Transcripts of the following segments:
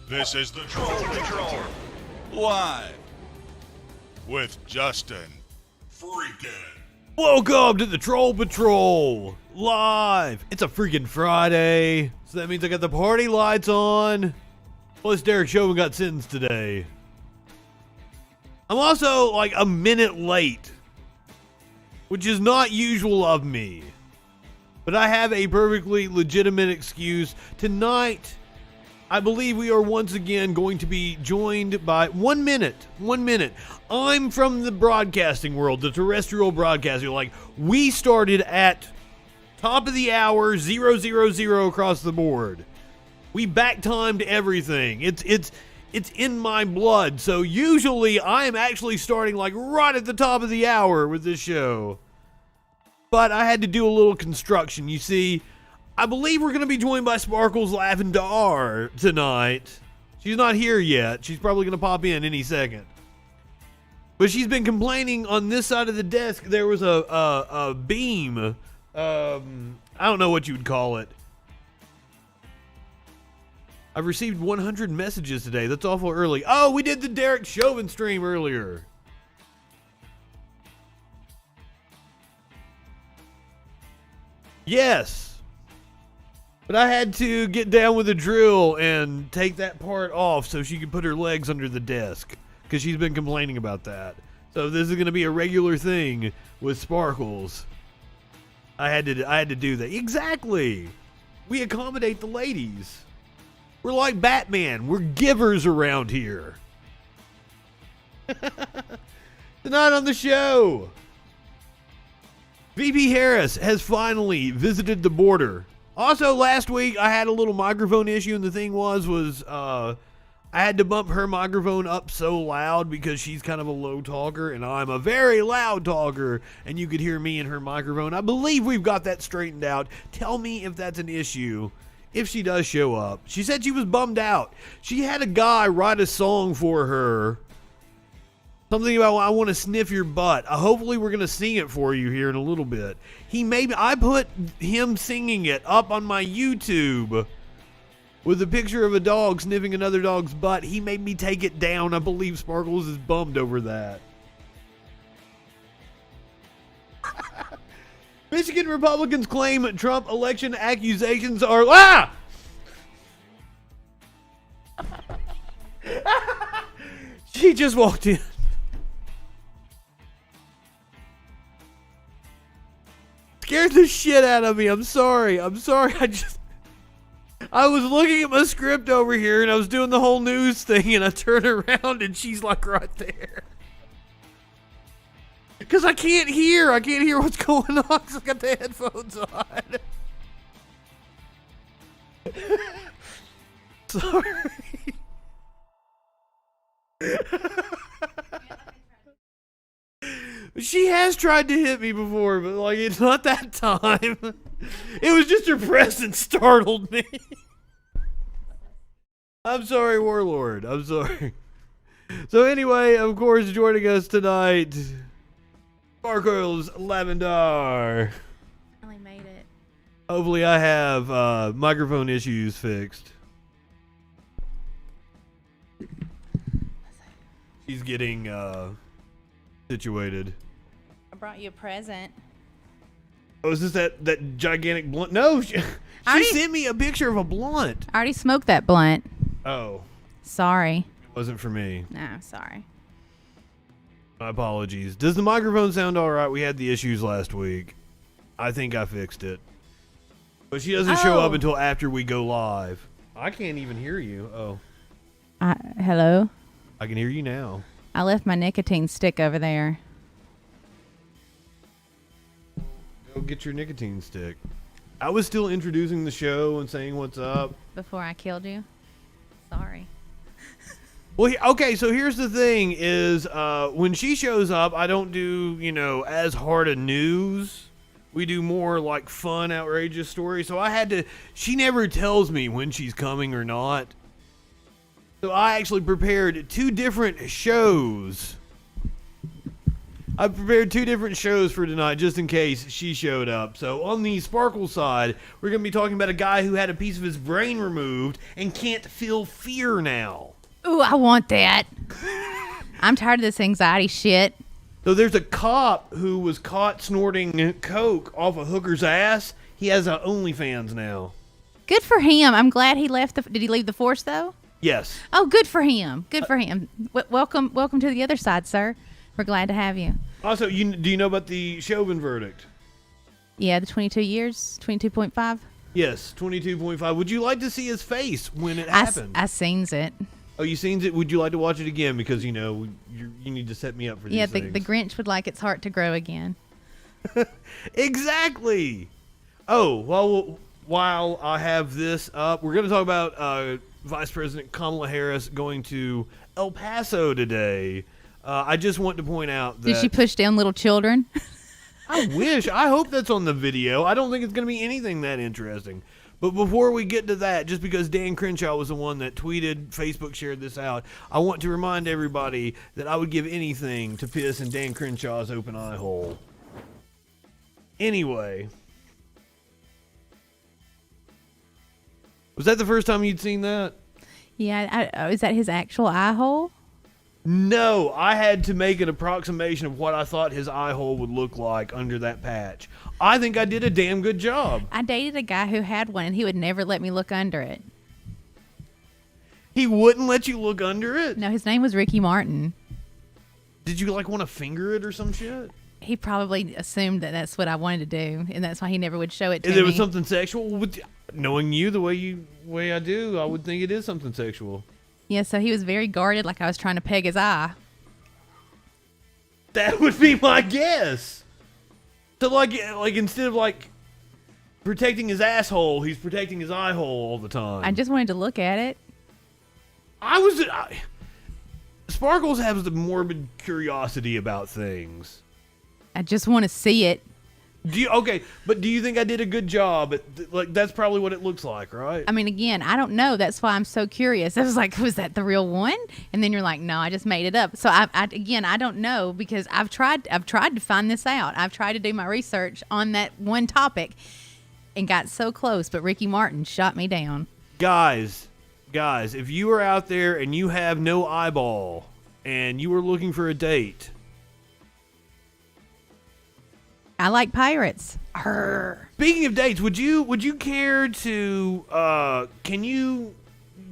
This is the Troll Patrol. Live. With Justin. Freakin. Welcome to the Troll Patrol. Live. It's a freaking Friday. So that means I got the party lights on. Plus Derek Chauvin got sentenced today. I'm also like a minute late, which is not usual of me. But I have a perfectly legitimate excuse. Tonight, I believe we are once again going to be joined by 1 minute. I'm from the broadcasting world, the terrestrial broadcasting. Like, we started at top of the hour, 000 across the board. We back timed everything. It's in my blood. So usually I am actually starting like right at the top of the hour with this show. But I had to do a little construction. You see, I believe we're going to be joined by Sparkles Lavendar tonight. She's not here yet. She's probably going to pop in any second. But she's been complaining on this side of the desk. There was a beam. I don't know what you would call it. I've received 100 messages today. That's awful early. Oh, we did the Derek Chauvin stream earlier. Yes. But I had to get down with a drill and take that part off so she could put her legs under the desk. Because she's been complaining about that. So this is going to be a regular thing with Sparkles. I had to do that. Exactly. We accommodate the ladies. We're like Batman. We're givers around here. Tonight on the show, VP Harris has finally visited the border. Also, last week I had a little microphone issue, and the thing was I had to bump her microphone up so loud because she's kind of a low talker, and I'm a very loud talker, and you could hear me in her microphone. I believe we've got that straightened out. Tell me if that's an issue. If she does show up. She said she was bummed out. She had a guy write a song for her. Something about, I want to sniff your butt. Hopefully we're going to sing it for you here in a little bit. I put him singing it up on my YouTube with a picture of a dog sniffing another dog's butt. He made me take it down. I believe Sparkles is bummed over that. Michigan Republicans claim Trump election accusations are... She just walked in. Scared the shit out of me. I'm sorry. I was looking at my script over here and I was doing the whole news thing and I turned around and she's like right there. Because I can't hear what's going on because I got the headphones on. Sorry. She has tried to hit me before, but like it's not that time. It was just her presence startled me. I'm sorry, Warlord. I'm sorry. So anyway, of course, joining us tonight, Sparkles Lavendar. Finally made it. Hopefully I have microphone issues fixed. She's getting situated. I brought you a present. Oh, is this that gigantic blunt? No, she sent me a picture of a blunt. I already smoked that blunt. Oh. Sorry. It wasn't for me. No, sorry. My apologies. Does the microphone sound all right? We had the issues last week. I think I fixed it. But she doesn't show up until after we go live. I can't even hear you. Oh. Hello? I can hear you now. I left my nicotine stick over there. Go get your nicotine stick. I was still introducing the show and saying what's up. Before I killed you? Sorry. Well, okay, so here's the thing is when she shows up, I don't do, as hard a news. We do more like fun, outrageous stories. So she never tells me when she's coming or not. So I actually prepared 2 different shows. I prepared 2 different shows for tonight just in case she showed up. So on the Sparkle side, we're going to be talking about a guy who had a piece of his brain removed and can't feel fear now. Ooh, I want that. I'm tired of this anxiety shit. So there's a cop who was caught snorting coke off a hooker's ass. He has a OnlyFans now. Good for him. I'm glad he left. Did he leave the force though? Yes. Oh, good for him. Good for him. Welcome to the other side, sir. We're glad to have you. Also, do you know about the Chauvin verdict? Yeah, the 22 years, 22.5. Yes, 22.5. Would you like to see his face when it happened? I seen's it. Oh, you seen it? Would you like to watch it again? Because, you need to set me up for these things. Yeah, the Grinch would like its heart to grow again. Exactly. Oh, well, while I have this up, we're going to talk about Vice President Kamala Harris going to El Paso today. I just want to point out that... Did she push down little children? I wish. I hope that's on the video. I don't think it's going to be anything that interesting. But before we get to that, just because Dan Crenshaw was the one that tweeted, Facebook shared this out, I want to remind everybody that I would give anything to piss in Dan Crenshaw's open eye hole. Anyway. Was that the first time you'd seen that? Yeah, is that his actual eye hole? No, I had to make an approximation of what I thought his eye hole would look like under that patch. I think I did a damn good job. I dated a guy who had one, and he would never let me look under it. He wouldn't let you look under it? No, his name was Ricky Martin. Did you, want to finger it or some shit? He probably assumed that that's what I wanted to do, and that's why he never would show it to me. If it was something sexual? Knowing you the way I do, I would think it is something sexual. Yeah, so he was very guarded, like I was trying to peg his eye. That would be my guess. So, like instead of, protecting his asshole, he's protecting his eye hole all the time. I just wanted to look at it. Sparkles has the morbid curiosity about things. I just want to see it. But do you think I did a good job? That's probably what it looks like, right? I mean, again, I don't know. That's why I'm so curious. I was like, was that the real one? And then you're like, no, I just made it up. So I don't know, because I've tried to find this out. I've tried to do my research on that one topic and got so close, but Ricky Martin shot me down. Guys, if you are out there and you have no eyeball and you are looking for a date, I like pirates. Arr. Speaking of dates, would you care to can you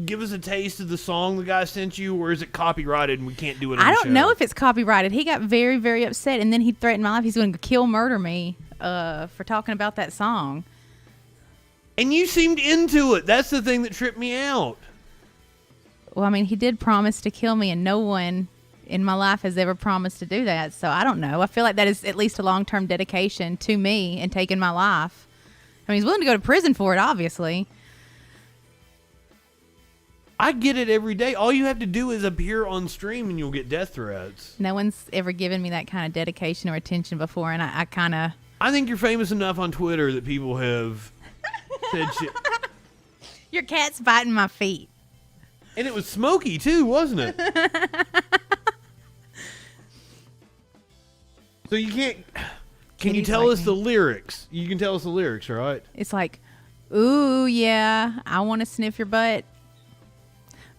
give us a taste of the song the guy sent you, or is it copyrighted and we can't do it on I the don't show? know if it's copyrighted. He got very, very upset, and then he threatened my life. He's going to murder me for talking about that song. And you seemed into it. That's the thing that tripped me out. Well, I mean, he did promise to kill me, and no one in my life has ever promised to do that. So I don't know. I feel like that is at least a long-term dedication to me and taking my life. I mean, he's willing to go to prison for it, obviously. I get it every day. All you have to do is appear on stream and you'll get death threats. No one's ever given me that kind of dedication or attention before, and I kind of... I think you're famous enough on Twitter that people have said shit. Your cat's biting my feet. And it was smoky, too, wasn't it? So you can't... Can you tell us the lyrics? You can tell us the lyrics, right? It's like, ooh, yeah, I want to sniff your butt.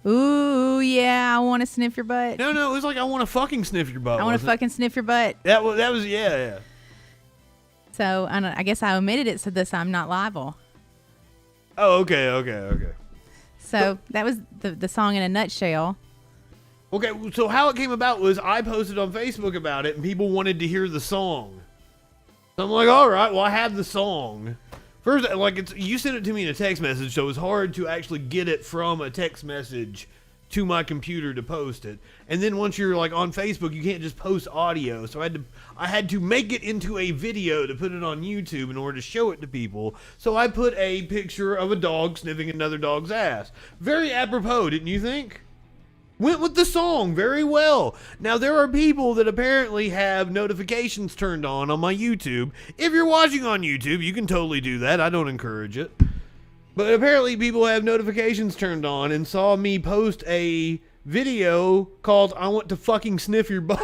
Ooh, yeah, I want to sniff your butt. No, it was like, I want to fucking sniff your butt. I want to fucking sniff your butt. That was, yeah. So I guess I omitted it so this I'm not liable. Oh, okay. So that was the song in a nutshell. Okay, so how it came about was I posted on Facebook about it, and people wanted to hear the song. So I'm like, all right, well, I have the song. First, you sent it to me in a text message, so it was hard to actually get it from a text message to my computer to post it. And then once you're on Facebook, you can't just post audio. So I had to make it into a video to put it on YouTube in order to show it to people. So I put a picture of a dog sniffing another dog's ass. Very apropos, didn't you think? Went with the song very well. Now, there are people that apparently have notifications turned on my YouTube. If you're watching on YouTube, you can totally do that. I don't encourage it. But apparently people have notifications turned on and saw me post a video called I Want to Fucking Sniff Your Butt.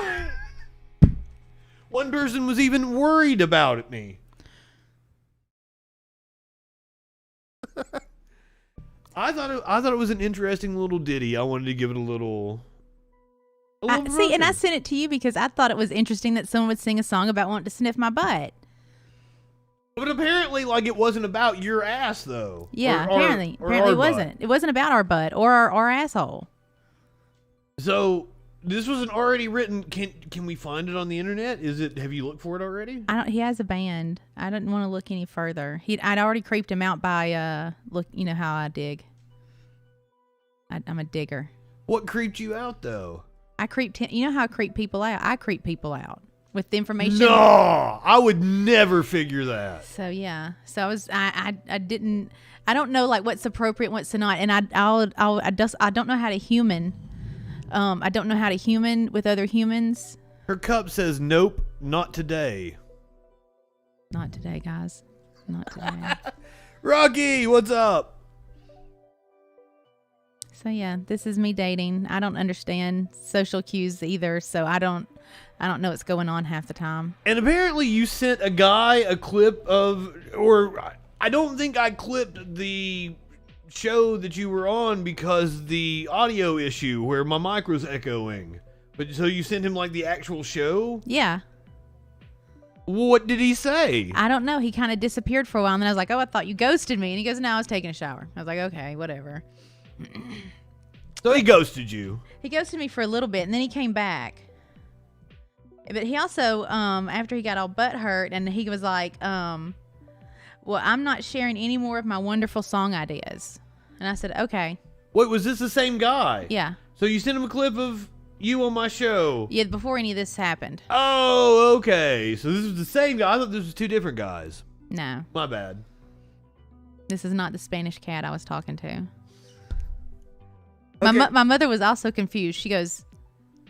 One person was even worried about me. I thought it was an interesting little ditty. I wanted to give it a little See, and I sent it to you because I thought it was interesting that someone would sing a song about wanting to sniff my butt. But apparently, like, it wasn't about your ass, though. Yeah, Or apparently our it wasn't. butt. It wasn't about our butt or our asshole. So this was an already written. Can we find it on the internet? Have you looked for it already? He has a band. I didn't want to look any further. I'd already creeped him out by look. You know how I dig. I'm a digger. What creeped you out, though? I creeped him. You know how I creep people out? I creep people out with the information. No, I would never figure that. So yeah. So I didn't. I don't know like what's appropriate, what's not, and I don't know how to human. I don't know how to human with other humans. Her cup says, "Nope, not today." Not today, guys. Not today. Rocky, what's up? So yeah, this is me dating. I don't understand social cues either, so I don't know what's going on half the time. And apparently you sent a guy a clip of, or I don't think I clipped the show that you were on because the audio issue where my mic was echoing. But so you sent him like the actual show? Yeah. What did he say? I don't know. He kind of disappeared for a while, and then I was like, "Oh, I thought you ghosted me." And he goes, "No, I was taking a shower." I was like, "Okay, whatever." So he ghosted you. He ghosted me for a little bit, and then he came back. But he also, after he got all butt hurt, and he was like, "Well, I'm not sharing any more of my wonderful song ideas." And I said, "Okay." Wait, was this the same guy? Yeah. So you sent him a clip of you on my show? Yeah, before any of this happened. Oh, okay. So this was the same guy. I thought this was two different guys. No. My bad. This is not the Spanish cat I was talking to. Okay. My mother was also confused. She goes,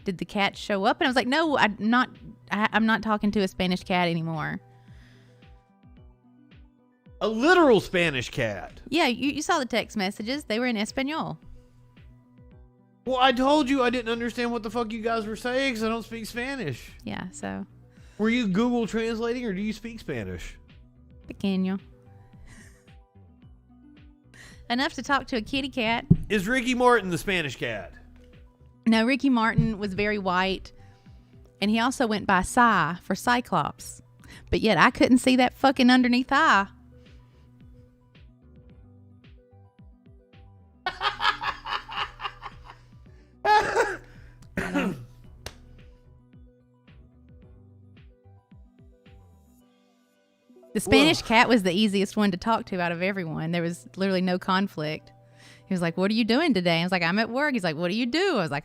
"Did the cat show up?" And I was like, "No, I'm not talking to a Spanish cat anymore." A literal Spanish cat. Yeah, you saw the text messages. They were in Espanol. Well, I told you I didn't understand what the fuck you guys were saying because I don't speak Spanish. Yeah, so Were you Google translating or do you speak Spanish? pequeño. Enough to talk to a kitty cat. Is Ricky Martin the Spanish cat? No, Ricky Martin was very white, and he also went by Psy for Cyclops. But yet I couldn't see that fucking underneath eye. The Spanish cat was the easiest one to talk to out of everyone. There was literally no conflict. He was like, "What are you doing today?" I was like, "I'm at work." He's like, "What do you do?" I was like,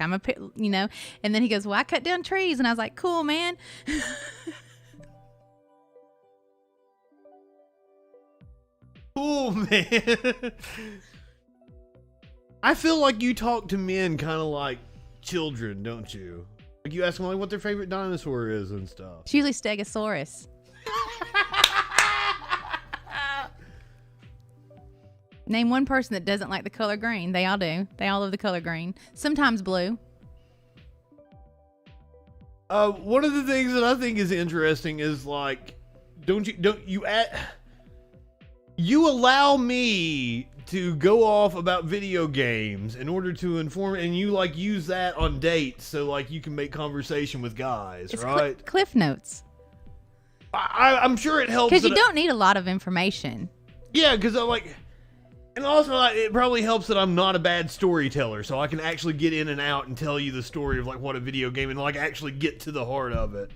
you know. And then he goes, "Well, I cut down trees." And I was like, "Cool, man." Cool, man. I feel like you talk to men kind of like children, don't you? Like you ask them like what their favorite dinosaur is and stuff. It's usually Stegosaurus. Name one person that doesn't like the color green. They all do. They all love the color green. Sometimes blue. One of the things that I think is interesting is like, you allow me to go off about video games in order to inform, and you like use that on dates so like you can make conversation with guys, It's right? Cliff Notes. I'm sure it helps Because you that don't need a lot of information. yeah, because I like, and also like, it probably helps that I'm not a bad storyteller, so I can actually get in and out and tell you the story of like what a video game and like actually get to the heart of it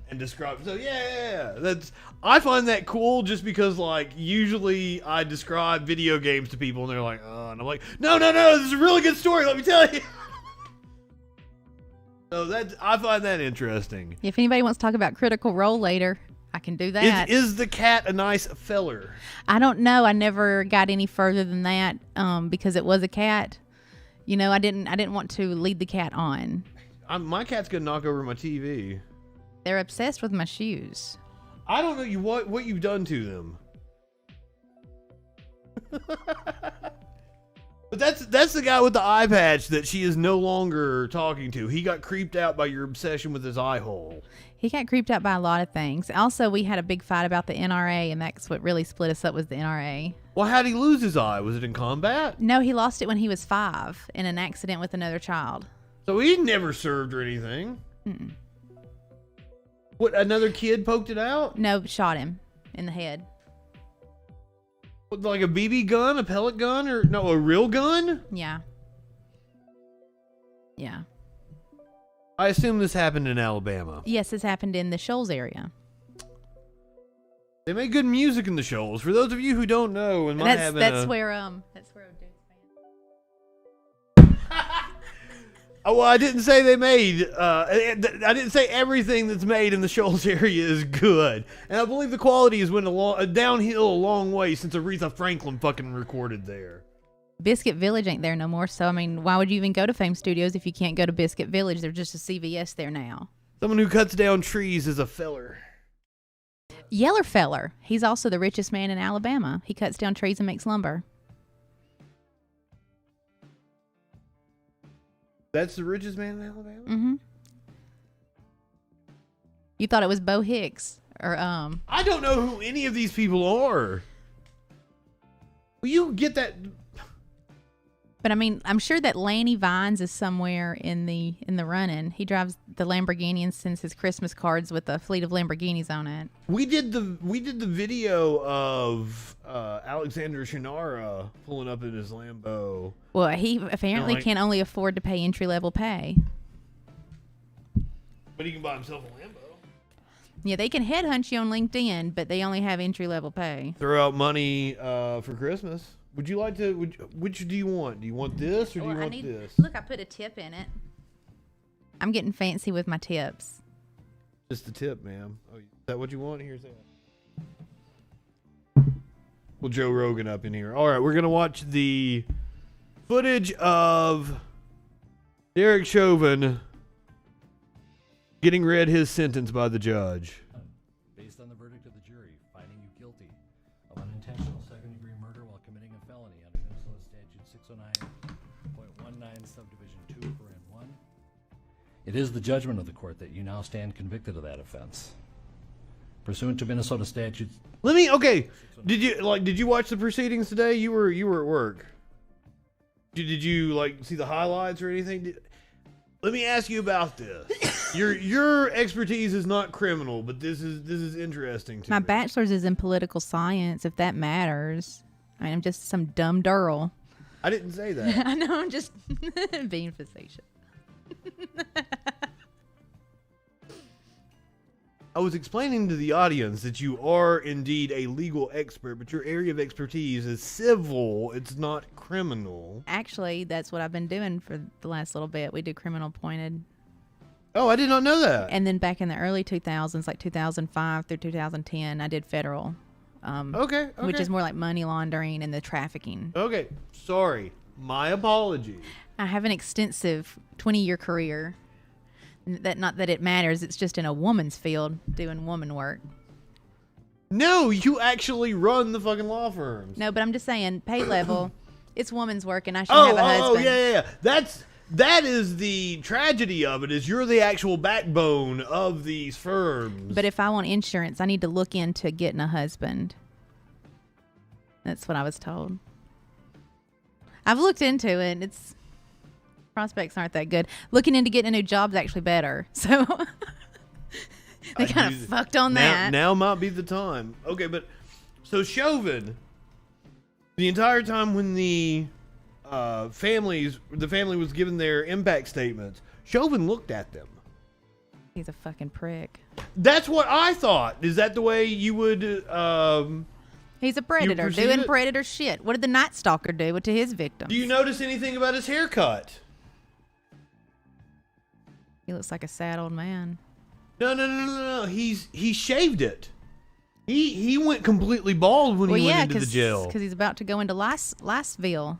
and describe. So yeah, I find that cool just because like usually I describe video games to people and they're like, oh, and I'm like, no, this is a really good story. Let me tell you. So I find that interesting. If anybody wants to talk about Critical Role later, I can do that. Is the cat a nice feller? I don't know. I never got any further than that because it was a cat. You know, I didn't want to lead the cat on. My cat's gonna knock over my TV. They're obsessed with my shoes. I don't know what you've done to them. But that's the guy with the eye patch that she is no longer talking to. He got creeped out by your obsession with his eye hole. He got creeped out by a lot of things. Also, we had a big fight about the NRA, and that's what really split us up was the NRA. Well, how'd he lose his eye? Was it in combat? No, he lost it when he was 5 in an accident with another child. So he never served or anything. Mm-mm. What, another kid poked it out? No, shot him in the head. What, like a BB gun, a pellet gun, or no, a real gun? Yeah. Yeah. I assume this happened in Alabama. Yes, this happened in the Shoals area. They make good music in the Shoals. For those of you who don't know, and That's where dude's Oh, well, I didn't say they made. I didn't say everything that's made in the Shoals area is good, and I believe the quality has went downhill a long way since Aretha Franklin fucking recorded there. Biscuit Village ain't there no more, so I mean, why would you even go to Fame Studios if you can't go to Biscuit Village? There's just a CVS there now. Someone who cuts down trees is a feller. Yeller feller. He's also the richest man in Alabama. He cuts down trees and makes lumber. That's the richest man in Alabama? Mm-hmm. You thought it was Bo Hicks or I don't know who any of these people are. Will you get that? But I mean, I'm sure that Lanny Vines is somewhere in the running. He drives the Lamborghini and sends his Christmas cards with a fleet of Lamborghinis on it. We did the video of Alexander Shannara pulling up in his Lambo. Well, he apparently can only afford to pay entry-level pay. But he can buy himself a Lambo. Yeah, they can headhunt you on LinkedIn, but they only have entry-level pay. Throw out money for Christmas. Would you like to? Which do you want? Do you want this or do you want this? Look, I put a tip in it. I'm getting fancy with my tips. Just the tip, ma'am. Oh, is that what you want? Here's that. Well, Joe Rogan up in here. All right, we're gonna watch the footage of Derek Chauvin getting read his sentence by the judge. Based on the verdict of the jury, finding you guilty of unintentional second-degree murder while committing a felony under Minnesota Statute 609.19 subdivision 2 for N1. It is the judgment of the court that you now stand convicted of that offense. Pursuant to Minnesota statutes. Did you watch the proceedings today? You were at work. Did you see the highlights or anything? Let me ask you about this. Your expertise is not criminal, but this is interesting to me. My bachelor's is in political science, if that matters. I mean, I'm just some dumb durl. I didn't say that. I know, I'm just being facetious. I was explaining to the audience that you are indeed a legal expert, but your area of expertise is civil. It's not criminal. Actually, that's what I've been doing for the last little bit. We do criminal appointed. Oh, I did not know that. And then back in the early 2000s, like 2005 through 2010, I did federal. Okay. Which is more like money laundering and the trafficking. Okay. Sorry. My apologies. I have an extensive 20-year career. Not that it matters. It's just in a woman's field doing woman work. No, you actually run the fucking law firms. No, but I'm just saying, pay level, it's woman's work, and I should have a husband. Yeah. That is the tragedy of it. Is you're the actual backbone of these firms. But if I want insurance, I need to look into getting a husband. That's what I was told. I've looked into it. It's prospects aren't that good. Looking into getting a new job is actually better. So they kind of fucked on that. Now might be the time. Okay, but so Chauvin, the entire time when the family was given their impact statements, Chauvin looked at them. He's a fucking prick. That's what I thought. Is that the way you would? He's a predator doing predator shit. What did the Night Stalker do to his victims? Do you notice anything about his haircut? He looks like a sad old man. No. He shaved it. He went completely bald when he went into the jail. Because he's about to go into Liceville.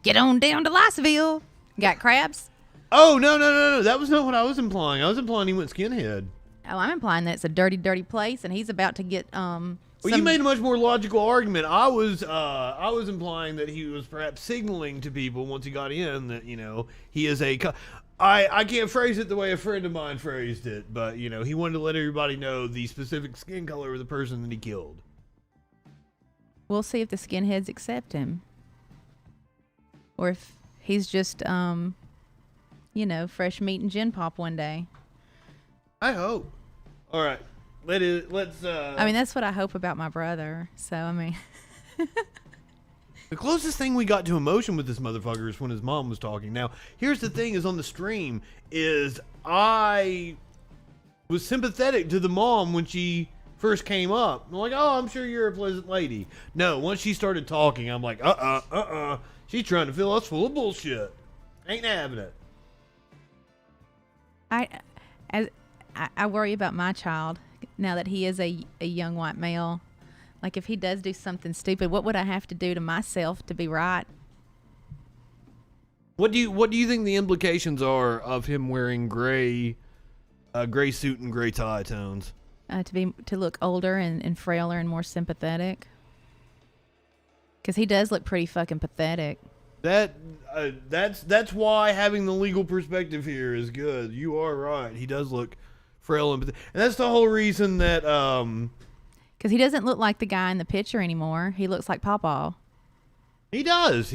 Get on down to Liceville. Got crabs? Oh, no. That was not what I was implying. I was implying he went skinhead. Oh, I'm implying that it's a dirty, dirty place, and he's about to get some Well, you made a much more logical argument. I was implying that he was perhaps signaling to people once he got in that, you know, he is a... I can't phrase it the way a friend of mine phrased it, but, you know, he wanted to let everybody know the specific skin color of the person that he killed. We'll see if the skinheads accept him. Or if he's just, you know, fresh meat and gin pop one day. I hope. All right. Let's I mean, that's what I hope about my brother. So, I mean... The closest thing we got to emotion with this motherfucker is when his mom was talking. Now, here's the thing is on the stream is I was sympathetic to the mom when she first came up. I'm like, oh, I'm sure you're a pleasant lady. No, once she started talking, I'm like, she's trying to fill us full of bullshit. Ain't having it. I worry about my child now that he is a young white male. Like, if he does do something stupid, what would I have to do to myself to be right? What do you think the implications are of him wearing gray suit and gray tie tones? To look older and frailer and more sympathetic. Because he does look pretty fucking pathetic. That's why having the legal perspective here is good. You are right. He does look frail and pathetic. And that's the whole reason that because he doesn't look like the guy in the picture anymore. He looks like Pawpaw. He does.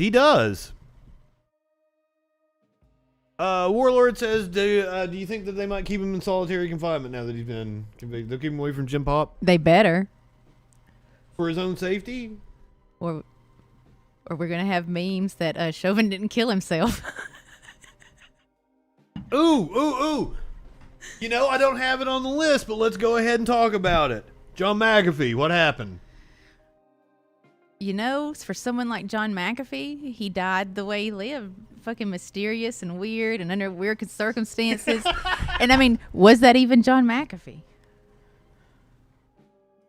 Warlord says, do you think that they might keep him in solitary confinement now that he's been convicted? They'll keep him away from Jim Pop? They better. For his own safety? Or we're going to have memes that Chauvin didn't kill himself. Ooh. You know, I don't have it on the list, but let's go ahead and talk about it. John McAfee, what happened? You know, for someone like John McAfee, he died the way he lived. Fucking mysterious and weird and under weird circumstances. And I mean, was that even John McAfee?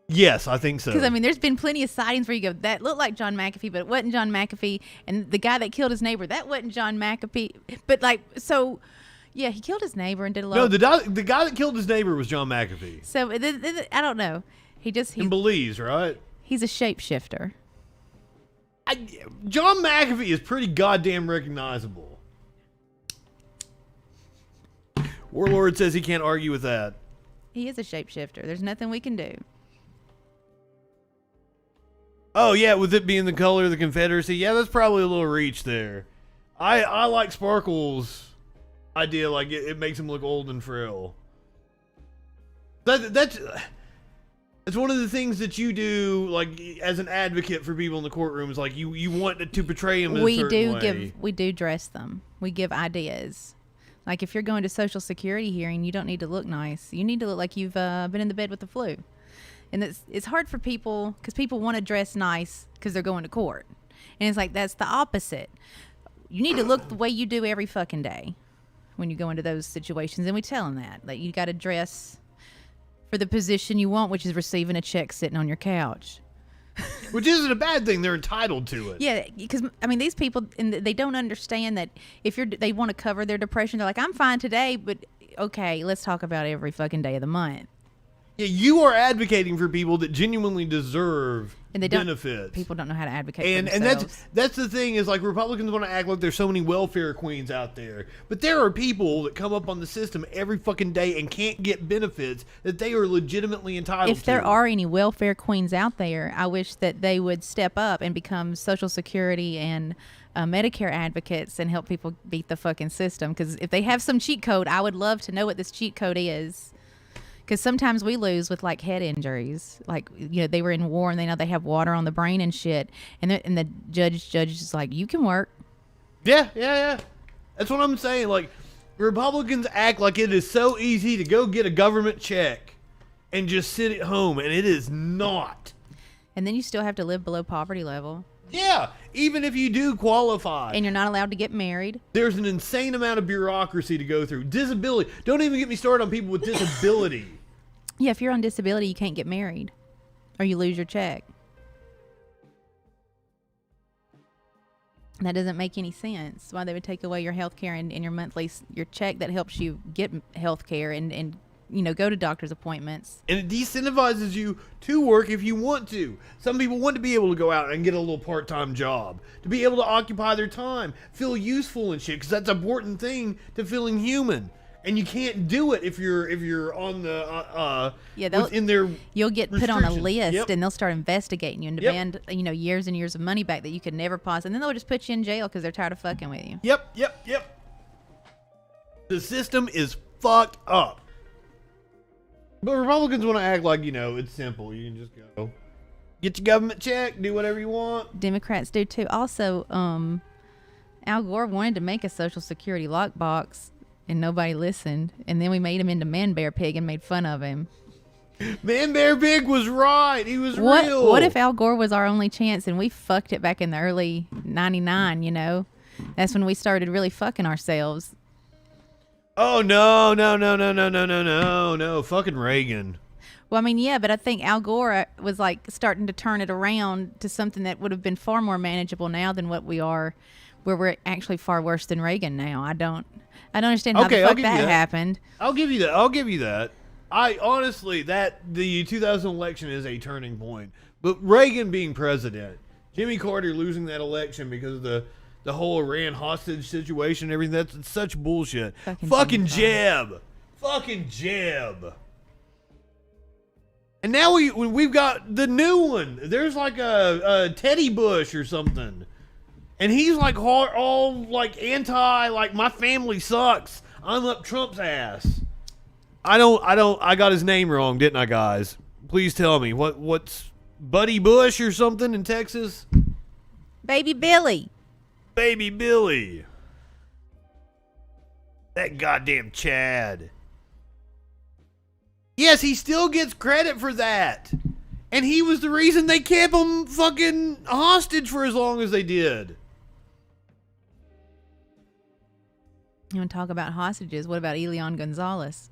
Yes, I think so. Because, I mean, there's been plenty of sightings where you go, that looked like John McAfee, but it wasn't John McAfee. And the guy that killed his neighbor, that wasn't John McAfee. But, like, so... Yeah, he killed his neighbor and did a lot. No, the guy that killed his neighbor was John McAfee. So I don't know. He's in Belize, right? He's a shapeshifter. John McAfee is pretty goddamn recognizable. Warlord says he can't argue with that. He is a shapeshifter. There's nothing we can do. Oh yeah, with it being the color of the Confederacy, yeah, that's probably a little reach there. I like Sparkle's idea, like it makes him look old and frail. That's one of the things that you do, like as an advocate for people in the courtroom, is like you want to portray them in a certain way. We do dress them. We give ideas. Like if you're going to Social Security hearing, you don't need to look nice. You need to look like you've been in the bed with the flu. And it's hard for people because people want to dress nice because they're going to court. And it's like that's the opposite. You need to look the way you do every fucking day when you go into those situations, and we tell them that you got to dress for the position you want, which is receiving a check sitting on your couch. Which isn't a bad thing. They're entitled to it. Yeah, because I mean, these people, and they don't understand that if they want to cover their depression, they're like, I'm fine today, but okay, let's talk about every fucking day of the month. Yeah, you are advocating for people that genuinely deserve benefits. People don't know how to advocate for themselves. And that's the thing is, like, Republicans want to act like there's so many welfare queens out there. But there are people that come up on the system every fucking day and can't get benefits that they are legitimately entitled to. If there are any welfare queens out there, I wish that they would step up and become Social Security and Medicare advocates and help people beat the fucking system. Because if they have some cheat code, I would love to know what this cheat code is. Because sometimes we lose with like head injuries, like they were in war and they know they have water on the brain and shit, and the judge is like, you can work. Yeah. That's what I'm saying. Like Republicans act like it is so easy to go get a government check and just sit at home, and it is not. And then you still have to live below poverty level. Yeah, even if you do qualify. And you're not allowed to get married. There's an insane amount of bureaucracy to go through. Disability. Don't even get me started on people with disability. Yeah, if you're on disability, you can't get married. Or you lose your check. That doesn't make any sense. Why they would take away your health care and your monthly, your check that helps you get health care and go to doctor's appointments. And it decentivizes you to work if you want to. Some people want to be able to go out and get a little part-time job, to be able to occupy their time, feel useful and shit, because that's an important thing to feeling human. And you can't do it if you're on the in their you'll get put on a list, Yep. and they'll start investigating you and demand years and years of money back that you could never pause, and then they'll just put you in jail because they're tired of fucking with you. Yep. The system is fucked up. But Republicans want to act like, it's simple. You can just go get your government check, do whatever you want. Democrats do too. Also, Al Gore wanted to make a Social Security lockbox, and nobody listened. And then we made him into Man Bear Pig and made fun of him. Man Bear Pig was right. He was real. What if Al Gore was our only chance and we fucked it back in the early 99, That's when we started really fucking ourselves. Oh, no. Fucking Reagan. Well, I mean, yeah, but I think Al Gore was like starting to turn it around to something that would have been far more manageable now than what we are, where we're actually far worse than Reagan now. I don't understand how the fuck that happened. I'll give you that. I honestly, the 2000 election is a turning point. But Reagan being president, Jimmy Carter losing that election because of the whole Iran hostage situation and everything, that's such bullshit. Fucking Jeb. And now we've got the new one. There's like a Teddy Bush or something. And he's like all like anti, like my family sucks. I'm up Trump's ass. I got his name wrong, didn't I, guys? Please tell me. What's Buddy Bush or something in Texas? Baby Billy. That goddamn Chad. Yes, he still gets credit for that. And he was the reason they kept him fucking hostage for as long as they did. You want to talk about hostages? What about Elian Gonzalez?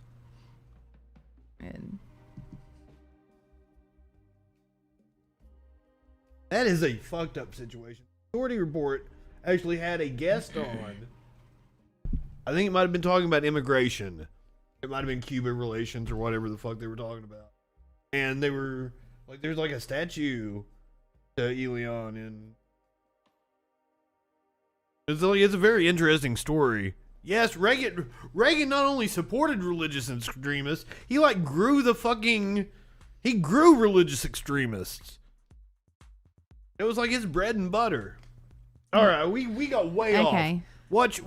That is a fucked up situation. Minority Report actually had a guest on. I think it might have been talking about immigration. It might have been Cuban relations or whatever the fuck they were talking about. And they were like, there's like a statue to Elian, and it's a very interesting story. Yes, Reagan not only supported religious extremists, he grew religious extremists. It was like his bread and butter. All right, we got way off. Okay. Watch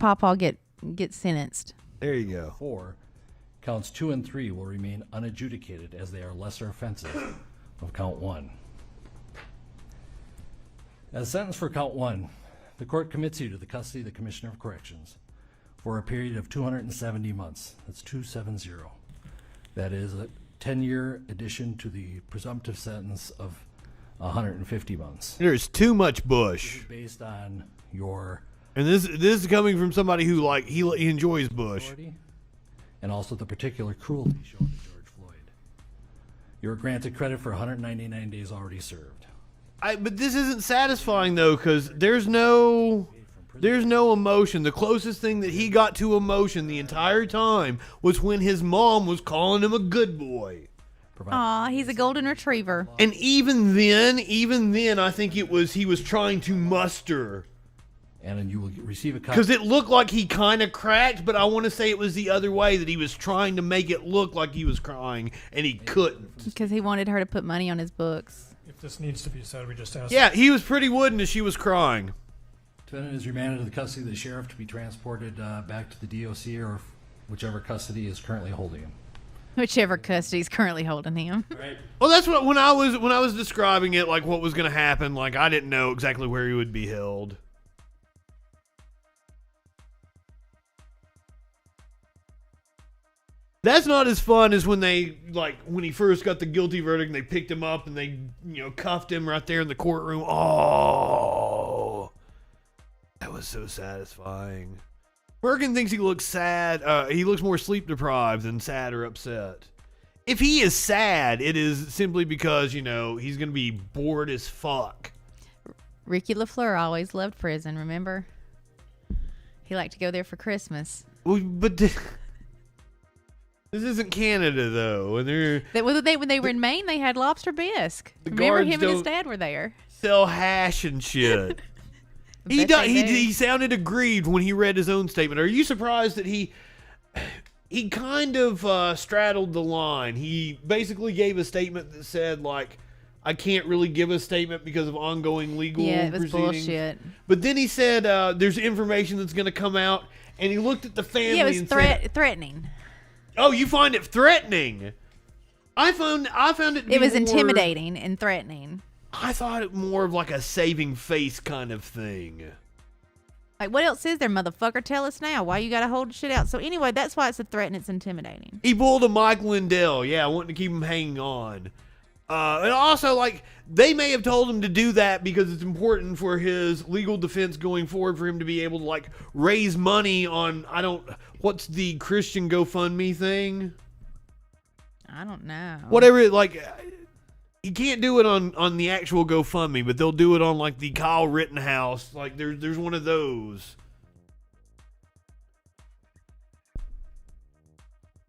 Pawpaw get sentenced. There you go. 4, counts 2 and 3 will remain unadjudicated as they are lesser offenses of count 1. As sentenced for count 1, the court commits you to the custody of the Commissioner of Corrections for a period of 270 months. That's 270. That is a 10-year addition to the presumptive sentence of 150 months. There's too much Bush. Based on your And this is coming from somebody who he enjoys Bush. authority and also the particular cruelty shown to George Floyd. You are granted credit for 199 days already served. But this isn't satisfying though, because there's no emotion. The closest thing that he got to emotion the entire time was when his mom was calling him a good boy. Aw, he's a golden retriever. And even then, I think he was trying to muster. And then you will receive a copy. Because it looked like he kind of cracked, but I want to say it was the other way, that he was trying to make it look like he was crying, and he couldn't. Because he wanted her to put money on his books. If this needs to be said, we just asked. Yeah, he was pretty wooden as she was crying. Defendant is remanded to the custody of the sheriff to be transported back to the DOC or whichever custody is currently holding him. Whichever custody is currently holding him. Right. Well, that's what when I was describing it, like what was going to happen, like I didn't know exactly where he would be held. That's not as fun as when when he first got the guilty verdict and they picked him up and they, cuffed him right there in the courtroom. Oh, that was so satisfying. Birkin thinks he looks sad. He looks more sleep deprived than sad or upset. If he is sad, it is simply because, he's going to be bored as fuck. Ricky LaFleur always loved prison, remember? He liked to go there for Christmas. Well, but This isn't Canada though, and they're When they were in Maine, they had lobster bisque. The Remember, guards him and his don't- dad were there. sell hash and shit. He Bet they do. he sounded aggrieved when he read his own statement. Are you surprised that he kind of straddled the line? He basically gave a statement that said like, I can't really give a statement because of ongoing legal Yeah, it was proceedings. bullshit. But then he said there's information that's going to come out, and he looked at the family Yeah, it was and said, threatening. "Oh, you find it threatening?" I found it. To It be was more- intimidating and threatening. I thought it more of like a saving face kind of thing. Like, what else is there, motherfucker? Tell us now. Why you gotta hold shit out? So anyway, that's why it's a threat and it's intimidating. He pulled a Mike Lindell, wanting to keep him hanging on. And also, like, they may have told him to do that because it's important for his legal defense going forward for him to be able to, like, raise money on, what's the Christian GoFundMe thing? I don't know. Whatever, like, you can't do it on the actual GoFundMe, but they'll do it on, like, the Kyle Rittenhouse. Like, there's one of those.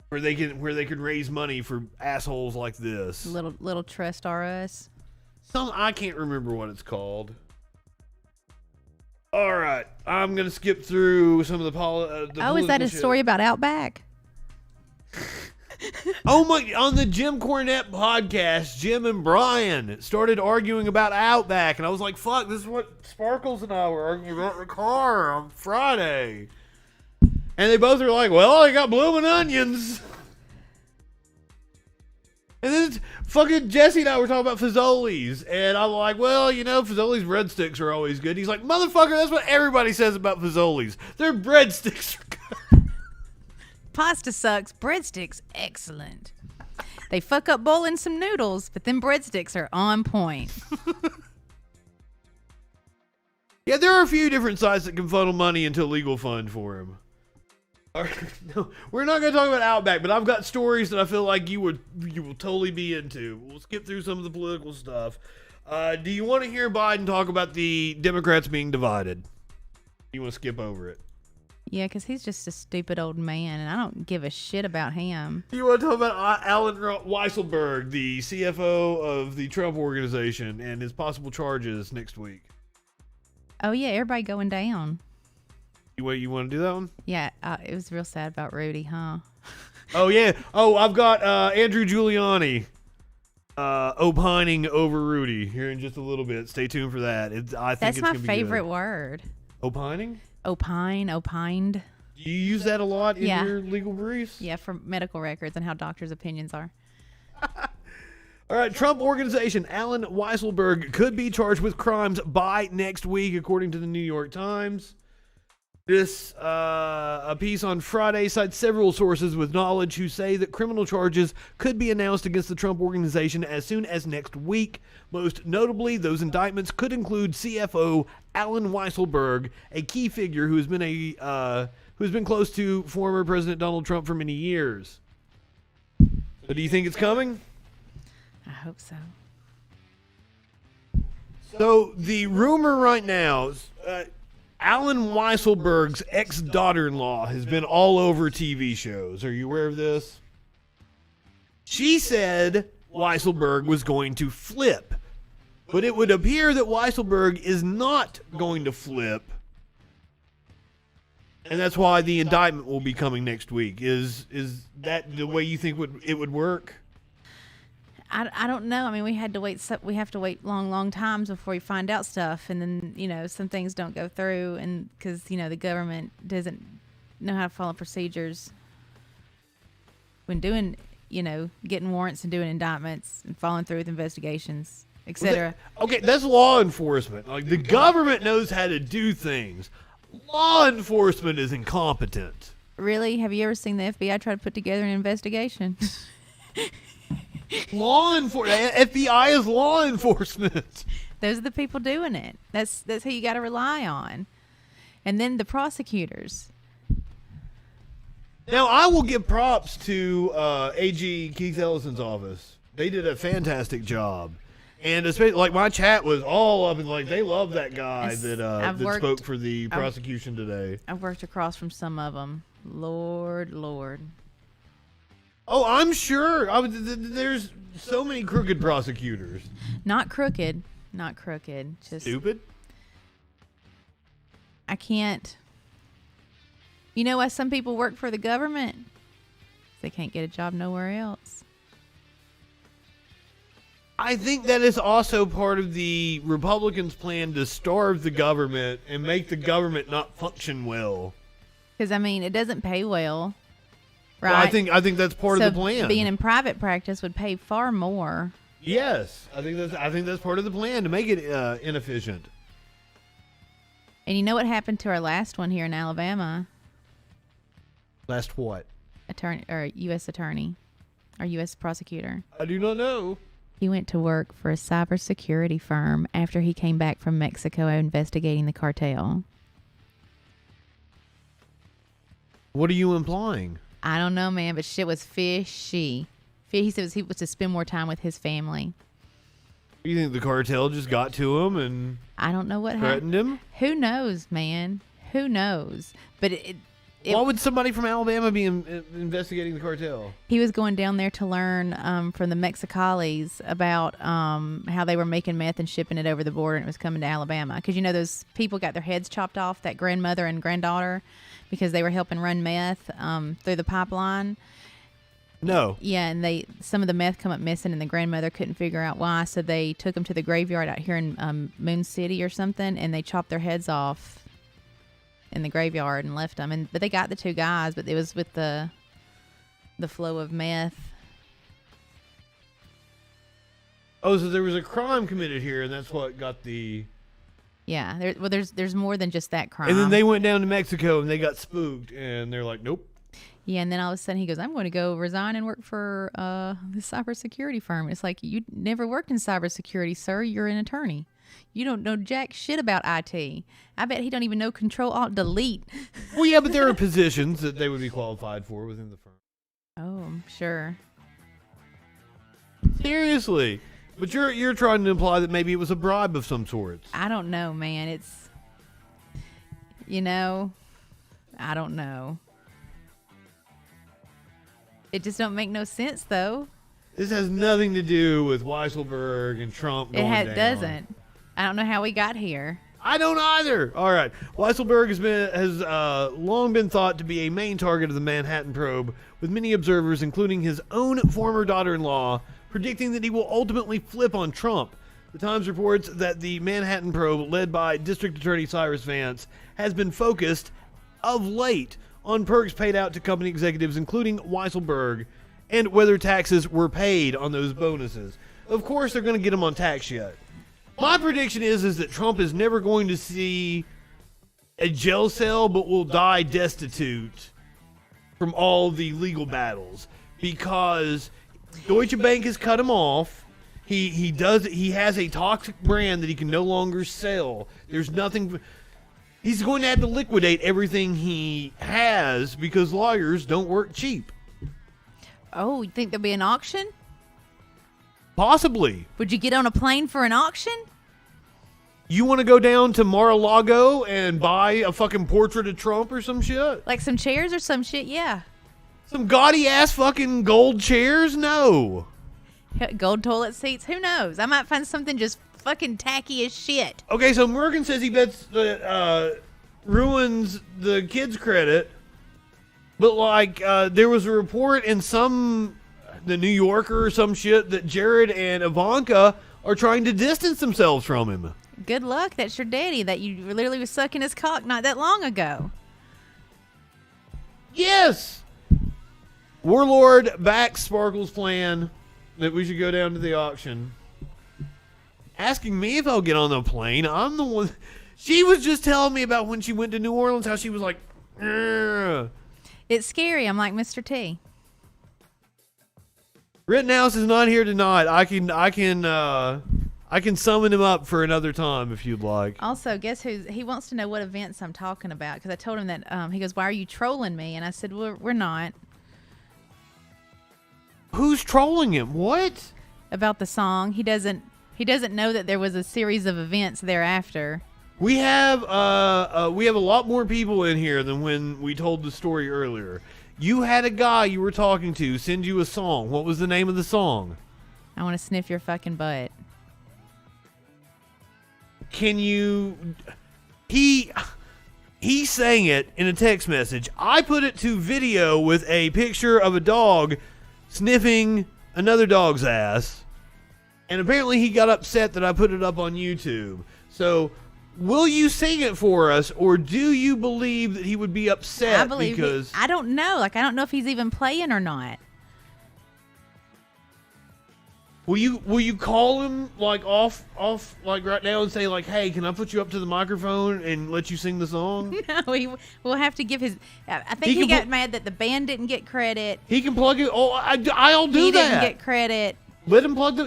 Where they could raise money for assholes like this. Little trust RS. I can't remember what it's called. All right, I'm gonna skip through some of the Is that a story about Outback? Oh my! On the Jim Cornette podcast, Jim and Brian started arguing about Outback, and I was like, "Fuck! This is what Sparkles and I were arguing about in the car on Friday." And they both are like, "Well, I got blooming onions." And then fucking Jesse and I were talking about Fazoli's, and I'm like, "Well, Fazoli's breadsticks are always good." He's like, "Motherfucker, that's what everybody says about Fazoli's. Their breadsticks are good." Pasta sucks. Breadsticks, excellent. They fuck up boiling some noodles, but then breadsticks are on point. Yeah, there are a few different sites that can funnel money into a legal fund for him. No, we're not going to talk about Outback, but I've got stories that I feel like you will totally be into. We'll skip through some of the political stuff. Do you want to hear Biden talk about the Democrats being divided? You want to skip over it? Yeah, because he's just a stupid old man, and I don't give a shit about him. You want to talk about Alan Weisselberg, the CFO of the Trump Organization, and his possible charges next week? Oh, yeah, everybody going down. You want to do that one? Yeah, it was real sad about Rudy, huh? Oh, yeah. Oh, I've got Andrew Giuliani opining over Rudy here in just a little bit. Stay tuned for that. I think That's it's my gonna be favorite good. word. Opining? Opined. Do you use that a lot in Yeah. your legal briefs? Yeah, for medical records and how doctors' opinions are. All right, Trump Organization Alan Weisselberg could be charged with crimes by next week, according to the New York Times. This a piece on Friday cites several sources with knowledge who say that criminal charges could be announced against the Trump Organization as soon as next week. Most notably, those indictments could include CFO Alan Weisselberg, a key figure who has been close to former President Donald Trump for many years. So, do you think it's coming? I hope so. So the rumor right now is Alan Weisselberg's ex-daughter-in-law has been all over TV shows. Are you aware of this? She said Weisselberg was going to flip, but it would appear that Weisselberg is not going to flip, and that's why the indictment will be coming next week. Is that the way you think it would work? I don't know. I mean, we have to wait long times before we find out stuff, and then some things don't go through, and because the government doesn't know how to follow procedures when doing getting warrants and doing indictments and following through with investigations, etc. Okay, that's law enforcement. Like, the government knows how to do things. Law enforcement is incompetent. Really, have you ever seen the FBI try to put together an investigation? Law enforcement. FBI is law enforcement. Those are the people doing it. That's who you got to rely on, and then the prosecutors. Now, I will give props to AG Keith Ellison's office. They did a fantastic job. And especially, like, my chat was all up and like they love that guy that spoke for the prosecution today. I've worked across from some of them. Lord. Oh, I'm sure. There's so many crooked prosecutors. Not crooked. Not crooked. Just Stupid? I can't. You know why some people work for the government? They can't get a job nowhere else. I think that is also part of the Republicans' plan to starve the government and make the government not function well. Because, I mean, it doesn't pay well, right? Well, I think that's part of the plan. Being in private practice would pay far more. Yes, I think that's part of the plan to make it inefficient. And you know what happened to our last one here in Alabama? Last what? U.S. attorney, or U.S. prosecutor. I do not know. He went to work for a cybersecurity firm after he came back from Mexico investigating the cartel. What are you implying? I don't know, man, but shit was fishy. He said he was to spend more time with his family. You think the cartel just got to him and I don't know what threatened him? Who knows, man? Who knows? But why would somebody from Alabama be investigating the cartel? He was going down there to learn from the Mexicalis about how they were making meth and shipping it over the border, and it was coming to Alabama. Because, you know, those people got their heads chopped off, that grandmother and granddaughter, because they were helping run meth through the pipeline. No. Yeah, and some of the meth come up missing, and the grandmother couldn't figure out why, so they took them to the graveyard out here in Moon City or something, and they chopped their heads off in the graveyard and left them. But they got the two guys, but it was with the flow of meth. Oh, so there was a crime committed here, and that's what got the... Yeah, there's more than just that crime. And then they went down to Mexico, and they got spooked, and they're like, nope. Yeah, and then all of a sudden he goes, I'm going to go resign and work for the cybersecurity firm. It's like, you never worked in cybersecurity, sir. You're an attorney. You don't know jack shit about IT. I bet he don't even know Control Alt Delete. Well, yeah, but there are positions that they would be qualified for within the firm. Oh, I'm sure. Seriously. But you're trying to imply that maybe it was a bribe of some sort. I don't know, man. It's, you know, I don't know. It just don't make no sense, though. This has nothing to do with Weisselberg and Trump going down. It doesn't. I don't know how we got here. I don't either. All right. Weisselberg has long been thought to be a main target of the Manhattan probe, with many observers, including his own former daughter-in-law, predicting that he will ultimately flip on Trump. The Times reports that the Manhattan probe, led by District Attorney Cyrus Vance, has been focused of late on perks paid out to company executives, including Weisselberg, and whether taxes were paid on those bonuses. Of course, they're going to get them on tax yet. My prediction is that Trump is never going to see a jail cell, but will die destitute from all the legal battles, because Deutsche Bank has cut him off. He has a toxic brand that he can no longer sell. There's nothing. He's going to have to liquidate everything he has because lawyers don't work cheap. Oh, you think there'll be an auction? Possibly. Would you get on a plane for an auction? You want to go down to Mar-a-Lago and buy a fucking portrait of Trump or some shit? Like some chairs or some shit? Yeah. Some gaudy-ass fucking gold chairs? No. Gold toilet seats? Who knows? I might find something just fucking tacky as shit. Okay, so Morgan says he bets that ruins the kids' credit. But, like, there was a report in the New Yorker or some shit that Jared and Ivanka are trying to distance themselves from him. Good luck. That's your daddy that you literally was sucking his cock not that long ago. Yes! Warlord backs Sparkle's plan that we should go down to the auction. Asking me if I'll get on the plane. I'm the one. She was just telling me about when she went to New Orleans, how she was like, ugh. It's scary. I'm like Mr. T. Rittenhouse is not here tonight. I can summon him up for another time if you'd like. Also, guess who? He wants to know what events I'm talking about, because I told him that. He goes, "Why are you trolling me?" And I said, "Well, we're not." Who's trolling him? What? About the song. He doesn't know that there was a series of events thereafter. We have a lot more people in here than when we told the story earlier. You had a guy you were talking to send you a song. What was the name of the song? I want to sniff your fucking butt. Can you... He sang it in a text message. I put it to video with a picture of a dog sniffing another dog's ass. And apparently he got upset that I put it up on YouTube. So, will you sing it for us, or do you believe that he would be upset? I believe because I don't know. Like, I don't know if he's even playing or not. Will you call him like off like right now and say like, hey, can I put you up to the microphone and let you sing the song? No, we'll have to give his. I think he got mad that the band didn't get credit. He can plug it. Oh, I'll do he that. He didn't get credit. Let him plug the.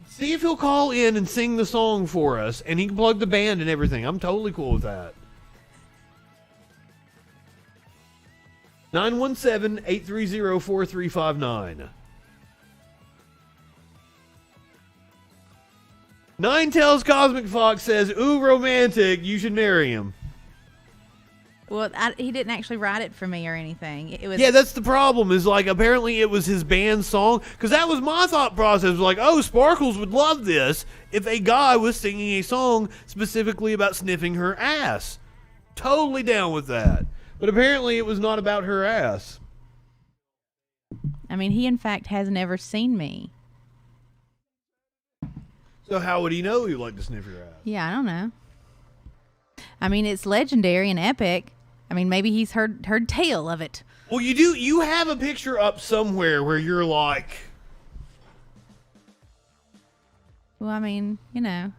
See if he'll call in and sing the song for us, and he can plug the band and everything. I'm totally cool with that. 917-830-4359. Nine Tails Cosmic Fox says, ooh, romantic, you should marry him. Well, he didn't actually write it for me or anything. It was. Yeah, that's the problem, is like apparently it was his band's song, because that was my thought process. Like, oh, Sparkles would love this if a guy was singing a song specifically about sniffing her ass. Totally down with that. But apparently it was not about her ass. I mean, he in fact has never seen me. So how would he know you like to sniff your ass? Yeah, I don't know. I mean, it's legendary and epic. I mean, maybe he's heard tale of it. Well, you do. You have a picture up somewhere where you're like... Well, I mean, you know,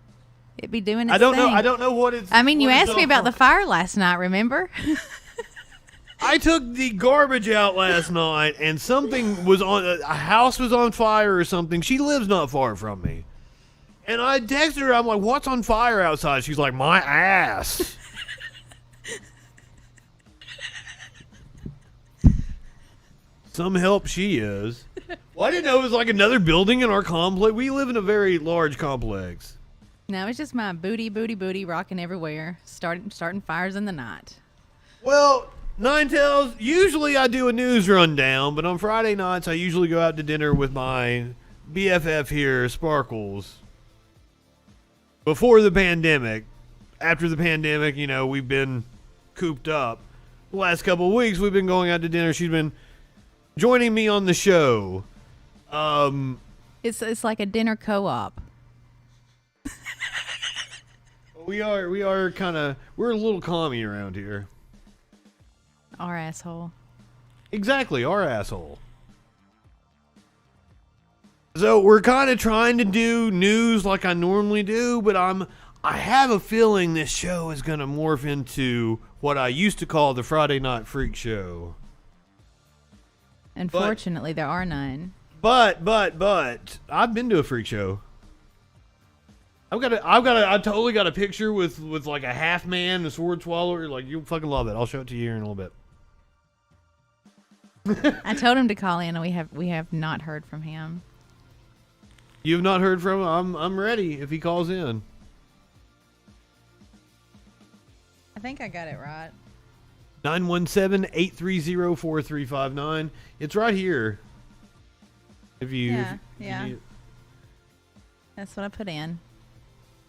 it'd be doing its I don't thing. know. I don't know what it's... I mean, you asked me about the fire last night, remember? I took the garbage out last night, and something was on... A house was on fire or something. She lives not far from me. And I texted her, I'm like, what's on fire outside? She's like, my ass. Some help she is. Well, I didn't know it was like another building in our complex. We live in a very large complex. No, it's just my booty rocking everywhere, starting fires in the night. Well, Nine Tails, usually I do a news rundown, but on Friday nights I usually go out to dinner with my BFF here, Sparkles. Before the pandemic. After the pandemic, you know, we've been cooped up. The last couple of weeks, we've been going out to dinner. She's been joining me on the show. It's like a dinner co-op. We are kind of, we're a little commie around here. Our asshole. Exactly, our asshole. So we're kind of trying to do news like I normally do, but I have a feeling this show is going to morph into what I used to call the Friday Night Freak Show. Unfortunately, there are none. But I've been to a freak show. I totally got a picture with like a half man and a sword swallower. Like, you'll fucking love it. I'll show it to you here in a little bit. I told him to call in, and we have not heard from him. You've not heard from him? I'm ready if he calls in. I think I got it right. 917-830-4359. It's right here. If you... Yeah. That's what I put in.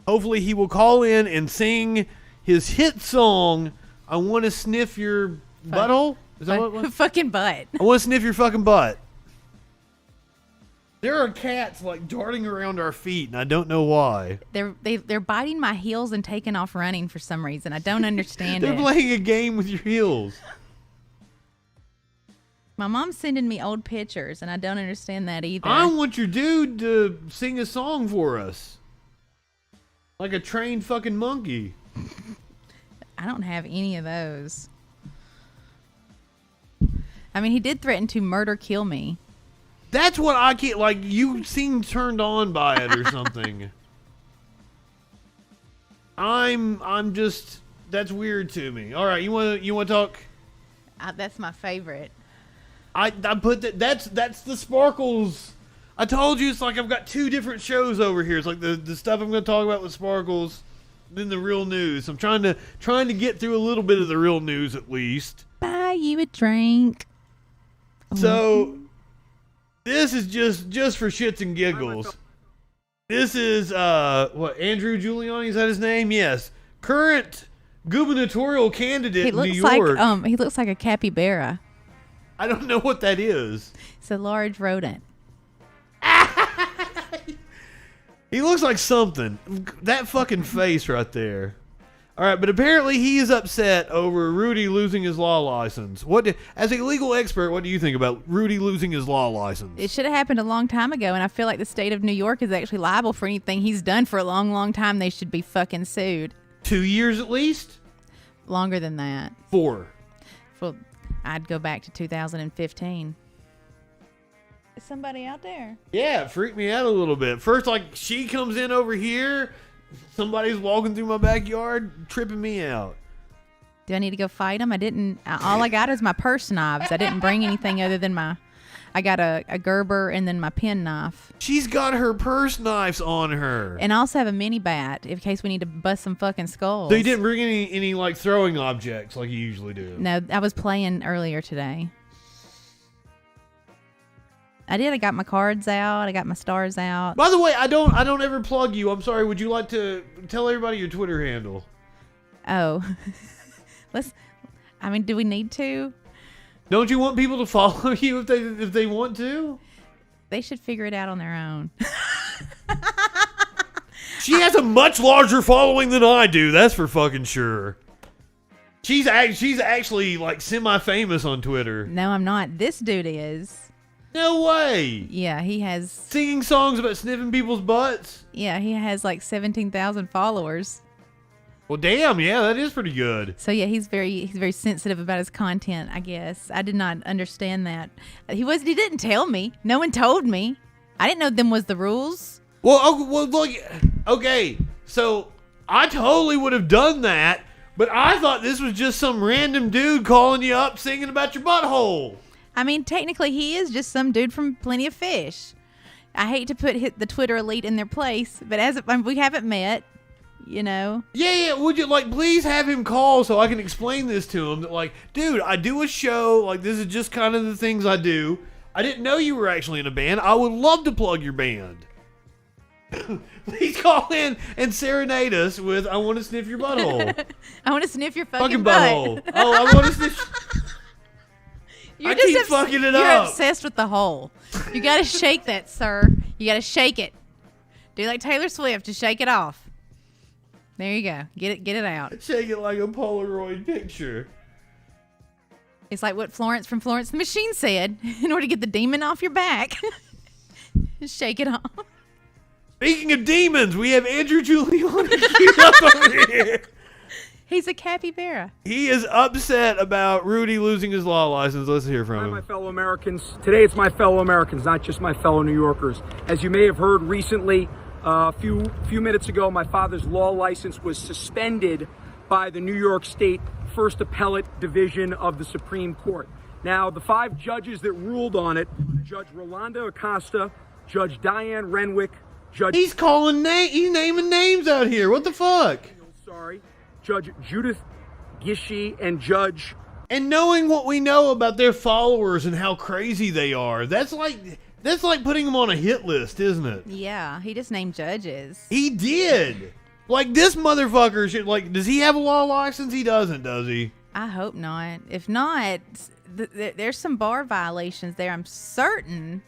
Hopefully he will call in and sing his hit song, I Want to Sniff Your Butthole? Is that what it was? Fucking butt. I want to sniff your fucking butt. There are cats like darting around our feet, and I don't know why. They're biting my heels and taking off running for some reason. I don't understand They're it. playing a game with your heels. My mom's sending me old pictures, and I don't understand that either. I want your dude to sing a song for us. Like a trained fucking monkey. I don't have any of those. I mean, he did threaten to kill me. That's what I can't, like, you seem turned on by it or something. I'm just, that's weird to me. All right, you want to talk? That's my favorite. I put that's the Sparkles. I told you it's like I've got two different shows over here. It's like the stuff I'm going to talk about with Sparkles, then the real news. I'm trying to get through a little bit of the real news at least. Buy you a drink. So, this is just for shits and giggles. This is, Andrew Giuliani, is that his name? Yes. Current gubernatorial candidate He in New looks York. like he looks like a capybara. I don't know what that is. It's a large rodent. He looks like something. That fucking face right there. All right, but apparently he is upset over Rudy losing his law license. As a legal expert, what do you think about Rudy losing his law license? It should have happened a long time ago, and I feel like the state of New York is actually liable for anything he's done for a long, long time. They should be fucking sued. 2 years at least? Longer than that. 4. Well, I'd go back to 2015. Is somebody out there? Yeah, it freaked me out a little bit. First, like, she comes in over here. Somebody's walking through my backyard, tripping me out. Do I need to go fight him? I didn't. All I got is my purse knives. I didn't bring anything other than I got a Gerber and then my pen knife. She's got her purse knives on her. And I also have a mini bat in case we need to bust some fucking skulls. So you didn't bring any like throwing objects like you usually do? No, I was playing earlier today. I did. I got my cards out. I got my stars out. By the way, I don't ever plug you. I'm sorry. Would you like to tell everybody your Twitter handle? Oh. Do we need to? Don't you want people to follow you if they want to? They should figure it out on their own. She has a much larger following than I do. That's for fucking sure. She's actually like semi-famous on Twitter. No, I'm not. This dude is. No way. Yeah, he has. Singing songs about sniffing people's butts? Yeah, he has like 17,000 followers. Well, damn, yeah, that is pretty good. So yeah, he's very sensitive about his content, I guess. I did not understand that. He didn't tell me. No one told me. I didn't know them was the rules. Well, look, okay, so I totally would have done that, but I thought this was just some random dude calling you up singing about your butthole. I mean, technically, he is just some dude from Plenty of Fish. I hate to put the Twitter elite in their place, but we haven't met, you know. Yeah. Would you please have him call so I can explain this to him? That dude, I do a show. Like, this is just kind of the things I do. I didn't know you were actually in a band. I would love to plug your band. Please call in and serenade us with "I want to sniff your butthole." I want to sniff your fucking butthole. butt. Oh, I want to sniff. You're keep fucking it You're up. obsessed with the hole. You got to shake that, sir. You got to shake it. Do like Taylor Swift. Just shake it off. There you go. Get it out. Shake it like a Polaroid picture. It's like what Florence from Florence the Machine said. In order to get the demon off your back, just shake it off. Speaking of demons, we have Andrew Giuliani queued up over here. He's a capybara. He is upset about Rudy losing his law license. Let's hear from him. My fellow Americans. Today it's my fellow Americans, not just my fellow New Yorkers. As you may have heard recently, a few minutes ago, my father's law license was suspended by the New York State First Appellate Division of the Supreme Court. Now, the 5 judges that ruled on it, Judge Rolando Acosta, Judge Diane Renwick, He's naming names out here. What the fuck? Judge Judith Gishi, and Judge. And knowing what we know about their followers and how crazy they are, that's like putting them on a hit list, isn't it? Yeah, he just named judges. He did. Like, this motherfucker should, does he have a law license? He doesn't, does he? I hope not. If not, there's some bar violations there, I'm certain.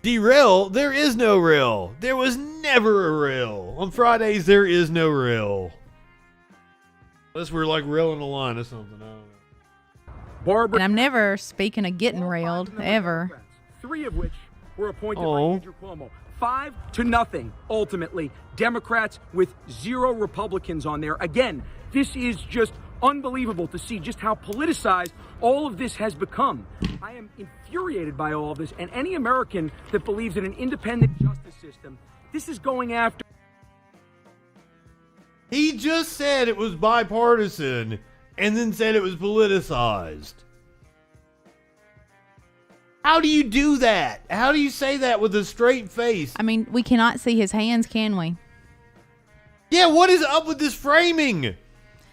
Derail, there is no rail. There was never a rail. On Fridays, there is no rail. Unless we're railing a line or something. I don't know. Barbara. And I'm never speaking of getting railed, ever. 3 of which were appointed by Andrew Cuomo. 5-0, ultimately. Democrats with 0 Republicans on there. Again, this is just unbelievable to see just how politicized all of this has become. I am infuriated by all of this, and any American that believes in an independent justice system, this is going after. He just said it was bipartisan and then said it was politicized. How do you do that? How do you say that with a straight face? I mean, we cannot see his hands, can we? Yeah, what is up with this framing?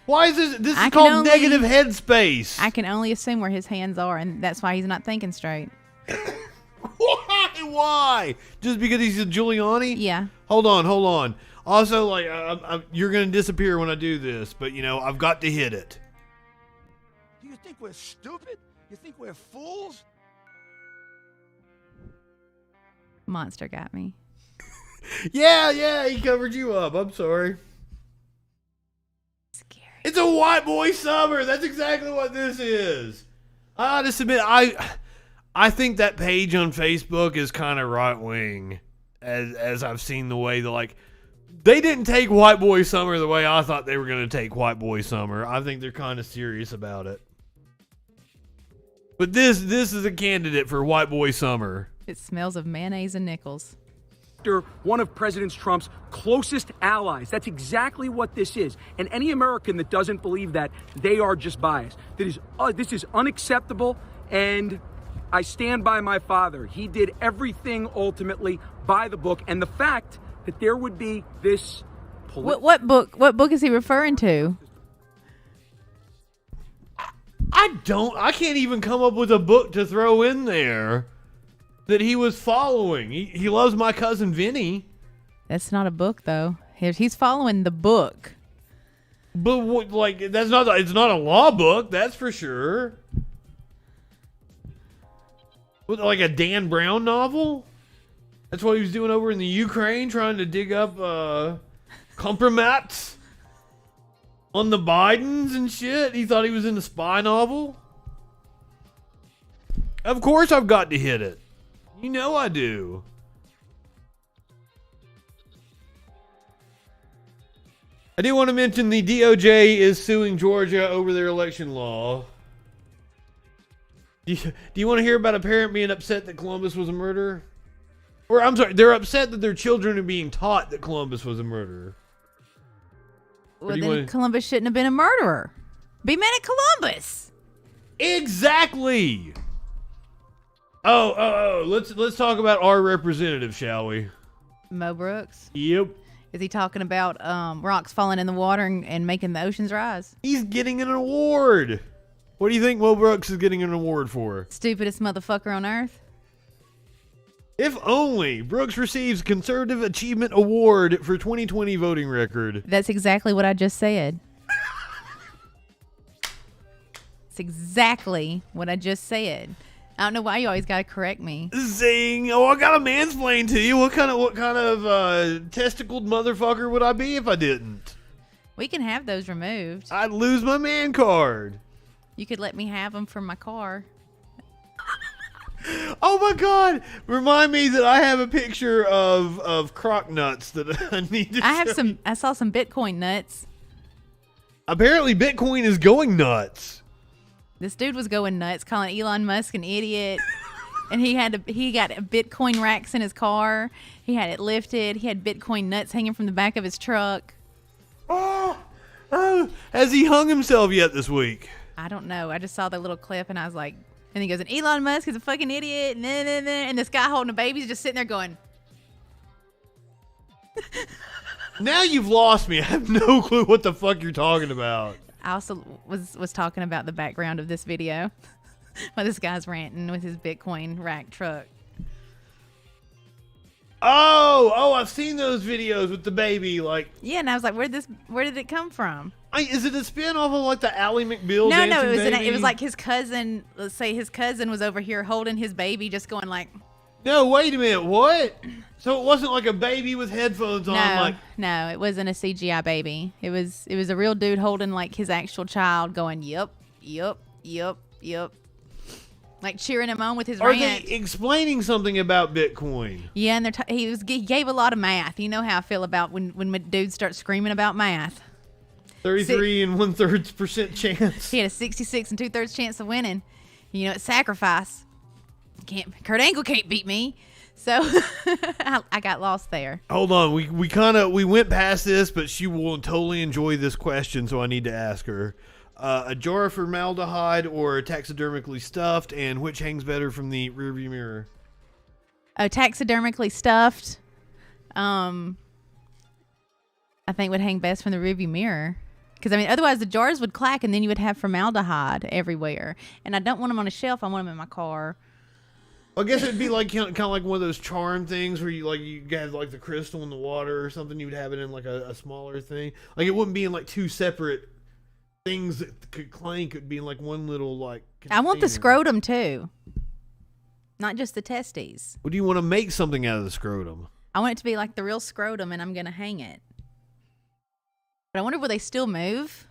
Why is this? This I is can called only- negative headspace. I can only assume where his hands are, and that's why he's not thinking straight. Why? Just because he's a Giuliani? Yeah. Hold on. Also, like, you're gonna disappear when I do this, but you know I've got to hit it. Do you think we're stupid? You think we're fools? Monster got me. Yeah, he covered you up. I'm sorry. Scary. It's a white boy summer. That's exactly what this is. I just admit, I think that page on Facebook is kind of right wing, as I've seen the way that, like, they didn't take white boy summer the way I thought they were going to take white boy summer. I think they're kind of serious about it. But this is a candidate for white boy summer. It smells of mayonnaise and nickels. One of President Trump's closest allies. That's exactly what this is. And any American that doesn't believe that, they are just biased. This is unacceptable, and I stand by my father. He did everything ultimately by the book, and the fact that there would be this... What book is he referring to? I can't even come up with a book to throw in there that he was following. He loves My Cousin Vinny. That's not a book, though. He's following the book. But it's not a law book, that's for sure. What, like a Dan Brown novel? That's what he was doing over in the Ukraine, trying to dig up compromise on the Bidens and shit. He thought he was in a spy novel. Of course I've got to hit it. You know I do. I do want to mention the DOJ is suing Georgia over their election law. Do you want to hear about a parent being upset that Columbus was a murderer? Or, I'm sorry, they're upset that their children are being taught that Columbus was a murderer. Well, then Columbus shouldn't have been a murderer. Be mad at Columbus. Exactly. Oh, let's talk about our representative, shall we? Mo Brooks. Yep. Is he talking about rocks falling in the water and making the oceans rise? He's getting an award. What do you think Mo Brooks is getting an award for? Stupidest motherfucker on earth. If only Brooks receives Conservative Achievement Award for 2020 voting record. That's exactly what I just said. It's exactly what I just said. I don't know why you always gotta correct me. Zing! Oh, I gotta mansplain to you. What kind of testicled motherfucker would I be if I didn't? We can have those removed. I'd lose my man card. You could let me have them for my car. Oh my God! Remind me that I have a picture of crock nuts that I need to. I saw some Bitcoin nuts. Apparently, Bitcoin is going nuts. This dude was going nuts, calling Elon Musk an idiot. And he got Bitcoin racks in his car. He had it lifted. He had Bitcoin nuts hanging from the back of his truck. Oh, has he hung himself yet this week? I don't know. I just saw the little clip and I was like, and he goes, and Elon Musk is a fucking idiot. And this guy holding a baby is just sitting there going. Now you've lost me. I have no clue what the fuck you're talking about. I also was talking about the background of this video while this guy's ranting with his Bitcoin rack truck. Oh, I've seen those videos with the baby. Like, yeah, and I was like, where did it come from? Is it a spin-off of like the Ally McBeal? No, baby? it was like his cousin. Let's say his cousin was over here holding his baby, just going like. No, wait a minute. What? So it wasn't like a baby with headphones on? Like, no, it wasn't a CGI baby. It was a real dude holding like his actual child, going yep, like cheering him on with his Are rant. they explaining something about Bitcoin? Yeah, and he gave a lot of math. You know how I feel about when dudes start screaming about math. 33 and 1/3% chance. He had a 66 and 2/3 chance of winning. You know, it's sacrifice. Kurt Angle can't beat me. So I got lost there. Hold on, we went past this, but she will totally enjoy this question, so I need to ask her. A jar of formaldehyde or taxidermically stuffed, and which hangs better from the rearview mirror? Taxidermically stuffed. I think would hang best from the rearview mirror. Because, I mean, otherwise the jars would clack and then you would have formaldehyde everywhere. And I don't want them on a shelf. I want them in my car. I guess it'd be like kind of like one of those charm things where you have like the crystal in the water or something. You would have it in like a smaller thing. Like it wouldn't be in like two separate things that could clank. It'd be in like one little like container. I want the scrotum too. Not just the testes. What do you want to make something out of the scrotum? I want it to be like the real scrotum and I'm going to hang it. But I wonder, will they still move?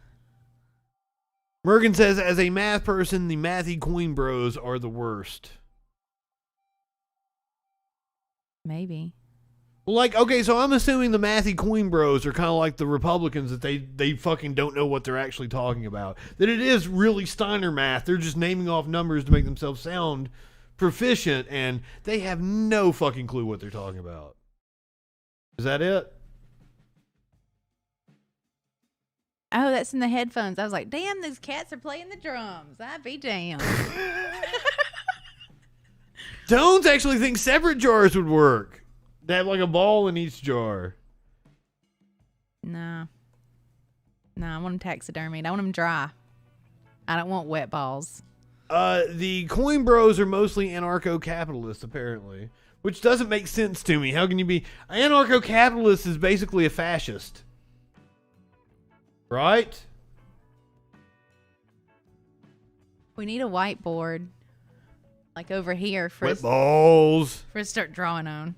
Mergen says, as a math person, the mathy coin bros are the worst. Maybe. Well, like, okay, so I'm assuming the mathy coin bros are kind of like the Republicans, that they fucking don't know what they're actually talking about. That it is really Steiner math. They're just naming off numbers to make themselves sound proficient, and they have no fucking clue what they're talking about. Is that it? Oh, that's in the headphones. I was like, damn, these cats are playing the drums. I be damned. Tones actually think separate jars would work. They have like a ball in each jar. No. No, I want them taxidermied. I want them dry. I don't want wet balls. The coin bros are mostly anarcho-capitalists, apparently. Which doesn't make sense to me. How can you be... Anarcho-capitalist is basically a fascist. Right? We need a whiteboard. Like over here for Wet us, balls. for us to start drawing on.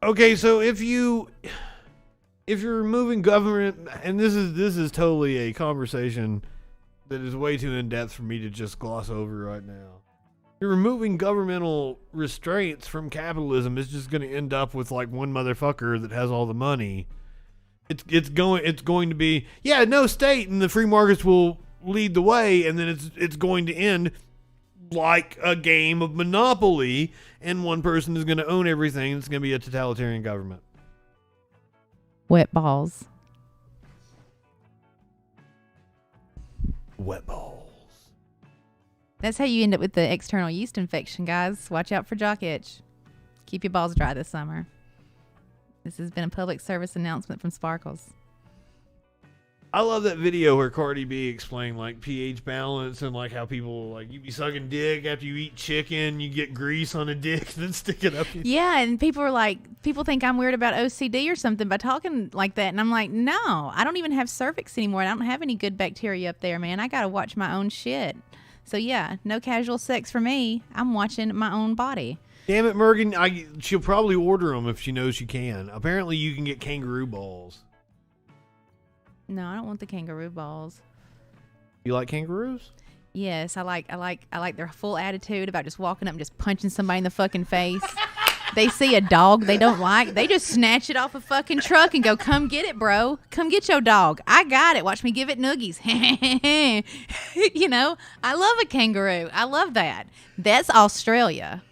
Okay, so if you're removing government, and this is totally a conversation that is way too in depth for me to just gloss over right now. You're removing governmental restraints from capitalism. It's just going to end up with like one motherfucker that has all the money. It's going to be, yeah, no state, and the free markets will lead the way, and then it's going to end like a game of Monopoly, and one person is going to own everything. It's going to be a totalitarian government. Wet balls. Wet balls. That's how you end up with the external yeast infection, guys. Watch out for jock itch. Keep your balls dry this summer. This has been a public service announcement from Sparkles. I love that video where Cardi B explained like pH balance and like how people like you be sucking dick after you eat chicken, you get grease on a dick and then stick it up. Yeah, and people are like, people think I'm weird about OCD or something by talking like that, and I'm like, no, I don't even have cervix anymore. I don't have any good bacteria up there, man. I gotta watch my own shit. So yeah, no casual sex for me. I'm watching my own body. Damn it, Mergen! She'll probably order them if she knows she can. Apparently, you can get kangaroo balls. No, I don't want the kangaroo balls. You like kangaroos? Yes, I like their full attitude about just walking up and just punching somebody in the fucking face. They see a dog they don't like, they just snatch it off a fucking truck and go, come get it, bro. Come get your dog. I got it. Watch me give it noogies. You know, I love a kangaroo. I love that. That's Australia.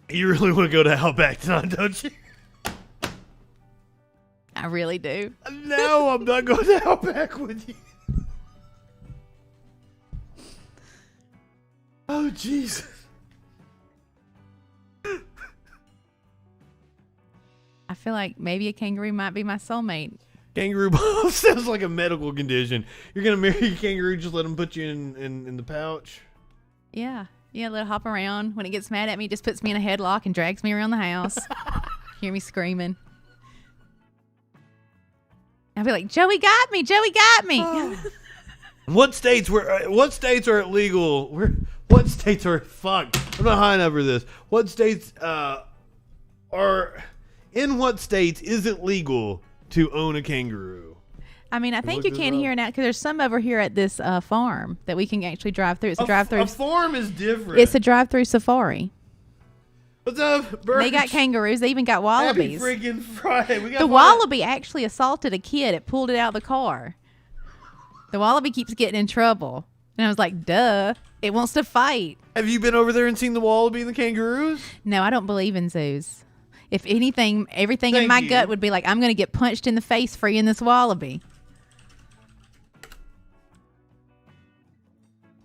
You really want to go to Outback tonight, don't you? I really do. No, I'm not going to Outback with you. Oh, Jesus. I feel like maybe a kangaroo might be my soulmate. Kangaroo ball sounds like a medical condition. You're going to marry a kangaroo, just let them put you in the pouch? Yeah. Yeah, let it hop around. When it gets mad at me, it just puts me in a headlock and drags me around the house. Hear me screaming. I'll be like, Joey got me. Joey got me. What states are illegal? What states are, fuck, I'm not high enough for this. What states in what states is it legal to own a kangaroo? I mean, I think you can here now because there's some over here at this farm that we can actually drive through. It's a drive-through. A farm is different. It's a drive-through safari. What's up, Birch? They got kangaroos. They even got wallabies. Happy freaking Friday. The wallaby actually assaulted a kid. It pulled it out of the car. The wallaby keeps getting in trouble. And I was like, duh. It wants to fight. Have you been over there and seen the wallaby and the kangaroos? No, I don't believe in zoos. If anything, everything in my gut would be like, I'm going to get punched in the face freeing this wallaby.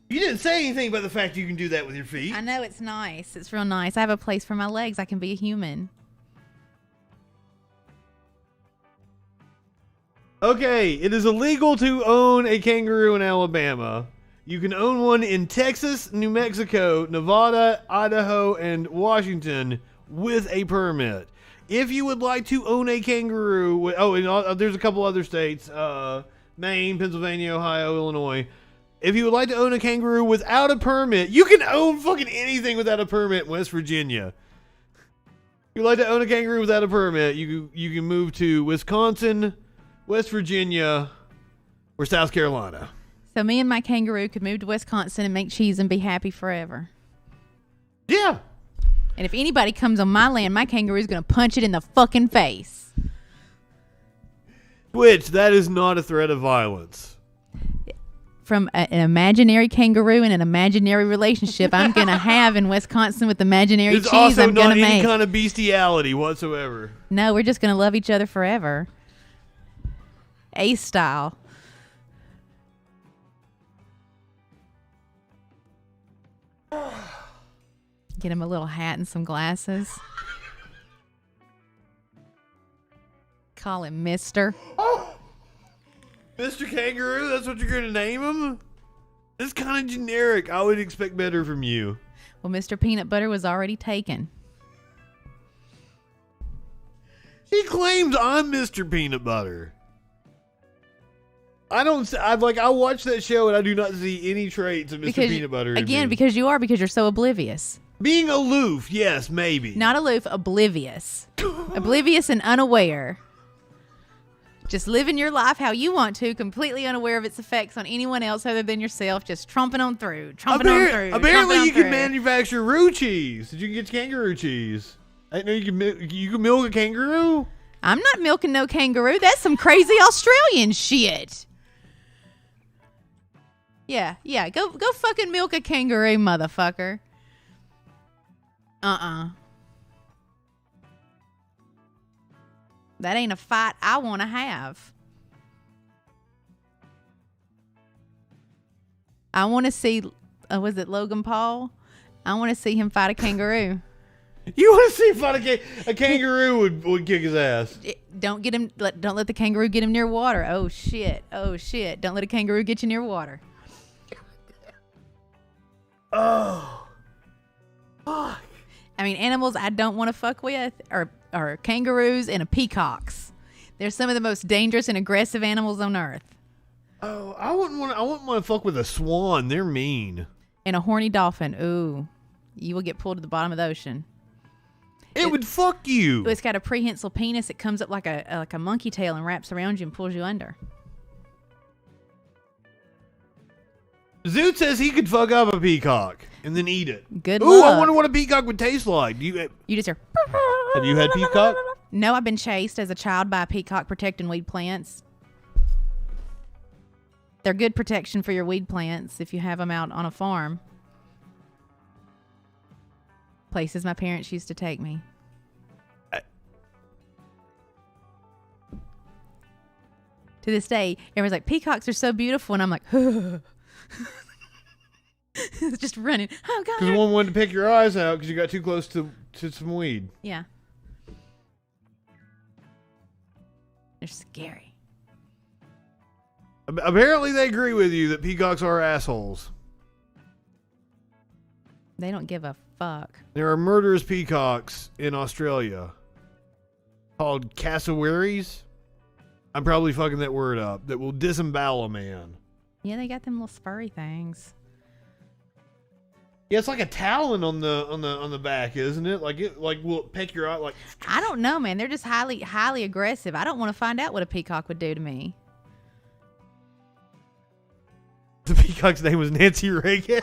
You didn't say anything about the fact you can do that with your feet. I know, it's nice. It's real nice. I have a place for my legs. I can be a human. Okay, it is illegal to own a kangaroo in Alabama. You can own one in Texas, New Mexico, Nevada, Idaho, and Washington with a permit. If you would like to own a kangaroo, there's a couple other states, Maine, Pennsylvania, Ohio, Illinois. If you would like to own a kangaroo without a permit, you can own fucking anything without a permit in West Virginia. If you'd like to own a kangaroo without a permit, you can move to Wisconsin, West Virginia, or South Carolina. So me and my kangaroo could move to Wisconsin and make cheese and be happy forever. Yeah. And if anybody comes on my land, my kangaroo's going to punch it in the fucking face. Which, that is not a threat of violence. From an imaginary kangaroo and an imaginary relationship I'm going to have in Wisconsin with imaginary It's cheese also I'm going not to any make. kind of bestiality whatsoever. No, we're just going to love each other forever. Ace style. Get him a little hat and some glasses. Call him Mister. Mr. Kangaroo, that's what you're going to name him? It's kind of generic. I would expect better from you. Well, Mr. Peanut Butter was already taken. He claims I'm Mr. Peanut Butter. I watch that show and I do not see any traits of Mr. Peanut Butter in me. Because you're so oblivious. Being aloof, yes, maybe. Not aloof, oblivious. Oblivious and unaware. Just living your life how you want to, completely unaware of its effects on anyone else other than yourself, just tromping on through. Apparently you can manufacture roo cheese. You can get kangaroo cheese. I didn't know you can milk a kangaroo. I'm not milking no kangaroo. That's some crazy Australian shit. Yeah. Go fucking milk a kangaroo, motherfucker. That ain't a fight I want to have. I want to see, was it Logan Paul? I want to see him fight a kangaroo. You want to see if a kangaroo would kick his ass? Don't let the kangaroo get him near water. Oh shit. Don't let a kangaroo get you near water. Oh. Fuck. I mean, animals I don't want to fuck with are kangaroos and peacocks. They're some of the most dangerous and aggressive animals on earth. Oh, I wouldn't want to fuck with a swan. They're mean. And a horny dolphin. Ooh, you will get pulled to the bottom of the ocean. It would fuck you. It's got a prehensile penis. It comes up like a monkey tail and wraps around you and pulls you under. Zoot says he could fuck up a peacock and then eat it. Good Ooh, luck. I wonder what a peacock would taste like. You just hear. Have you had peacock? No, I've been chased as a child by a peacock protecting weed plants. They're good protection for your weed plants if you have them out on a farm. Places my parents used to take me. To this day, everyone's like, peacocks are so beautiful. And I'm like, just running. Oh, God. Because one wanted to pick your eyes out because you got too close to some weed. Yeah. They're scary. Apparently they agree with you that peacocks are assholes. They don't give a fuck. There are murderous peacocks in Australia called cassowaries. I'm probably fucking that word up. That will disembowel a man. Yeah, they got them little furry things. Yeah, it's like a talon on the back, isn't it? Will it peck your eye? Like, I don't know, man. They're just highly aggressive. I don't want to find out what a peacock would do to me. the peacock's name was Nancy Reagan.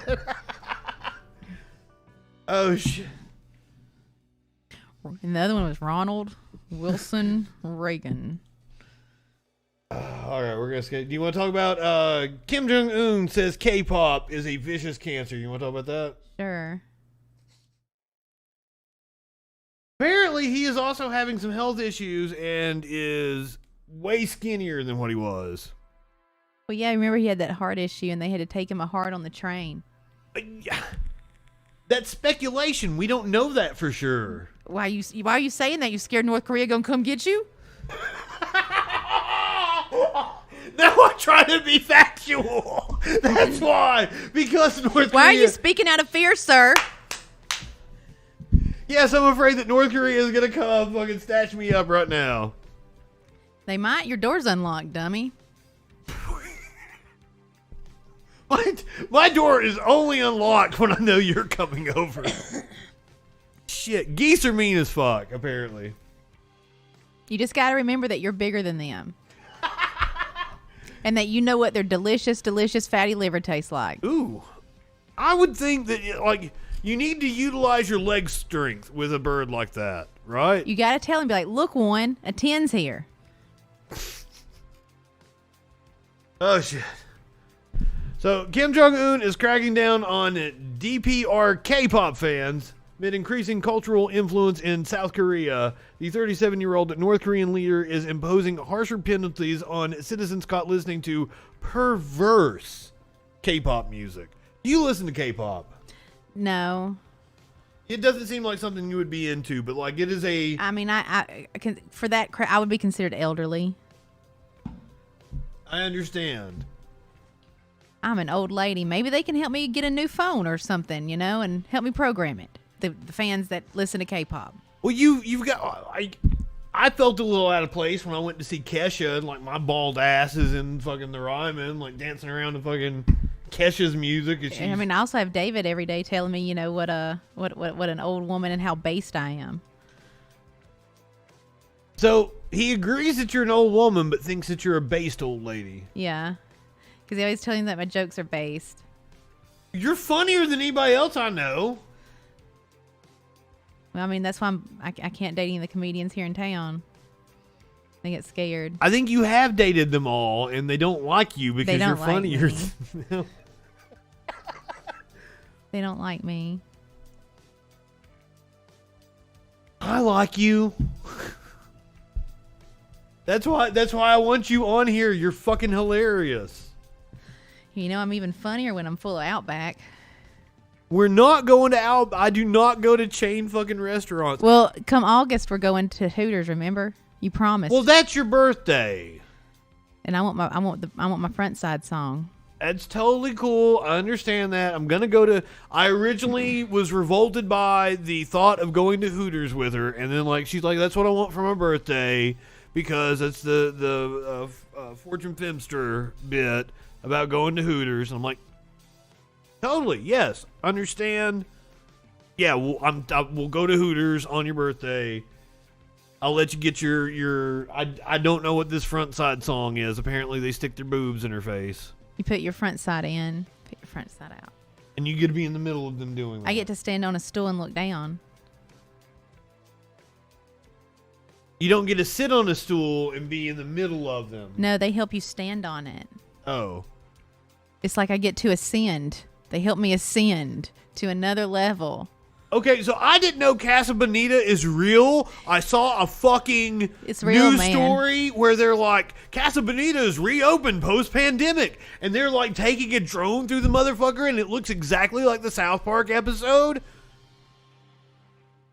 Oh shit. And the other one was Ronald Wilson Reagan. All right, we're gonna skip. Do you want to talk about Kim Jong Un says K-pop is a vicious cancer? You want to talk about that? Sure. Apparently, he is also having some health issues and is way skinnier than what he was. Well, yeah, remember he had that heart issue and they had to take him a heart on the train. Yeah. That's speculation. We don't know that for sure. Why are you saying that? You scared North Korea gonna come get you? Now I'm trying to be factual. That's why. Because North Korea... Why are you speaking out of fear, sir? Yes, I'm afraid that North Korea is going to come fucking snatch me up right now. They might. Your door's unlocked, dummy. My door is only unlocked when I know you're coming over. Shit, geese are mean as fuck, apparently. You just got to remember that you're bigger than them. And that you know what their delicious, delicious fatty liver tastes like. Ooh. I would think that, like, you need to utilize your leg strength with a bird like that, right? You got to tell him, be like, look, one, a 10's here. Oh, shit. So, Kim Jong-un is cracking down on DPR K-pop fans amid increasing cultural influence in South Korea. The 37-year-old North Korean leader is imposing harsher penalties on citizens caught listening to perverse K-pop music. Do you listen to K-pop? No. It doesn't seem like something you would be into, but like it is a... I mean, I can, for that, I would be considered elderly. I understand. I'm an old lady. Maybe they can help me get a new phone or something, you know, and help me program it. The fans that listen to K-pop. Well, you've got... I felt a little out of place when I went to see Kesha, and like my bald ass is in fucking the Ryman, like dancing around to fucking Kesha's music. I mean, I also have David every day telling me, you know, what an old woman and how based I am. So he agrees that you're an old woman, but thinks that you're a based old lady. Yeah, because he always telling me that my jokes are based. You're funnier than anybody else I know. Well, I mean, that's why I can't date any of the comedians here in town. They get scared. I think you have dated them all, and they don't like you because you're funnier than them. They don't like me. I like you. That's why I want you on here. You're fucking hilarious. You know, I'm even funnier when I'm full of Outback. We're not going to I do not go to chain fucking restaurants. Well, come August, we're going to Hooters. Remember, you promised. Well, that's your birthday, and I want my front side song. That's totally cool. I understand that. I'm gonna go to. I originally was revolted by the thought of going to Hooters with her, and then like she's like, "That's what I want for my birthday," because it's the Fortune Femster bit about going to Hooters. I'm like, totally, yes, understand. Yeah, we'll go to Hooters on your birthday. I'll let you get your. I don't know what this front side song is. Apparently, they stick their boobs in her face. You put your front side in, put your front side out. And you get to be in the middle of them doing that. I get to stand on a stool and look down. You don't get to sit on a stool and be in the middle of them. No, they help you stand on it. Oh. It's like I get to ascend. They help me ascend to another level. Okay, so I didn't know Casa Bonita is real. I saw a fucking real, news man. story where they're like, Casa Bonita is reopened post-pandemic. And they're like taking a drone through the motherfucker and it looks exactly like the South Park episode.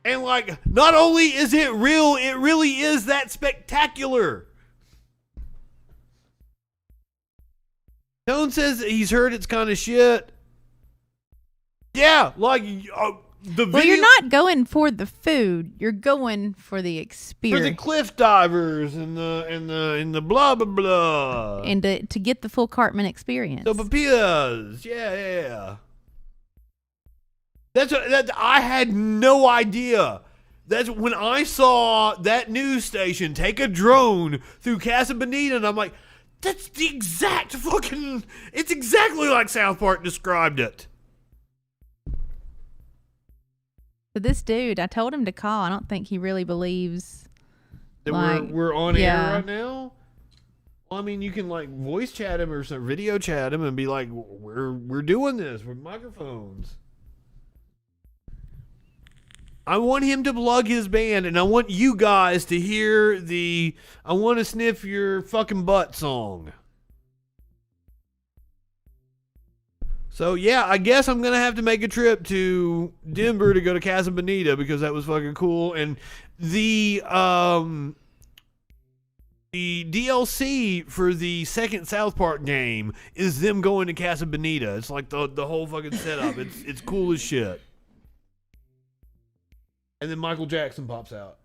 And like, not only is it real, it really is that spectacular. Tone says he's heard it's kind of shit. Yeah, like... the Well, video, you're not going for the food. You're going for the for experience. the cliff divers and the blah blah blah. And to get the full Cartman experience. The papillas. Yeah. That I had no idea. That's when I saw that news station take a drone through Casa Bonita, and I'm like, that's the exact fucking. It's exactly like South Park described it. So this dude, I told him to call. I don't think he really believes That like, we're on yeah. air right now. Well, I mean, you can like voice chat him or some video chat him and be like, "We're doing this with microphones." I want him to plug his band, and I want you guys to hear the "I Want to Sniff Your Fucking Butt" song. So, yeah, I guess I'm going to have to make a trip to Denver to go to Casa Bonita because that was fucking cool. And the The DLC for the second South Park game is them going to Casa Bonita. It's like the whole fucking setup. It's cool as shit. And then Michael Jackson pops out.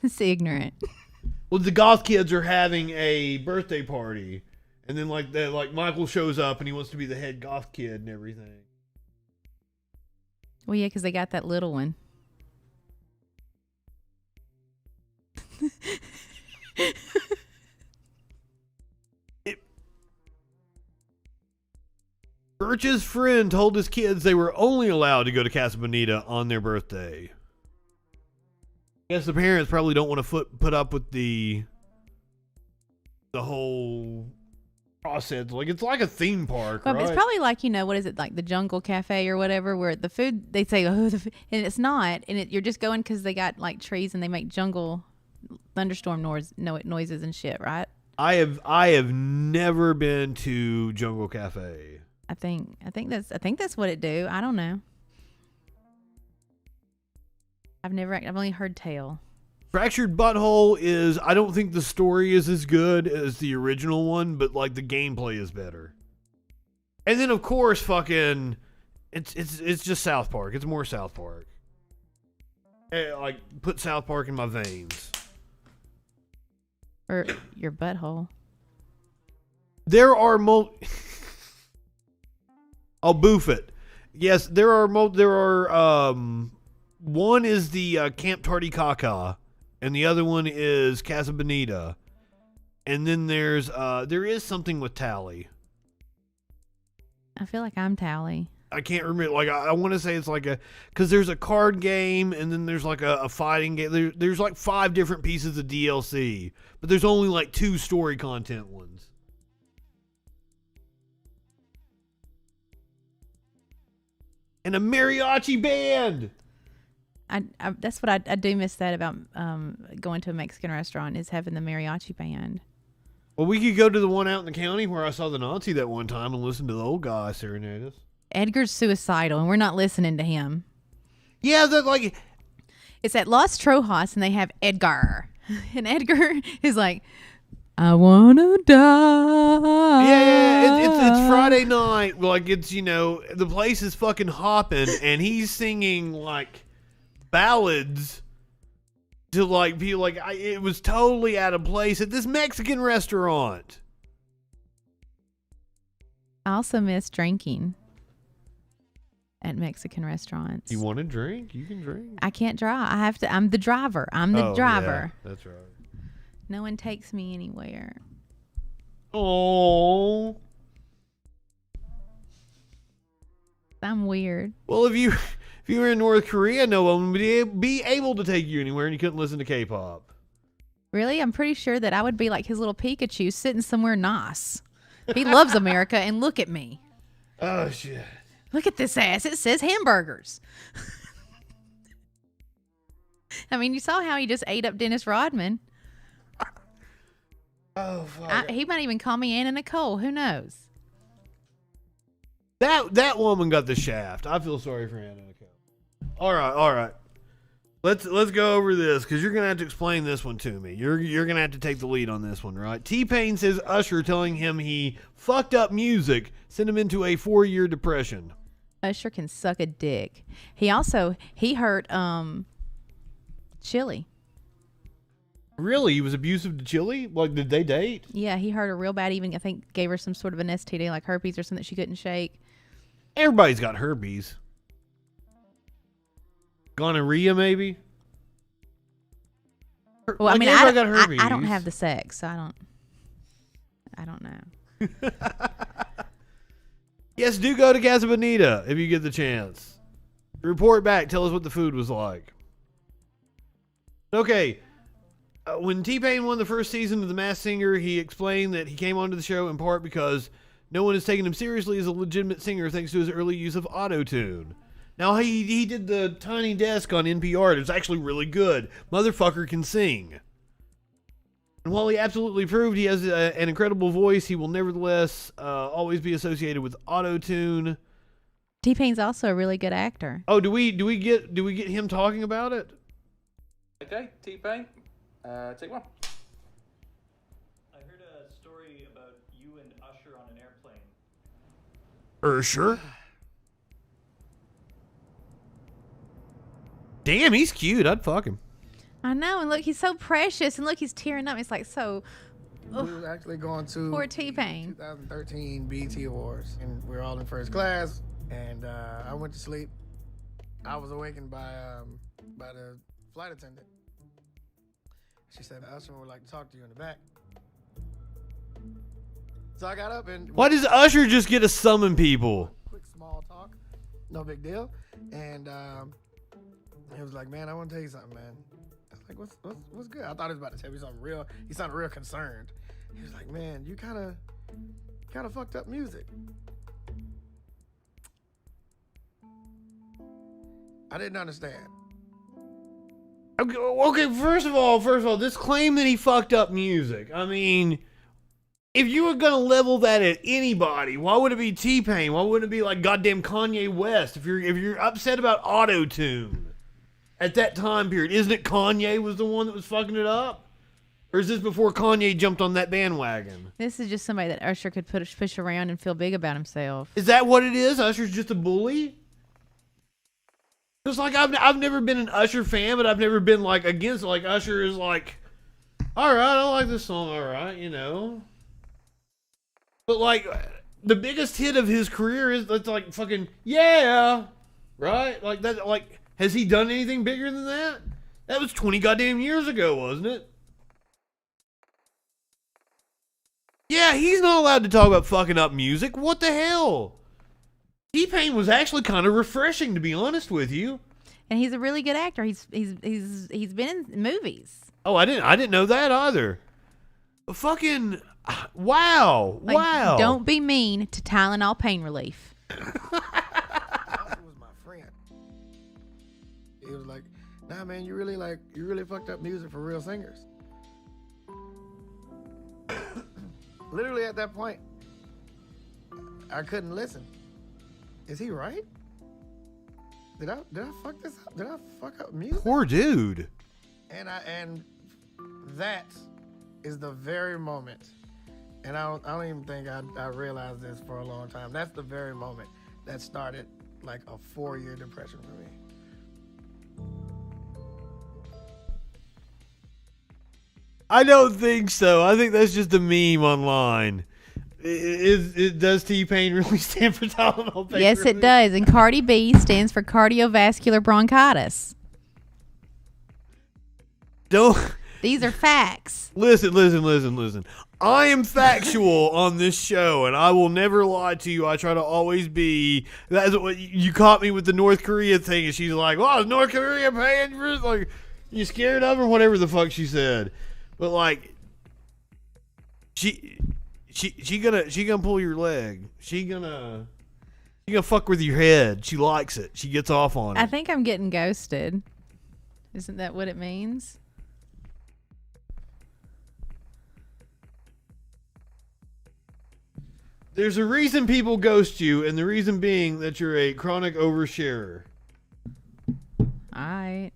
It's ignorant. Well, the goth kids are having a birthday party, and then like Michael shows up and he wants to be the head goth kid and everything. Well, yeah, because they got that little one. Birch's friend told his kids they were only allowed to go to Casa Bonita on their birthday. I guess the parents probably don't want to put up with the whole process. Like, it's like a theme park, Well, right? it's probably like, what is it, like the Jungle Cafe or whatever, where the food, they say, and it's not. And you're just going because they got like trees and they make jungle thunderstorm noises and shit, right? I have never been to Jungle Cafe. I think that's what it do. I don't know. I've only heard tale. Fractured Butthole is, I don't think the story is as good as the original one, but like the gameplay is better. And then of course fucking it's just South Park. It's more South Park. Like put South Park in my veins. Or your butthole. There are I'll boof it. Yes, there are one is the Camp Tardy Caca, and the other one is Casa Bonita. And then there is something with Tally. I feel like I'm Tally. I can't remember. Like I want to say it's like because there's a card game, and then there's like a fighting game. There's like 5 different pieces of DLC, but there's only like 2 story content ones. And a mariachi band. That's what I do miss that about going to a Mexican restaurant, is having the mariachi band. Well, we could go to the one out in the county where I saw the Nazi that one time and listen to the old guy serenade us. Edgar's suicidal, and we're not listening to him. Yeah, that like it's at Los Trojas, and they have Edgar, and Edgar is like, I wanna die. Yeah, it's Friday night. Like it's the place is fucking hopping, and he's singing like ballads to like be like it was totally out of place at this Mexican restaurant. I also miss drinking at Mexican restaurants. You want to drink? You can drink. I can't drive. I'm the driver. I'm the driver. Yeah, that's right. No one takes me anywhere. Oh. I'm weird. Well, if you were in North Korea, no one would be able to take you anywhere, and you couldn't listen to K-pop. Really? I'm pretty sure that I would be like his little Pikachu sitting somewhere nice. He loves America, and look at me. Oh, shit. Look at this ass. It says hamburgers. I mean, you saw how he just ate up Dennis Rodman. Oh, fuck. He might even call me Anna Nicole. Who knows? That woman got the shaft. I feel sorry for Anna Nicole. All right. Let's go over this, because you're gonna have to explain this one to me. You're gonna have to take the lead on this one, right? T-Pain says Usher telling him he fucked up music sent him into a 4-year depression. Usher can suck a dick. He hurt Chili. Really? He was abusive to Chili? Like, did they date? Yeah, he hurt her real bad. Even, I think, gave her some sort of an STD, like herpes or something she couldn't shake. Everybody's got herpes. Gonorrhea, maybe? Well, like, I mean, got herpes. I don't have the sex, so I don't know. Yes, do go to Casa Bonita if you get the chance. Report back. Tell us what the food was like. Okay. When T-Pain won the first season of The Masked Singer, he explained that he came onto the show in part because no one has taken him seriously as a legitimate singer thanks to his early use of auto-tune. Now, he did the Tiny Desk on NPR. It was actually really good. Motherfucker can sing. And while he absolutely proved he has an incredible voice, he will nevertheless always be associated with auto-tune. T-Pain's also a really good actor. Oh, do we get him talking about it? Okay, T-Pain. Take one. I heard a story about you and Usher on an airplane. Sure. Damn, he's cute. I'd fuck him. I know, and look, he's so precious, and look, he's tearing up. It's like so. We was actually going to Poor T-Pain. 2013 BET Awards, and we were all in first class. And I went to sleep. I was awakened by the flight attendant. She said, "Usher would like to talk to you in the back." So I got up and. Why does Usher just get to summon people? Quick small talk, no big deal. And he was like, "Man, I want to tell you something, man." I was like, "What's good?" I thought he was about to tell me something real. He sounded real concerned. He was like, "Man, you kind of fucked up music." I didn't understand. Okay, first of all, this claim that he fucked up music. I mean, if you were gonna level that at anybody, why would it be T-Pain? Why wouldn't it be like goddamn Kanye West? If you're upset about auto-tune at that time period, isn't it Kanye was the one that was fucking it up? Or is this before Kanye jumped on that bandwagon? This is just somebody that Usher could push around and feel big about himself. Is that what it is? Usher's just a bully? Because, like, I've never been an Usher fan, but I've never been, like, against, like, Usher is like, all right, I like this song, all right, you know. But, like, the biggest hit of his career is, that's, like, fucking, yeah, right? Like, that, like, has he done anything bigger than that? That was 20 goddamn years ago, wasn't it? Yeah, he's not allowed to talk about fucking up music. What the hell? T-Pain was actually kind of refreshing, to be honest with you. And he's a really good actor. He's been in movies. Oh, I didn't know that either. Fucking wow, Like, wow. Don't be mean to Tylenol pain relief. Usher was my friend. He was like, "Nah, man, you really fucked up music for real singers." Literally at that point, I couldn't listen. Is he right? Did I fuck this up? Did I fuck up music? Poor dude. And that is the very moment. And I don't even think I realized this for a long time. That's the very moment that started like a 4-year depression for me. I don't think so. I think that's just a meme online. Does T-Pain really stand for Tylenol pain Yes, relief? it does. And Cardi B stands for cardiovascular bronchitis. Don't These are facts. listen. I am factual on this show, and I will never lie to you. I try to always be. That's what you caught me with the North Korea thing, and she's like, "Well, is North Korea paying for it?" Like, you scared of her, whatever the fuck she said. But like, she gonna pull your leg. She gonna fuck with your head. She likes it. She gets off on it. I think I'm getting ghosted. Isn't that what it means? There's a reason people ghost you, and the reason being that you're a chronic oversharer. Alright.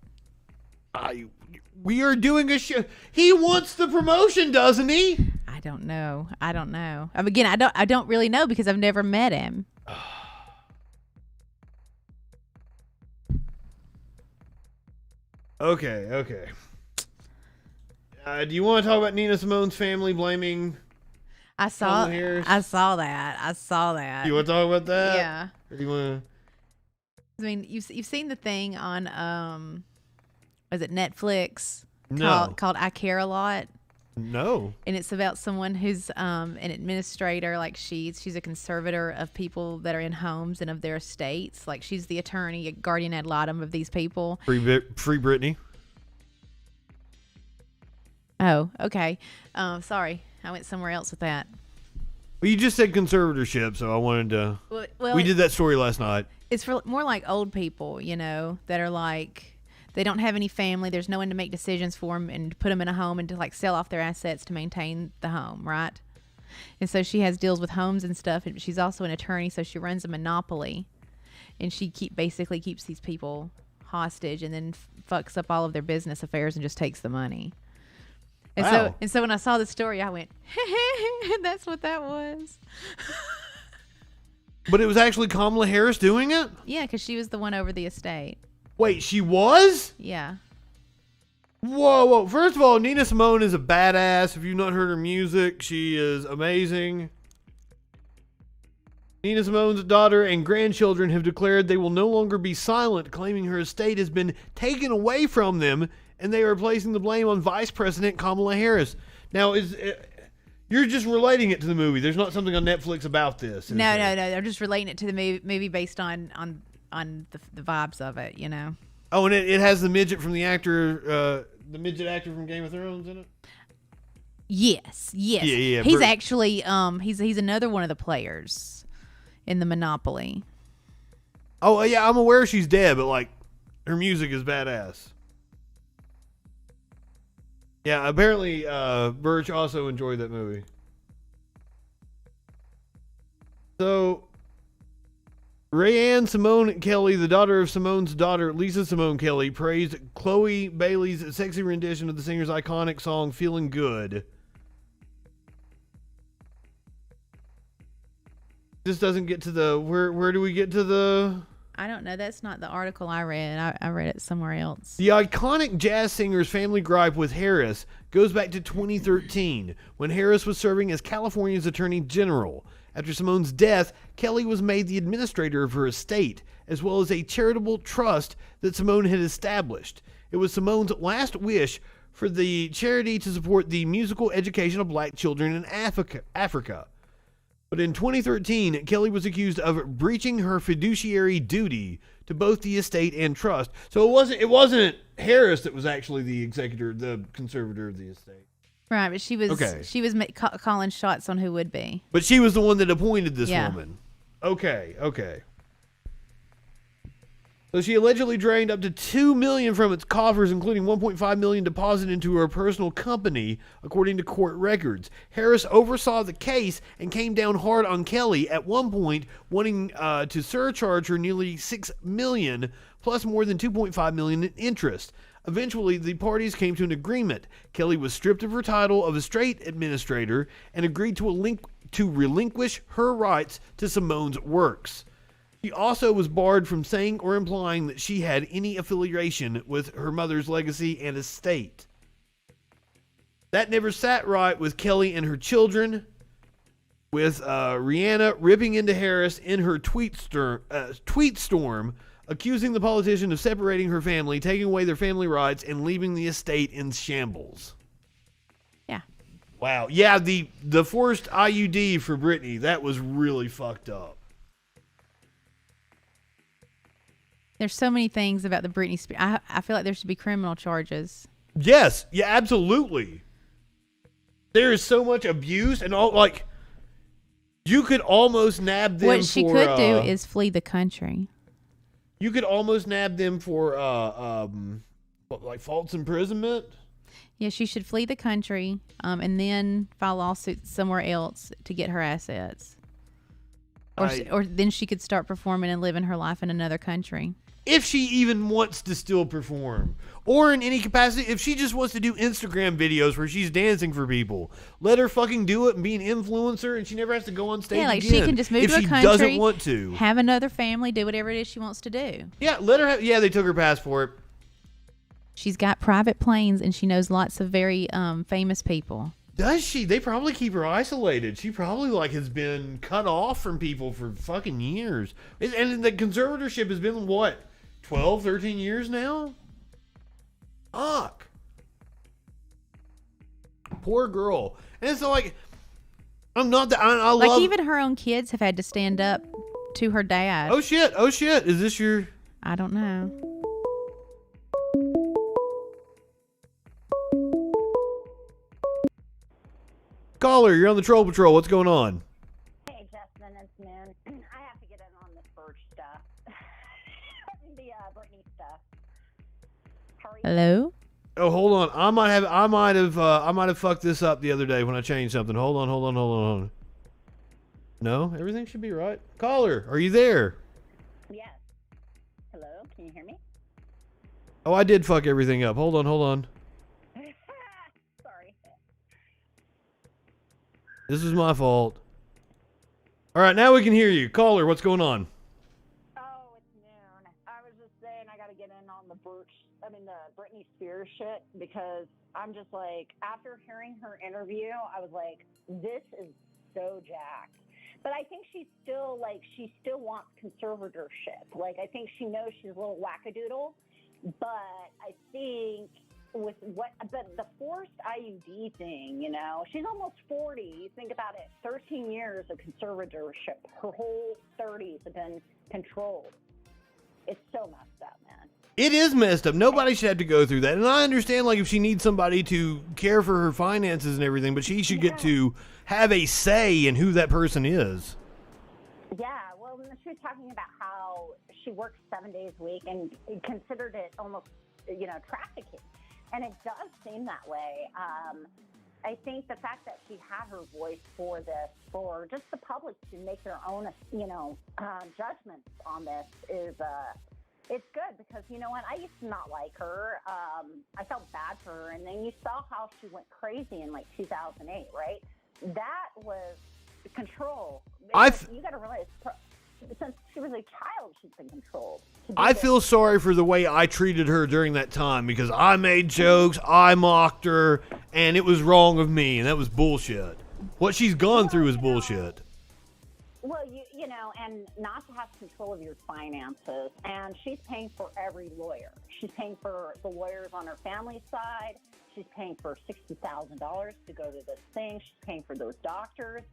We are doing a show. He wants the promotion, doesn't he? I don't know. Again, I don't really know because I've never met him. Okay. Do you want to talk about Nina Simone's family blaming? I saw that. Harris? I saw that. You want to talk about that? Yeah. Or do you want I mean, you've seen the thing on was it Netflix? No. Called I Care a Lot. No. And it's about someone who's an administrator, like she's a conservator of people that are in homes and of their estates. Like she's the attorney, guardian ad litem of these people. Free Britney. Oh, okay. Sorry, I went somewhere else with that. Well, you just said conservatorship, so I wanted to. Well, We did that story last night. It's for more like old people, that are like, they don't have any family. There's no one to make decisions for them and to put them in a home and to like sell off their assets to maintain the home, right? And so she has deals with homes and stuff. And she's also an attorney, so she runs a monopoly, and she basically keeps these people hostage and then fucks up all of their business affairs and just takes the money. And Wow. so when I saw the story, I went, that's what that was. But it was actually Kamala Harris doing it? Yeah, because she was the one over the estate. Wait, she was? Yeah. Whoa. First of all, Nina Simone is a badass. If you've not heard her music, she is amazing. Nina Simone's daughter and grandchildren have declared they will no longer be silent, claiming her estate has been taken away from them, and they are placing the blame on Vice President Kamala Harris. Now, you're just relating it to the movie. There's not something on Netflix about this. No. They're just relating it to the movie based on the vibes of it, you know. Oh, and it has the midget from the midget actor from Game of Thrones in it? Yes. Yeah. He's actually he's another one of the players in the Monopoly. Oh, yeah, I'm aware she's dead, but, like, her music is badass. Yeah, apparently Birch also enjoyed that movie. So, Rayanne Simone Kelly, the daughter of Simone's daughter, Lisa Simone Kelly, praised Chloe Bailey's sexy rendition of the singer's iconic song, Feeling Good. This doesn't get to the... Where do we get to the... I don't know. That's not the article I read. I read it somewhere else. The iconic jazz singer's family gripe with Harris goes back to 2013, when Harris was serving as California's Attorney General. After Simone's death, Kelly was made the administrator of her estate, as well as a charitable trust that Simone had established. It was Simone's last wish for the charity to support the musical education of black children in Africa. But in 2013, Kelly was accused of breaching her fiduciary duty to both the estate and trust. So it wasn't Harris that was actually the conservator of the estate. Right, but she was calling shots on who would be. But she was the one that appointed this woman. Okay. So she allegedly drained up to $2 million from its coffers, including $1.5 million deposited into her personal company, according to court records. Harris oversaw the case and came down hard on Kelly, at one point wanting to surcharge her nearly $6 million, plus more than $2.5 million in interest. Eventually, the parties came to an agreement. Kelly was stripped of her title of estate administrator and agreed to relinquish her rights to Simone's works. She also was barred from saying or implying that she had any affiliation with her mother's legacy and estate. That never sat right with Kelly and her children, with Rihanna ripping into Harris in her tweet storm, accusing the politician of separating her family, taking away their family rights, and leaving the estate in shambles. Yeah. Wow. Yeah, the forced IUD for Britney, that was really fucked up. There's so many things about the Britney Spears. I feel like there should be criminal charges. Yes. Yeah, absolutely. There is so much abuse and all, like, you could almost nab them what she could do is flee the country. You could almost nab them for like false imprisonment. Yeah, she should flee the country and then file lawsuits somewhere else to get her assets. Or then she could start performing and living her life in another country. If she even wants to still perform. Or in any capacity, if she just wants to do Instagram videos where she's dancing for people, let her fucking do it and be an influencer, and she never has to go on stage again. She can just move to a country, doesn't want to. Have another family, do whatever it is she wants to do. Yeah, let her yeah, they took her passport. She's got private planes, and she knows lots of very famous people. Does she? They probably keep her isolated. She probably has been cut off from people for fucking years. And the conservatorship has been what? 12, 13 years now? Fuck. Poor girl. And it's I'm not that I love even her own kids have had to stand up to her dad. Oh shit. Is this your I don't know. Caller, you're on the Troll Patrol. What's going on? Hey, Justin, it's Moon. I have to get in on this Birch stuff. The Britney stuff. Hello? Oh, hold on. I might have fucked this up the other day when I changed something. Hold on. No, everything should be right. Caller, are you there? Yes. Hello, can you hear me? Oh, I did fuck everything up. Hold on. Sorry. This is my fault. All right, now we can hear you. Caller, what's going on? Oh, it's noon. I was just saying I got to get in on the Britney Spears shit because I'm just like, after hearing her interview, I was like, this is so jacked. But I think she still wants conservatorship. Like, I think she knows she's a little wackadoodle, but I think the forced IUD thing, you know, she's almost 40. You think about it, 13 years of conservatorship. Her whole 30s have been controlled. It's so messed up, man. It is messed up. Nobody should have to go through that. And I understand, like, if she needs somebody to care for her finances and everything, but she should get to have a say in who that person is. Yeah, well, she was talking about how she works 7 days a week and considered it almost, you know, trafficking. And it does seem that way. I think the fact that she had her voice for this, for just the public to make their own, you know, judgments on this is, it's good because, you know what, I used to not like her. I felt bad for her. And then you saw how she went crazy in, like, 2008, right? That was control. You got to realize, since she was a child, she's been controlled. I feel sorry for the way I treated her during that time because I made jokes, I mocked her, and it was wrong of me, and that was bullshit. What she's gone through is bullshit. Well, you know, and not to have control of your finances, and she's paying for every lawyer. She's paying for the lawyers on her family side. She's paying for $60,000 to go to this thing. She's paying for those doctors.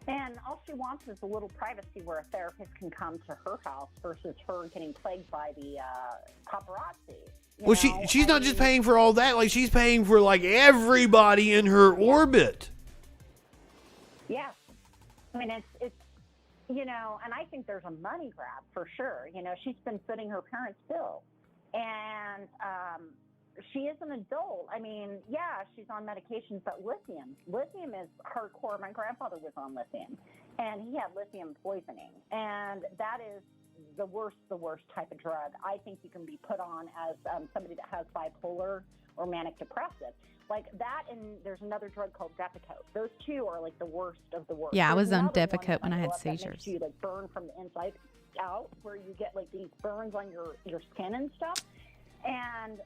And all she wants is a little privacy where a therapist can come to her house versus her getting plagued by the paparazzi. Well, she's not just paying for all that. Like, she's paying for, like, everybody in her orbit. Yeah. I mean, it's you know, and I think there's a money grab for sure. You know, she's been footing her parents' bill. And she is an adult. I mean, yeah, she's on medications, but lithium is hardcore. My grandfather was on lithium, and he had lithium poisoning, and that is the worst type of drug I think you can be put on as somebody that has bipolar or manic depressive. Like that, and there's another drug called Depakote. Those two are like the worst of the worst. Yeah, I There's was on another one Depakote when I had that makes seizures. you like burn from the inside out, where you get like these burns on your skin and stuff. And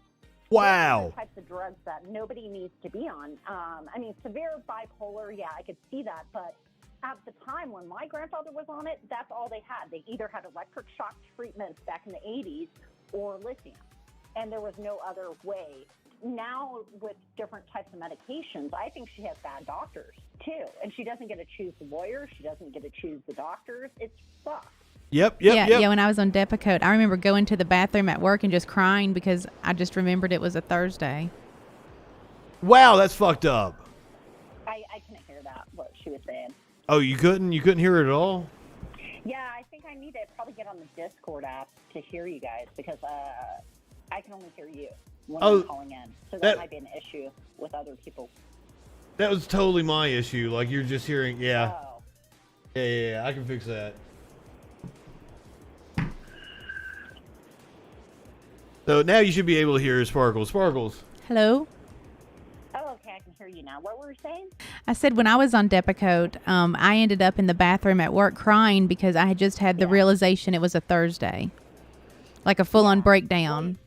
wow, those are the types of drugs that nobody needs to be on. I mean, severe bipolar, yeah, I could see that, but at the time when my grandfather was on it, that's all they had. They either had electric shock treatments back in the 80s or lithium, and there was no other way. Now, with different types of medications, I think she has bad doctors, too. And she doesn't get to choose the lawyers. She doesn't get to choose the doctors. It's fucked. Yep. Yeah, when I was on Depakote, I remember going to the bathroom at work and just crying because I just remembered it was a Thursday. Wow, that's fucked up. I couldn't hear that, what she was saying. Oh, you couldn't hear it at all? Yeah, I think I need to probably get on the Discord app to hear you guys because I can only hear you when I'm calling in. So that might be an issue with other people. That was totally my issue. Like, you're just hearing, yeah. Oh. Yeah, I can fix that. So now you should be able to hear Sparkles. Sparkles. Hello? Oh, okay, I can hear you now. What were you saying? I said when I was on Depakote, I ended up in the bathroom at work crying because I had just had the realization it was a Thursday. Like a full-on breakdown.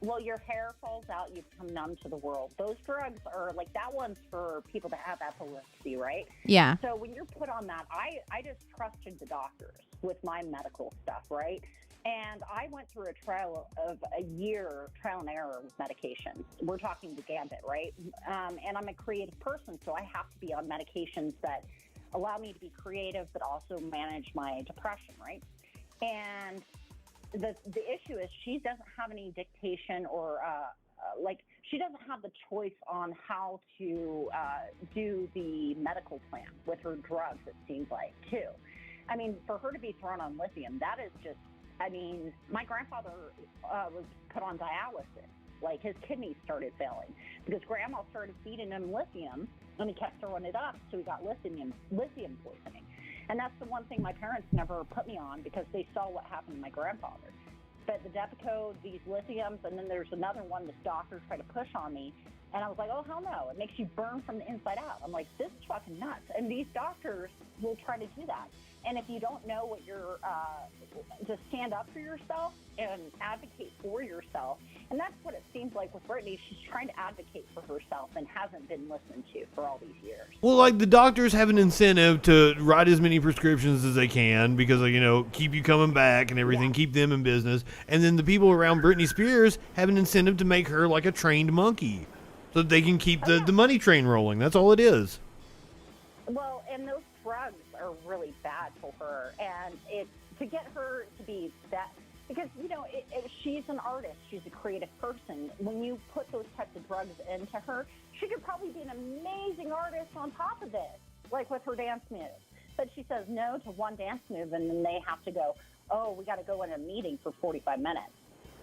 Well, your hair falls out, you become numb to the world. Those drugs are, like, that one's for people that have epilepsy, right? Yeah. So when you're put on that, I just trusted the doctors with my medical stuff, right? And I went through a trial of a year, trial and error with medications. We're talking the gambit, right? And I'm a creative person, so I have to be on medications that allow me to be creative, but also manage my depression, right? And the issue is she doesn't have any dictation or she doesn't have the choice on how to do the medical plan with her drugs, it seems like, too. I mean, for her to be thrown on lithium, that is just, I mean, my grandfather was put on dialysis. Like, his kidneys started failing because grandma started feeding him lithium, and he kept throwing it up, so he got lithium poisoning. And that's the one thing my parents never put me on because they saw what happened to my grandfather. but the Depakote, these lithiums, and then there's another one this doctor tried to push on me. And I was like, oh, hell no. It makes you burn from the inside out. I'm like, this is fucking nuts. And these doctors will try to do that. And if you don't know what you're, to stand up for yourself and advocate for yourself, and that's what it seems like with Brittany. She's trying to advocate for herself and hasn't been listened to for all these years. Well, like, the doctors have an incentive to write as many prescriptions as they can because, you know, keep you coming back and everything, keep them in business. And then the people around Britney Spears have an incentive to make her like a trained monkey so that they can keep the money train rolling. That's all it is. Well, and those drugs are really bad for her. And it to get her to be that, because, you know, she's an artist. She's a creative person. When you put those types of drugs into her, she could probably be an amazing artist on top of it, like with her dance moves. But she says no to one dance move, and then they have to go, oh, we got to go in a meeting for 45 minutes.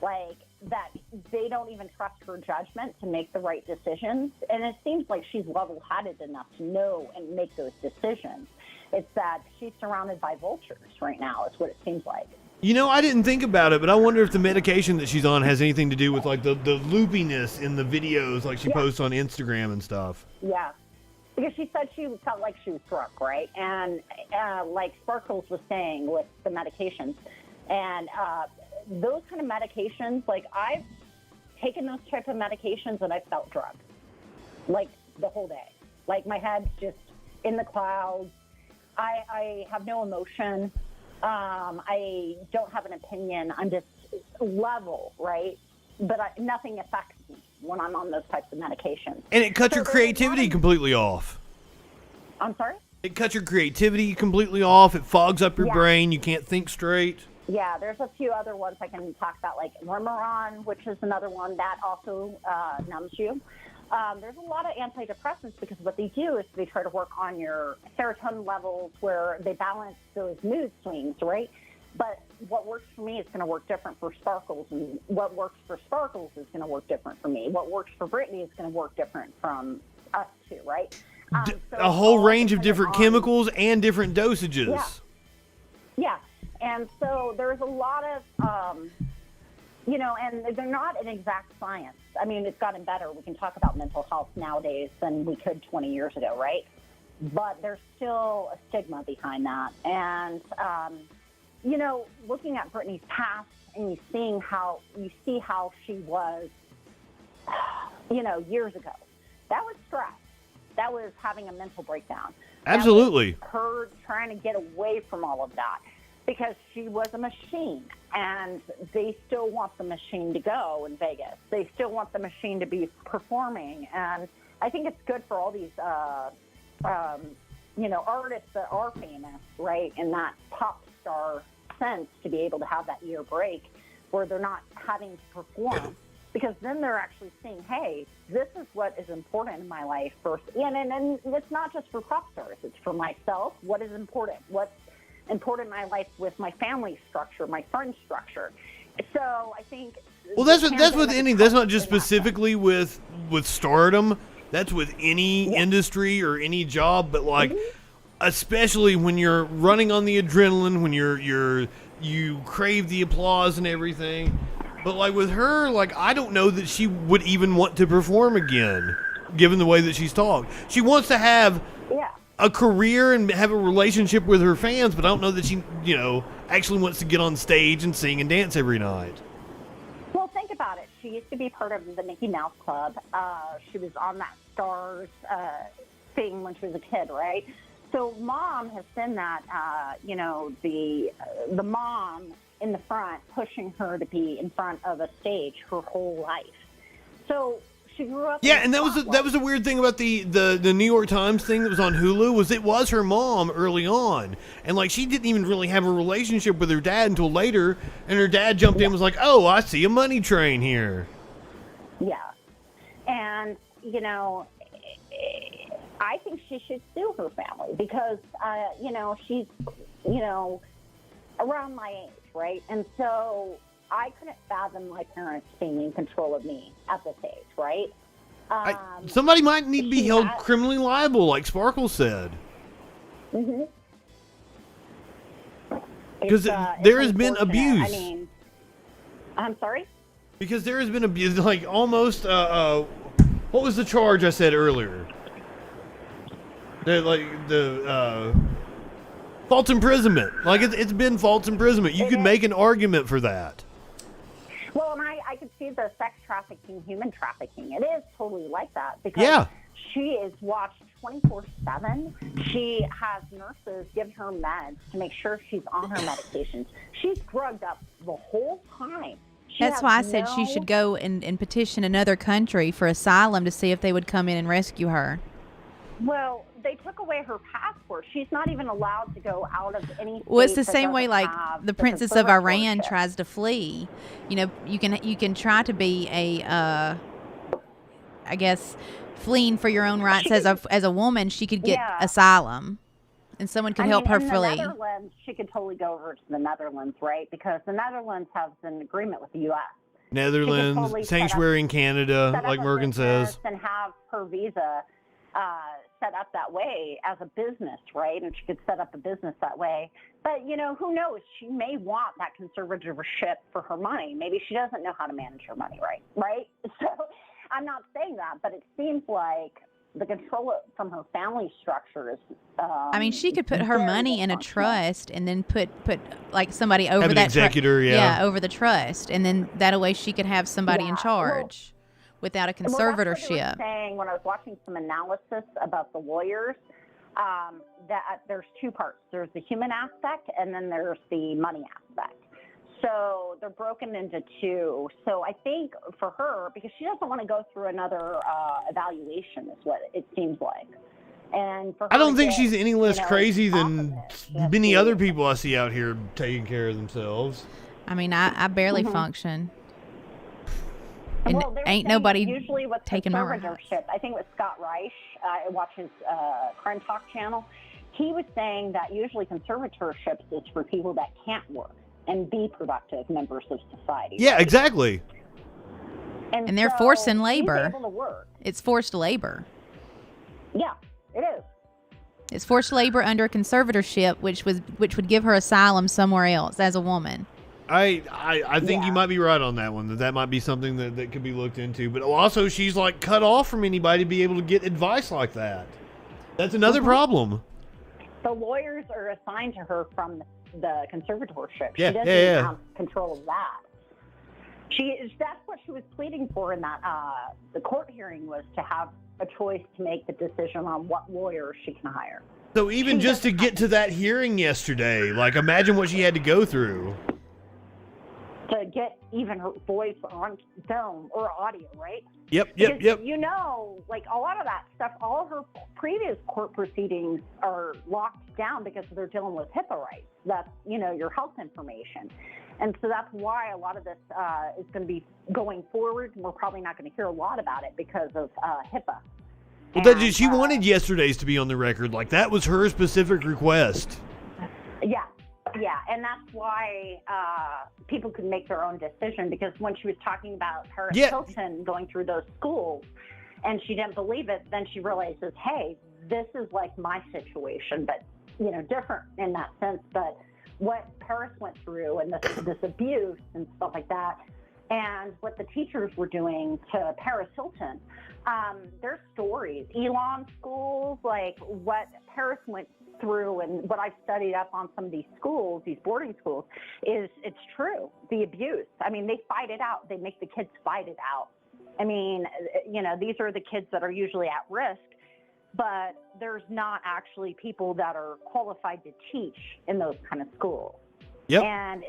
Like, that they don't even trust her judgment to make the right decisions. And it seems like she's level-headed enough to know and make those decisions. It's that she's surrounded by vultures right now, is what it seems like. You know, I didn't think about it, but I wonder if the medication that she's on has anything to do with, like, the loopiness in the videos, like she posts on Instagram and stuff. Yeah. Because she said she felt like she was drunk, right? And like Sparkles was saying with the medications, and those kind of medications, like I've taken those type of medications and I felt drugged, like the whole day. Like my head's just in the clouds. I have no emotion. I don't have an opinion. I'm just level, right? But nothing affects me when I'm on those types of medications. And it cuts your creativity completely off. I'm sorry? It cuts your creativity completely off. It fogs up your brain. You can't think straight. Yeah, there's a few other ones I can talk about, like Remeron, which is another one that also numbs you. There's a lot of antidepressants because what they do is they try to work on your serotonin levels where they balance those mood swings, right? But what works for me is going to work different for Sparkles, and what works for Sparkles is going to work different for me. What works for Brittany is going to work different from us two, right? So a whole range of different chemicals and different dosages. Yeah. And so there's a lot of, you know, and they're not an exact science. I mean, it's gotten better. We can talk about mental health nowadays than we could 20 years ago, right? But there's still a stigma behind that. And, you know, looking at Brittany's past and you see how she was, you know, years ago, that was stress. That was having a mental breakdown. Absolutely. Her trying to get away from all of that because she was a machine, and they still want the machine to go in Vegas. They still want the machine to be performing, and I think it's good for all these, you know, artists that are famous, right, in that pop star sense, to be able to have that year break where they're not having to perform. Because then they're actually seeing, hey, this is what is important in my life first. And it's not just for pop stars. It's for myself. What is important? What's important in my life with my family structure, my friend structure. So I think... Well, that's with any... That's not just specifically with stardom. That's with any industry or any job. But, like, especially when you're running on the adrenaline, when you crave the applause and everything... But, like, with her, like, I don't know that she would even want to perform again, given the way that she's talked. She wants to have a career and have a relationship with her fans, but I don't know that she, you know, actually wants to get on stage and sing and dance every night. Well, think about it. She used to be part of the Mickey Mouse Club. She was on that Stars thing when she was a kid, right? So Mom has been that, you know, the mom in the front, pushing her to be in front of a stage her whole life. So she grew up. Yeah, and that was the weird thing about the New York Times thing that was on Hulu, was it was her mom early on, and like she didn't even really have a relationship with her dad until later, and her dad jumped in and was like, "Oh, I see a money train here." Yeah, and you know, I think she should sue her family because you know, she's, you know, around my age. Right? And so I couldn't fathom my parents being in control of me at this age, right? Somebody might need to be held criminally liable, like Sparkle said. Mm-hmm. Because there has been abuse. I mean, I'm sorry? Because there has been abuse, like almost, what was the charge I said earlier? False imprisonment. Like, it's been false imprisonment. You could make an argument for that. Well, and I could see the sex trafficking, human trafficking. It is totally like that because she is watched 24/7. She has nurses give her meds to make sure she's on her medications. She's drugged up the whole time. That's why I said she should go and petition another country for asylum to see if they would come in and rescue her. Well, they took away her passport. She's not even allowed to go out of any state. Well, it's the that same way doesn't like have the Princess of Iran conservatorship. tries to flee. You know, you can try to be a I guess fleeing for your own rights as a woman. She could get asylum, and someone could help her in flee. the Netherlands, she could totally go over to the Netherlands, right? Because the Netherlands has an agreement with the U.S. Netherlands, totally sanctuary in Canada, set up like a Mergen says. business and have her visa set up that way as a business, right? And she could set up a business that way. But, you know, who knows? She may want that conservatorship for her money. Maybe she doesn't know how to manage her money right? So I'm not saying that, but it seems like the control from her family structures. I mean, she could put her very money in a dysfunctional. trust and then put like somebody over Have an that executor, over the trust, and then that way she could have somebody in charge without a Well, that's what they were conservatorship. saying when I was watching some analysis about the lawyers, that there's two parts. There's the human aspect, and then there's the money aspect. So they're broken into two. So I think for her, because she doesn't want to go through another evaluation, is what it seems like. And for her I don't to think get, she's any less crazy off than of it, she has many to- other people I see out here taking care of themselves. I mean, I barely function. And Well, they're ain't saying nobody usually with taking my rights. conservatorship. I think with Scott Reich, I watch his Crime Talk channel. He was saying that usually conservatorships is for people that can't work and be productive members of society. Yeah, right? exactly. And they're so forcing he's labor. able to work. It's forced labor. Yeah, it is. It's forced labor under a conservatorship, which would give her asylum somewhere else as a woman. I think you might be right on that one. That might be something that could be looked into. But also, she's like cut off from anybody to be able to get advice like that. That's another problem. The lawyers are assigned to her from the conservatorship. Yeah, she doesn't yeah. have control of that. That's what she was pleading for in that the court hearing, was to have a choice to make the decision on what lawyer she can hire. So even just to get to that hearing yesterday, like imagine what she had to go through. To get even her voice on film or audio, right? Yep. Because, you know, like a lot of that stuff, all her previous court proceedings are locked down because they're dealing with HIPAA rights. That's, you know, your health information. And so that's why a lot of this is going to be going forward. We're probably not going to hear a lot about it because of HIPAA. Well, she wanted yesterday's to be on the record. Like, that was her specific request. Yeah, and that's why people could make their own decision, because when she was talking about Paris Hilton going through those schools and she didn't believe it, then she realizes, hey, this is like my situation, but, you know, different in that sense. But what Paris went through and this abuse and stuff like that, and what the teachers were doing to Paris Hilton, their stories, Elon schools, like what Paris went through and what I've studied up on some of these schools, these boarding schools, is it's true. The abuse. I mean, they fight it out. They make the kids fight it out. I mean, you know, these are the kids that are usually at risk, but there's not actually people that are qualified to teach in those kind of schools. Yep. And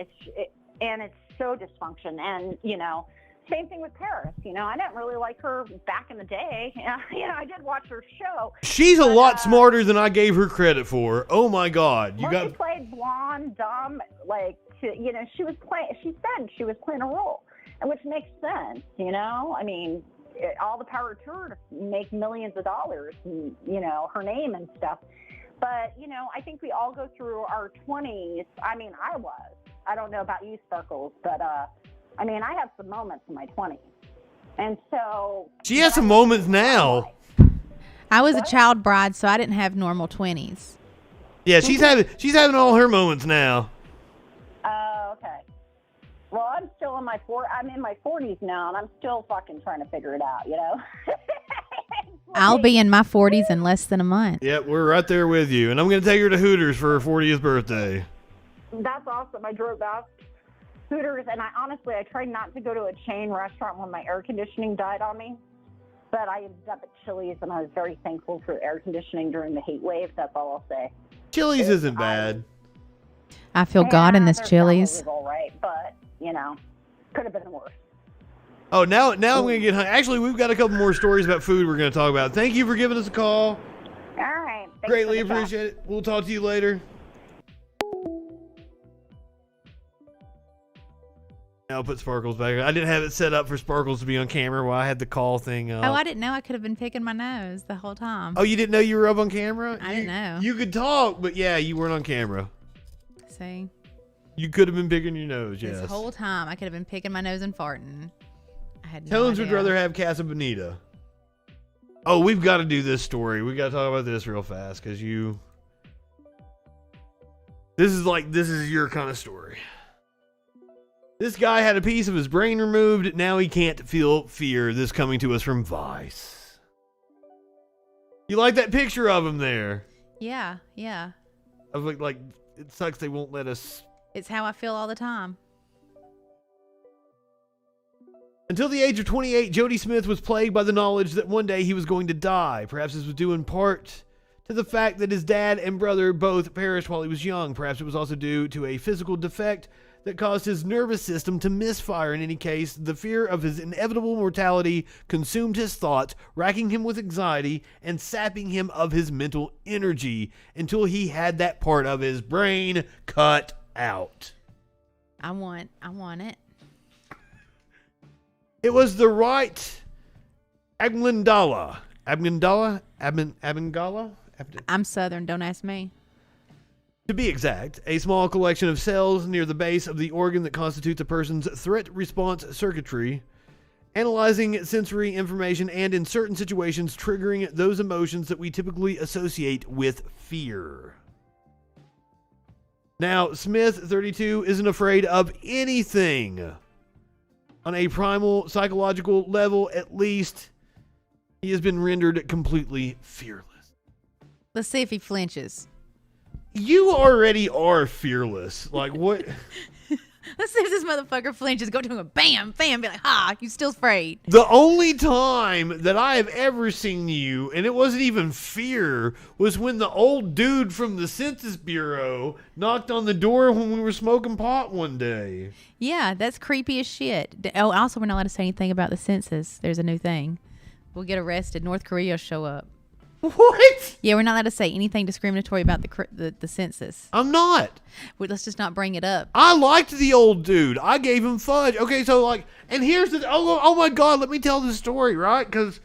it's so dysfunction. And, you know, same thing with Paris. You know, I didn't really like her back in the day. You know, I did watch her show. She's a lot smarter than I gave her credit for. Oh my God! She played blonde, dumb, like, you know, she said she was playing a role, and which makes sense. You know, I mean, all the power to her to make millions of dollars, and, you know, her name and stuff. But, you know, I think we all go through our 20s. I mean, I don't know about you, Sparkles, but I mean, I have some moments in my 20s. And so... She has some moments now. I was a child bride, so I didn't have normal 20s. Yeah, she's having all her moments now. Oh, okay. Well, I'm still in I'm in my 40s now, and I'm still fucking trying to figure it out, you know? I'll be in my 40s in less than a month. Yep, we're right there with you. And I'm going to take her to Hooters for her 40th birthday. That's awesome. I drove out Hooters, and I tried not to go to a chain restaurant when my air conditioning died on me. But I ended up at Chili's, and I was very thankful for air conditioning during the heat wave. That's all I'll say. Chili's isn't bad. I feel God in this their Chili's. salad was all right, but, you know, could have been worse. Oh, now I'm going to get hung. Actually, we've got a couple more stories about food we're going to talk about. Thank you for giving us a call. All right. Thanks Greatly for the appreciate it. We'll talk to you later. Now I'll put Sparkles back. I didn't have it set up for Sparkles to be on camera while I had the call thing up. Oh, I didn't know. I could have been picking my nose the whole time. Oh, you didn't know you were up on camera? I didn't know. You could talk, but yeah, you weren't on camera. See? You could have been picking your nose, yes. This whole time, I could have been picking my nose and farting. I had no Tones would idea. rather have Casa Bonita. Oh, we've got to do this story. We got to talk about this real fast because this is your kind of story. This guy had a piece of his brain removed. Now he can't feel fear. This coming to us from Vice. You like that picture of him there? Yeah, yeah. I was like, it sucks they won't let us. It's how I feel all the time. Until the age of 28, Jody Smith was plagued by the knowledge that one day he was going to die. Perhaps this was due in part to the fact that his dad and brother both perished while he was young. Perhaps it was also due to a physical defect that caused his nervous system to misfire. In any case, the fear of his inevitable mortality consumed his thoughts, racking him with anxiety and sapping him of his mental energy until he had that part of his brain cut out. I want it. It was the right Abngala. I'm Southern, don't ask me. To be exact, a small collection of cells near the base of the organ that constitutes a person's threat response circuitry, analyzing sensory information and in certain situations triggering those emotions that we typically associate with fear. Now, Smith, 32, isn't afraid of anything. On a primal psychological level, at least, he has been rendered completely fearless. Let's see if he flinches. You already are fearless. Like, what? Let's see if this motherfucker flinches. Go to him, bam, bam, be like, ha, you still afraid. The only time that I have ever seen you, and it wasn't even fear, was when the old dude from the Census Bureau knocked on the door when we were smoking pot one day. Yeah, that's creepy as shit. Oh, also, we're not allowed to say anything about the census. There's a new thing. We'll get arrested. North Korea will show up. What? Yeah, we're not allowed to say anything discriminatory about the census. I'm not. Let's just not bring it up. I liked the old dude. I gave him fudge. Okay, so like, and here's the, oh my God, let me tell the story, right? Because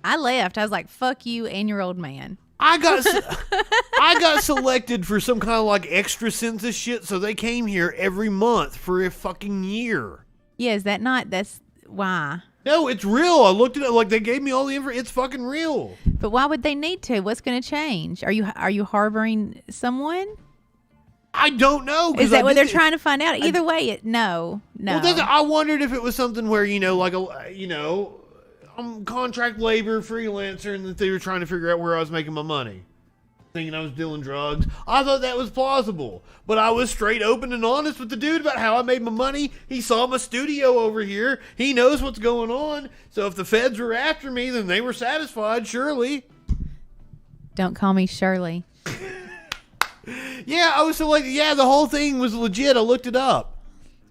I left. I was like, fuck you and your old man. I got selected for some kind of like extra census shit, so they came here every month for a fucking year. Yeah, is that not? That's why. No, it's real. I looked at it, like they gave me all the info. It's fucking real. But why would they need to? What's going to change? Are you harboring someone? I don't know. Is that what they're trying to find out? Either way, no. Well, I wondered if it was something where, I'm contract labor, freelancer, and that they were trying to figure out where I was making my money. Thinking I was dealing drugs. I thought that was plausible. But I was straight open and honest with the dude about how I made my money. He saw my studio over here. He knows what's going on. So if the feds were after me, then they were satisfied, surely. Don't call me Shirley. Yeah, I was so like, yeah, the whole thing was legit. I looked it up.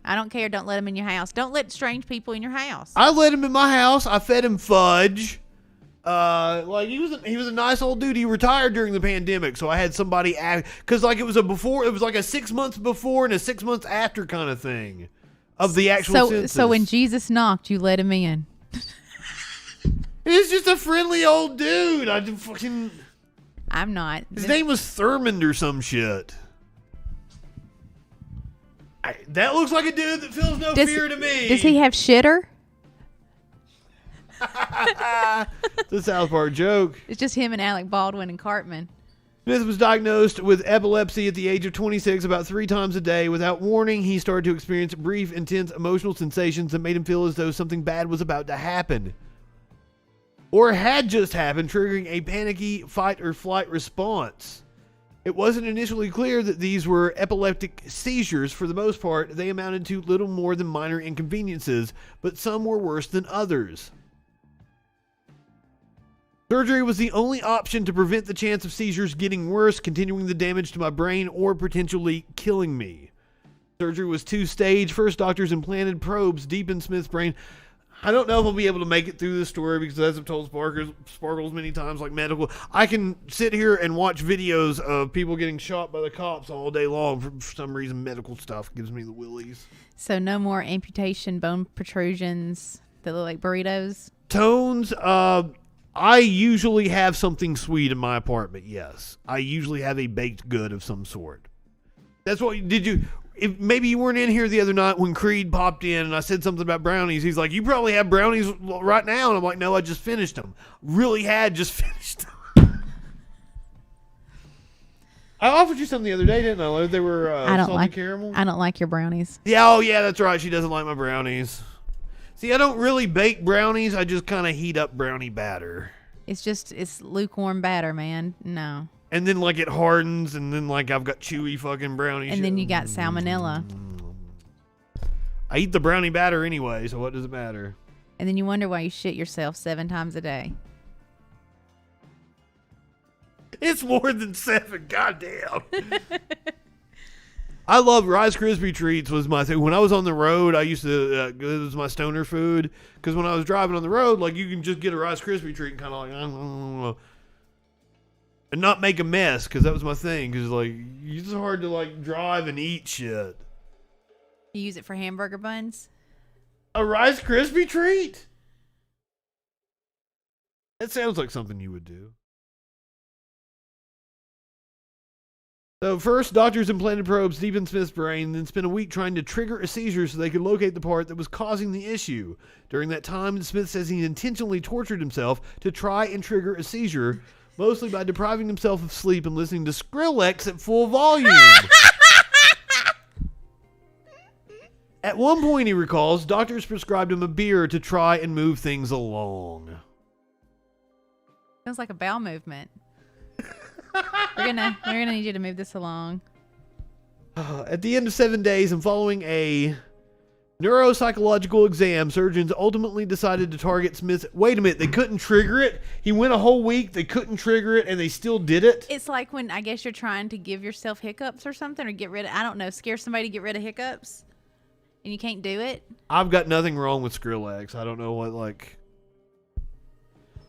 I don't care. Don't let him in your house. Don't let strange people in your house. I let him in my house. I fed him fudge. He was a nice old dude. He retired during the pandemic, so I had somebody because it was like a 6 months before and a 6 months after kind of thing of the actual census. So when Jesus knocked, you let him in. He's just a friendly old dude. I'm not. His name was Thurmond or some shit. That looks like a dude that feels no fear to me. Does he have shitter? The South Park joke. It's just him and Alec Baldwin and Cartman. Smith was diagnosed with epilepsy at the age of 26 about 3 times a day. Without warning, he started to experience brief, intense emotional sensations that made him feel as though something bad was about to happen. Or had just happened, triggering a panicky fight or flight response. It wasn't initially clear that these were epileptic seizures. For the most part, they amounted to little more than minor inconveniences, but some were worse than others. Surgery was the only option to prevent the chance of seizures getting worse, continuing the damage to my brain, or potentially killing me. Surgery was 2-stage. First, doctors implanted probes deep in Smith's brain. I don't know if I'll be able to make it through this story because, as I've told Sparkles many times, like medical, I can sit here and watch videos of people getting shot by the cops all day long. For some reason, medical stuff gives me the willies. So no more amputation bone protrusions that look like burritos? Tones, I usually have something sweet in my apartment, yes. I usually have a baked good of some sort. That's what, if maybe you weren't in here the other night when Creed popped in and I said something about brownies. He's like, you probably have brownies right now. And I'm like, no, I just finished them. Really had just finished them. I offered you some the other day, didn't I? They were salty caramel. I don't like your brownies. Yeah, oh yeah, that's right. She doesn't like my brownies. See, I don't really bake brownies. I just kind of heat up brownie batter. It's lukewarm batter, man. No. And then, like, it hardens, and then, like, I've got chewy fucking brownies. And then you got salmonella. I eat the brownie batter anyway, so what does it matter? And then you wonder why you shit yourself 7 times a day. It's more than 7, goddamn. I love Rice Krispie treats was my thing. When I was on the road, I used to, it was my stoner food. Because when I was driving on the road, like, you can just get a Rice Krispie treat and kind of like, and not make a mess, because that was my thing. Because, like, it's just hard to, like, drive and eat shit. You use it for hamburger buns? A Rice Krispie treat? That sounds like something you would do. So first, doctors implanted probes deep in Smith's brain, then spent a week trying to trigger a seizure so they could locate the part that was causing the issue. During that time, Smith says he intentionally tortured himself to try and trigger a seizure, mostly by depriving himself of sleep and listening to Skrillex at full volume. At one point, he recalls, doctors prescribed him a beer to try and move things along. Sounds like a bowel movement. We're gonna need you to move this along. At the end of 7 days and following a neuropsychological exam, surgeons ultimately decided to target Smith's... Wait a minute, they couldn't trigger it? He went a whole week, they couldn't trigger it, and they still did it? It's like when, I guess, you're trying to give yourself hiccups or something, or get rid of, I don't know, scare somebody to get rid of hiccups, and you can't do it? I've got nothing wrong with Skrillex. I don't know what, like...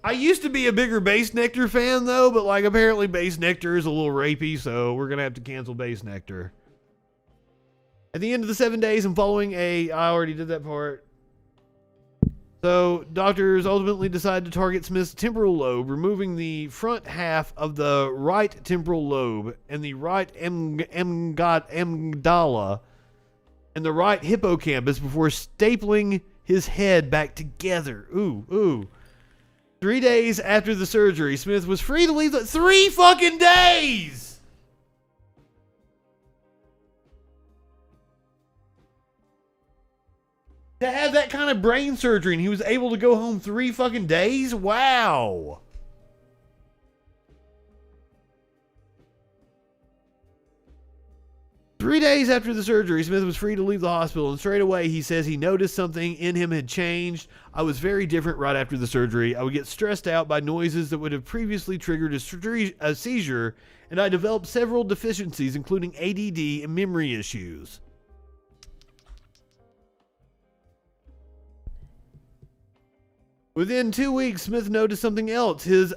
I used to be a bigger Base Nectar fan, though, but, like, apparently Base Nectar is a little rapey, so we're going to have to cancel Base Nectar. At the end of the 7 days and following I already did that part. So, doctors ultimately decided to target Smith's temporal lobe, removing the front half of the right temporal lobe and the right amygdala and the right hippocampus before stapling his head back together. Ooh. 3 days after the surgery, Smith was free to leave 3 fucking days! To have that kind of brain surgery and he was able to go home 3 fucking days? Wow. Three days after the surgery, Smith was free to leave the hospital, and straight away he says he noticed something in him had changed. I was very different right after the surgery. I would get stressed out by noises that would have previously triggered a seizure, and I developed several deficiencies, including ADD and memory issues. Within 2 weeks, Smith noticed something else. His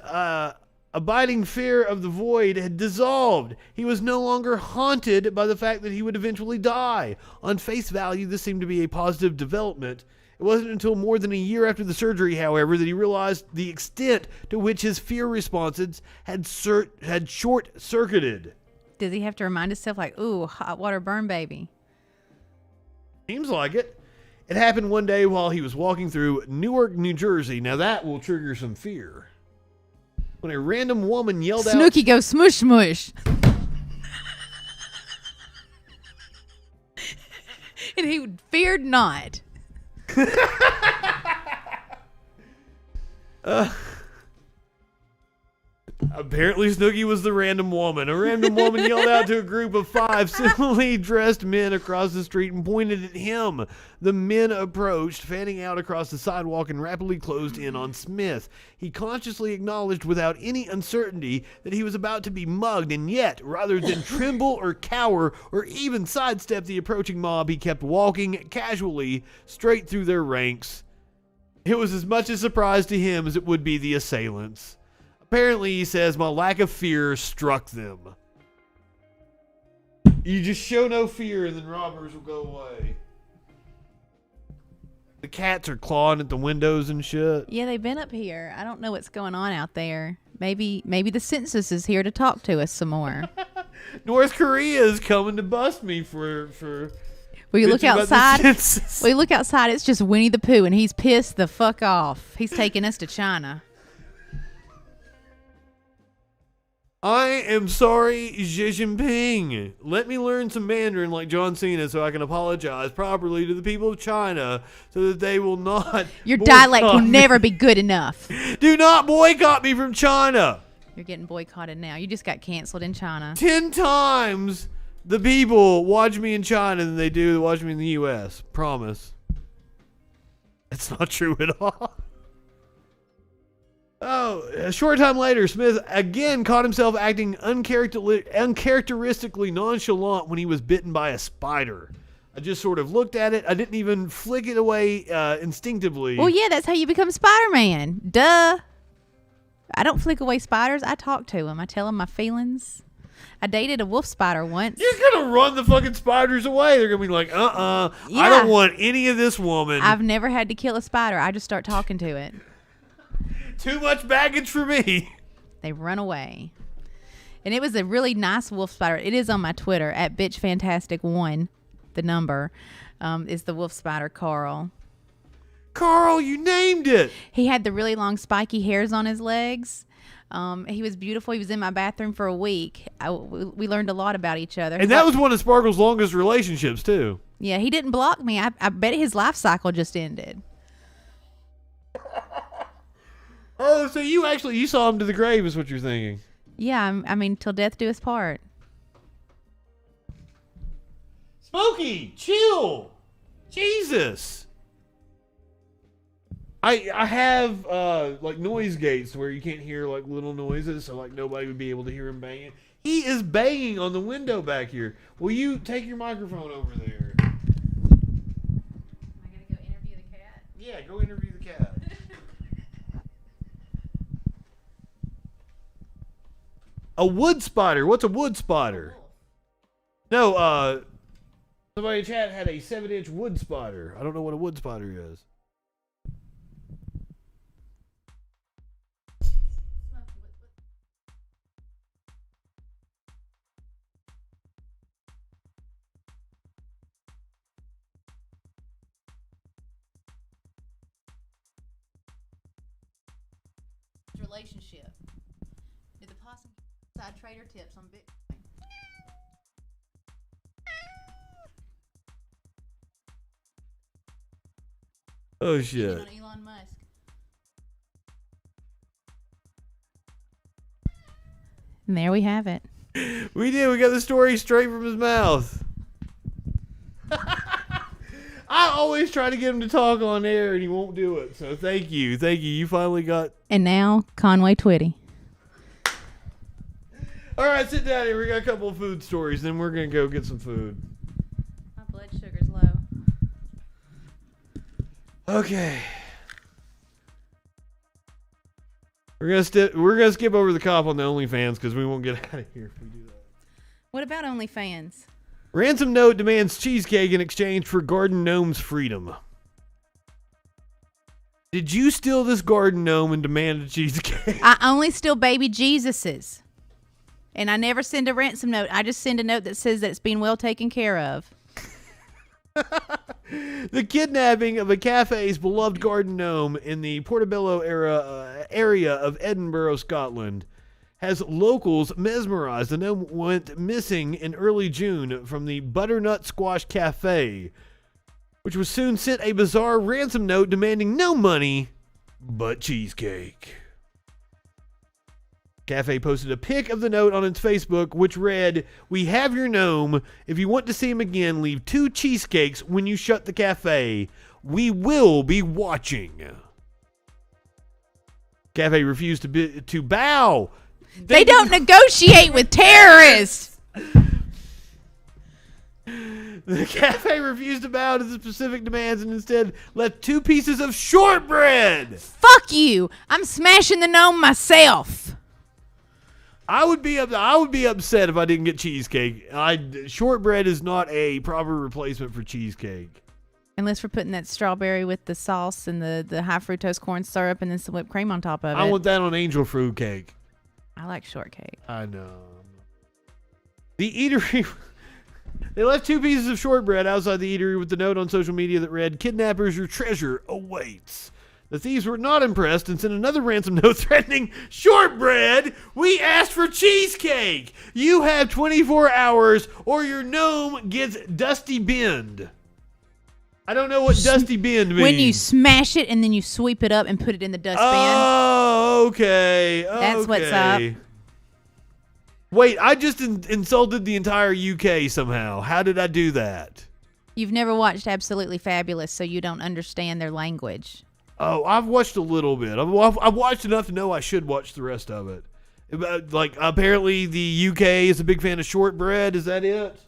abiding fear of the void had dissolved. He was no longer haunted by the fact that he would eventually die. On face value, this seemed to be a positive development. It wasn't until more than a year after the surgery, however, that he realized the extent to which his fear responses had short-circuited. Does he have to remind himself, like, ooh, hot water burn, baby? Seems like it. It happened one day while he was walking through Newark, New Jersey. Now that will trigger some fear. when a random woman yelled out... Snooki go smush smush. And he feared not. Apparently, Snooki was the random woman. A random woman yelled out to a group of 5 similarly dressed men across the street and pointed at him. The men approached, fanning out across the sidewalk, and rapidly closed in on Smith. He consciously acknowledged without any uncertainty that he was about to be mugged, and yet, rather than tremble or cower or even sidestep the approaching mob, he kept walking casually straight through their ranks. It was as much a surprise to him as it would be the assailants. Apparently, he says, my lack of fear struck them. You just show no fear and then robbers will go away. The cats are clawing at the windows and shit. Yeah, they've been up here. I don't know what's going on out there. Maybe the census is here to talk to us some more. North Korea is coming to bust me for We look bitching about the outside. census. We look outside. It's just Winnie the Pooh, and he's pissed the fuck off. He's taking us to China. I am sorry, Xi Jinping. Let me learn some Mandarin like John Cena so I can apologize properly to the people of China so that they will not. Your dialect will me. never be good enough. Do not boycott me from China. You're getting boycotted now. You just got canceled in China. 10 times the people watch me in China than they do watch me in the U.S. Promise. It's not true at all. Oh, a short time later, Smith again caught himself acting uncharacteristically nonchalant when he was bitten by a spider. I just sort of looked at it. I didn't even flick it away instinctively. Well, yeah, that's how you become Spider-Man. Duh. I don't flick away spiders. I talk to them. I tell them my feelings. I dated a wolf spider once. You're going to run the fucking spiders away. They're going to be like, I Yeah. don't want any of this woman. I've never had to kill a spider. I just start talking to it. Too much baggage for me. They run away. And it was a really nice wolf spider. It is on my Twitter at bitchfantastic1. The number is the wolf spider, Carl. Carl, you named it. He had the really long spiky hairs on his legs. He was beautiful. He was in my bathroom for a week. We learned a lot about each other. And that was one of Sparkle's longest relationships, too. Yeah, he didn't block me. I bet his life cycle just ended. Oh, so you saw him to the grave is what you're thinking. Yeah, I mean, till death do us part. Smokey, chill. Jesus. I have like noise gates where you can't hear like little noises, so like nobody would be able to hear him banging. He is banging on the window back here. Will you take your microphone over there? I gotta go interview the cat. Yeah, go interview the cat. A wood spider. What's a wood spider? No, somebody in chat had a 7-inch wood spider. I don't know what a wood spider is. Relationship. Did the possum side trader tips on Bitcoin? Oh shit. On Elon Musk. And there we have it. We did. We got the story straight from his mouth. I always try to get him to talk on air and he won't do it. So thank you. Thank you. You finally got... And now, Conway Twitty. All right, sit down here. We got a couple of food stories. Then we're going to go get some food. My blood sugar's low. Okay. We're gonna skip over the cop on the OnlyFans because we won't get out of here if we do that. What about OnlyFans? Ransom note demands cheesecake in exchange for garden gnome's freedom. Did you steal this garden gnome and demand a cheesecake? I only steal baby Jesus's. And I never send a ransom note. I just send a note that says that it's being well taken care of. The kidnapping of a cafe's beloved garden gnome in the Portobello area of Edinburgh, Scotland, has locals mesmerized. The gnome went missing in early June from the Butternut Squash Cafe, which was soon sent a bizarre ransom note demanding no money but cheesecake. Cafe posted a pic of the note on its Facebook, which read, "We have your gnome. If you want to see him again, leave 2 cheesecakes when you shut the cafe. We will be watching." Cafe refused to bow. They don't negotiate with terrorists. The cafe refused to bow to the specific demands and instead left 2 pieces of shortbread. Fuck you. I'm smashing the gnome myself. I would be upset if I didn't get cheesecake. Shortbread is not a proper replacement for cheesecake. Unless we're putting that strawberry with the sauce and the high fructose corn syrup and then some whipped cream on top of it. I want that on angel fruit cake. I like shortcake. I know. The eatery... They left 2 pieces of shortbread outside the eatery with the note on social media that read, "Kidnappers, your treasure awaits." The thieves were not impressed and sent another ransom note threatening, "Shortbread, we asked for cheesecake. You have 24 hours or your gnome gets dusty binned." I don't know what dusty binned means. When you smash it and then you sweep it up and put it in the dustbin. Oh, okay. That's what's up. Wait, I just insulted the entire UK somehow. How did I do that? You've never watched Absolutely Fabulous, so you don't understand their language. Oh, I've watched a little bit. I've watched enough to know I should watch the rest of it. Like, apparently the UK is a big fan of shortbread. Is that it?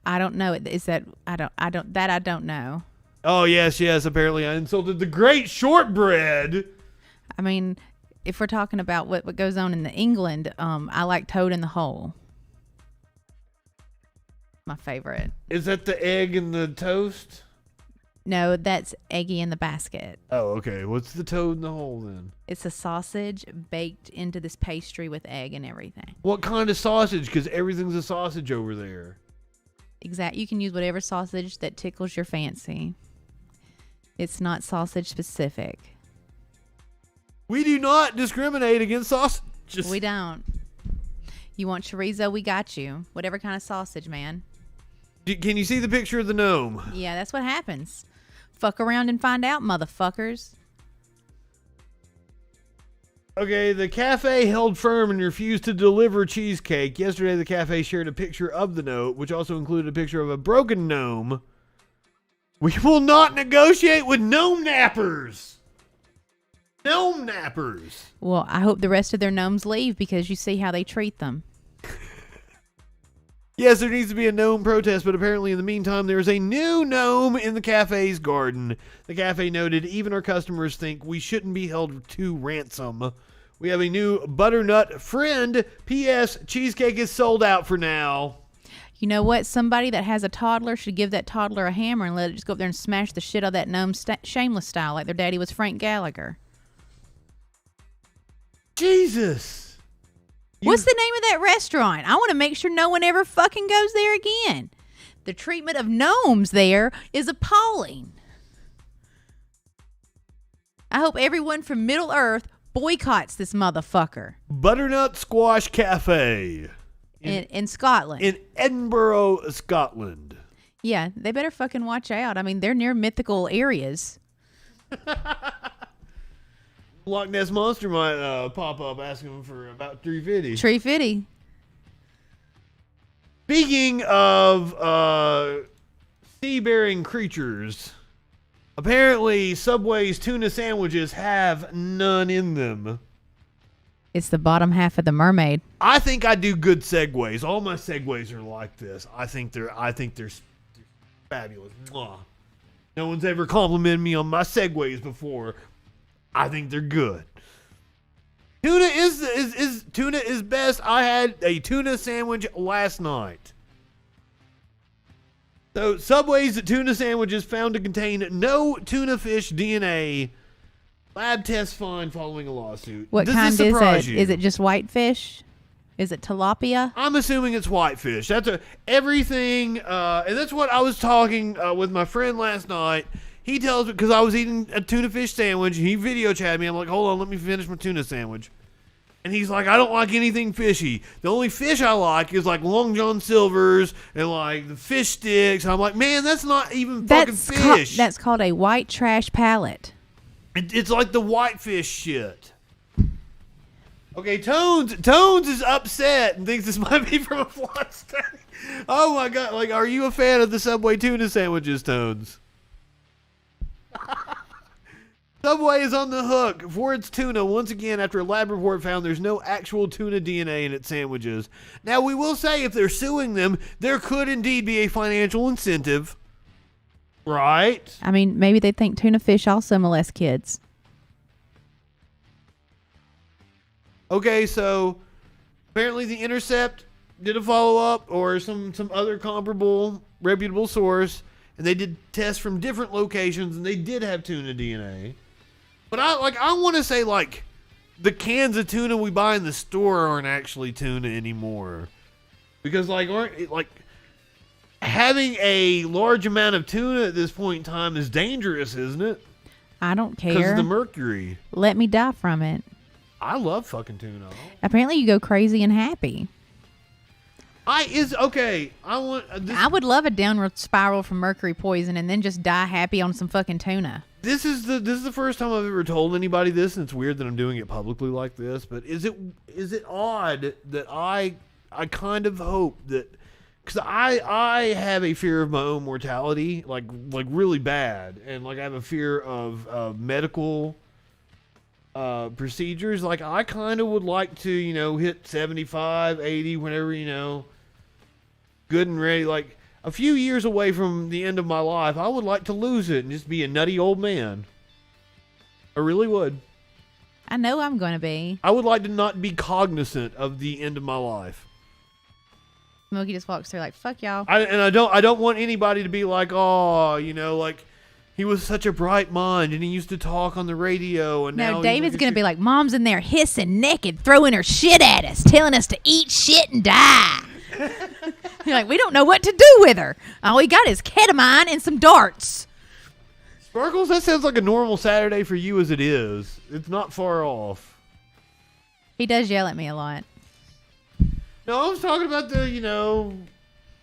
I don't know. Is that I don't know. Oh, yes. Apparently I insulted the great shortbread. I mean, if we're talking about what goes on in the England, I like Toad in the Hole. My favorite. Is that the egg in the toast? No, that's Eggy in the Basket. Oh, okay. What's the toad in the hole then? It's a sausage baked into this pastry with egg and everything. What kind of sausage? Because everything's a sausage over there. Exactly. You can use whatever sausage that tickles your fancy. It's not sausage specific. We do not discriminate against sausages. We don't. You want chorizo? We got you. Whatever kind of sausage, man. Can you see the picture of the gnome? Yeah, that's what happens. Fuck around and find out, motherfuckers. Okay, the cafe held firm and refused to deliver cheesecake. Yesterday, the cafe shared a picture of the note, which also included a picture of a broken gnome. "We will not negotiate with gnome nappers." Gnome nappers. Well, I hope the rest of their gnomes leave because you see how they treat them. Yes, there needs to be a gnome protest, but apparently in the meantime, there is a new gnome in the cafe's garden. The cafe noted, "Even our customers think we shouldn't be held to ransom. We have a new butternut friend. P.S. Cheesecake is sold out for now." You know what? Somebody that has a toddler should give that toddler a hammer and let it just go up there and smash the shit out of that gnome shameless style like their daddy was Frank Gallagher. Jesus. What's the name of that restaurant? I want to make sure no one ever fucking goes there again. The treatment of gnomes there is appalling. I hope everyone from Middle Earth boycotts this motherfucker. Butternut Squash Cafe. In Scotland. In Edinburgh, Scotland. Yeah, they better fucking watch out. I mean, they're near mythical areas. Loch Ness Monster might pop up asking for about $3.50. $3.50. Speaking of sea-bearing creatures, apparently Subway's tuna sandwiches have none in them. It's the bottom half of the mermaid. I think I do good segues. All my segues are like this. I think they're fabulous. Mwah. No one's ever complimented me on my segues before. I think they're good. Tuna is best. I had a tuna sandwich last night. So Subway's tuna sandwiches found to contain no tuna fish DNA. Lab test find following a lawsuit. What Does kind this is surprise it? you? Is it just whitefish? Is it tilapia? I'm assuming it's whitefish. That's everything, and that's what I was talking with my friend last night. He tells me, because I was eating a tuna fish sandwich, he video chatted me. I'm like, hold on, let me finish my tuna sandwich. And he's like, I don't like anything fishy. The only fish I like is like Long John Silvers and like the fish sticks. And I'm like, man, that's not even fucking fish. That's called a white trash palate. It's like the whitefish shit. Okay, Tones is upset and thinks this might be from a flight study. Oh my god, like, are you a fan of the Subway tuna sandwiches, Tones? Subway is on the hook for its tuna once again after a lab report found there's no actual tuna DNA in its sandwiches. Now, we will say if they're suing them, there could indeed be a financial incentive. Right? I mean, maybe they think tuna fish also molest kids. Okay, so apparently The Intercept did a follow-up or some other comparable, reputable source, and they did tests from different locations, and they did have tuna DNA. But I want to say, like, the cans of tuna we buy in the store aren't actually tuna anymore. Because, like, having a large amount of tuna at this point in time is dangerous, isn't it? I don't care. Because of the mercury. Let me die from it. I love fucking tuna. Apparently you go crazy and happy. I would love a downward spiral from mercury poison and then just die happy on some fucking tuna. This is the first time I've ever told anybody this, and it's weird that I'm doing it publicly like this, but is it odd that I kind of hope that, because I have a fear of my own mortality, like really bad, and like I have a fear of medical procedures. Like, I kind of would like to, hit 75, 80, whenever, good and ready. Like, a few years away from the end of my life, I would like to lose it and just be a nutty old man. I really would. I know I'm going to be. I would like to not be cognizant of the end of my life. Smokey just walks through like, fuck y'all. I don't want anybody to be like, oh, like, he was such a bright mind and he used to talk on the radio, and now no, David's going to be like, Mom's in there hissing naked, throwing her shit at us, telling us to eat shit and die. You're like, we don't know what to do with her. All we got is ketamine and some darts. Sparkles, that sounds like a normal Saturday for you as it is. It's not far off. He does yell at me a lot. No, I was talking about the,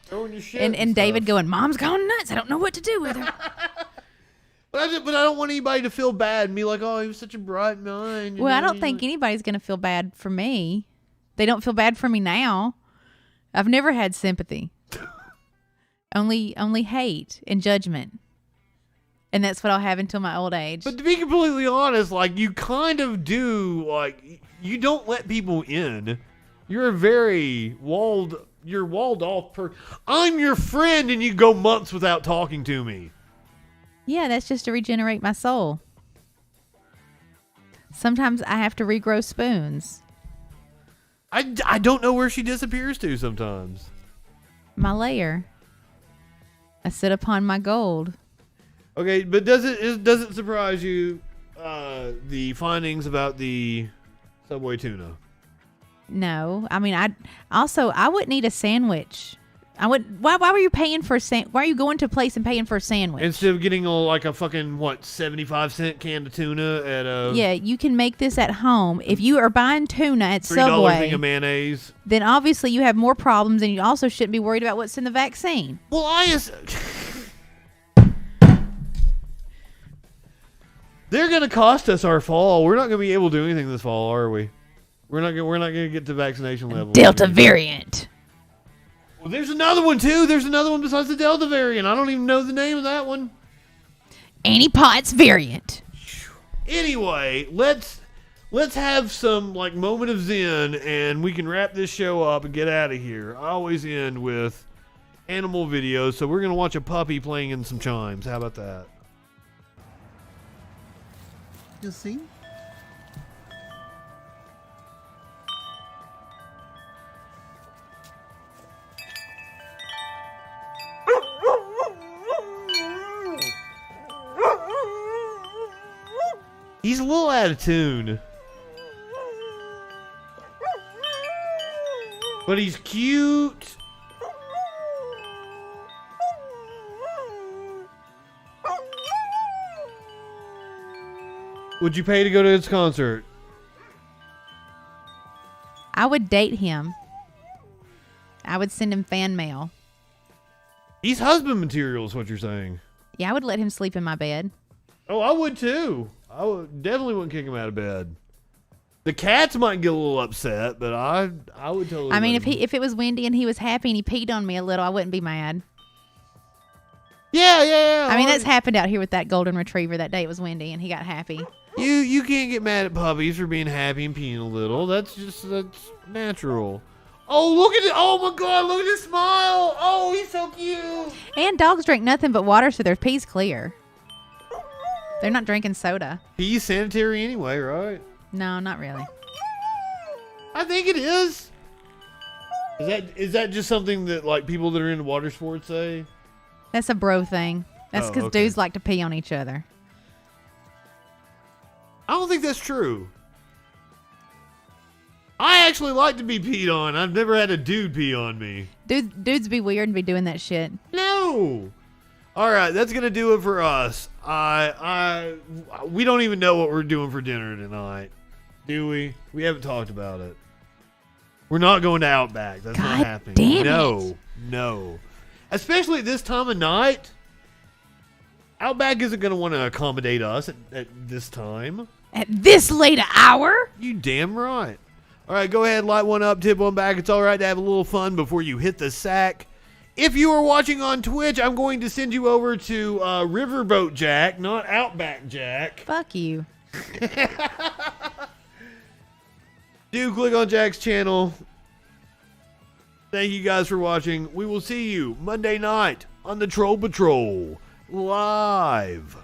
throwing your shit. And David going, Mom's gone nuts. I don't know what to do with her. But I don't want anybody to feel bad and be like, oh, he was such a bright mind. Well, I don't think anybody's going to feel bad for me. They don't feel bad for me now. I've never had sympathy. only hate and judgment. And that's what I'll have until my old age. But to be completely honest, like, you kind of do, like, you don't let people in. You're a very walled off person. I'm your friend and you go months without talking to me. Yeah, that's just to regenerate my soul. Sometimes I have to regrow spoons. I don't know where she disappears to sometimes. My lair. I sit upon my gold. Okay, but does it surprise you the findings about the Subway tuna? No, I mean I wouldn't eat a sandwich. Why were you paying for why are you going to a place and paying for a sandwich instead of getting a fucking 75-cent can of tuna at a you can make this at home. If you are buying tuna at $3 Subway thing of mayonnaise, then obviously you have more problems, and you also shouldn't be worried about what's in the vaccine. Well, they're gonna cost us our fall. We're not gonna be able to do anything this fall, are we? We're not gonna get to vaccination level. Delta variant. Well, there's another one too. There's another one besides the Delta variant. I don't even know the name of that one. Annie Potts variant. Anyway, let's have some moment of zen, and we can wrap this show up and get out of here. I always end with animal videos, so we're gonna watch a puppy playing in some chimes. How about that? You see? He's a little out of tune. But he's cute. Would you pay to go to his concert? I would date him. I would send him fan mail. He's husband material is what you're saying. Yeah, I would let him sleep in my bed. Oh, I would too. I definitely wouldn't kick him out of bed. The cats might get a little upset, but I would totally. I mean, let him. if it was windy and he was happy and he peed on me a little, I wouldn't be mad. Yeah. I mean, that's happened out here with that golden retriever. That day it was windy and he got happy. You can't get mad at puppies for being happy and peeing a little. That's natural. Oh, look at it. Oh my God, look at his smile. Oh, he's so cute. And dogs drink nothing but water, so their pee's clear. They're not drinking soda. Pee's sanitary anyway, right? No, not really. I think it is. Is that just something that like people that are into water sports say? That's a bro thing. That's because okay. dudes like to pee on each other. I don't think that's true. I actually like to be peed on. I've never had a dude pee on me. Dudes be weird and be doing that shit. No. All right, that's gonna do it for us. We don't even know what we're doing for dinner tonight, do we? We haven't talked about it. We're not going to Outback. That's not God happening. damn No. Especially at this time of night. Outback isn't going to want to accommodate us at this time. At this late hour? You damn right. All right, go ahead, light one up, tip one back. It's all right to have a little fun before you hit the sack. If you are watching on Twitch, I'm going to send you over to Riverboat Jack, not Outback Jack. Fuck you. Do click on Jack's channel. Thank you guys for watching. We will see you Monday night on the Troll Patrol live.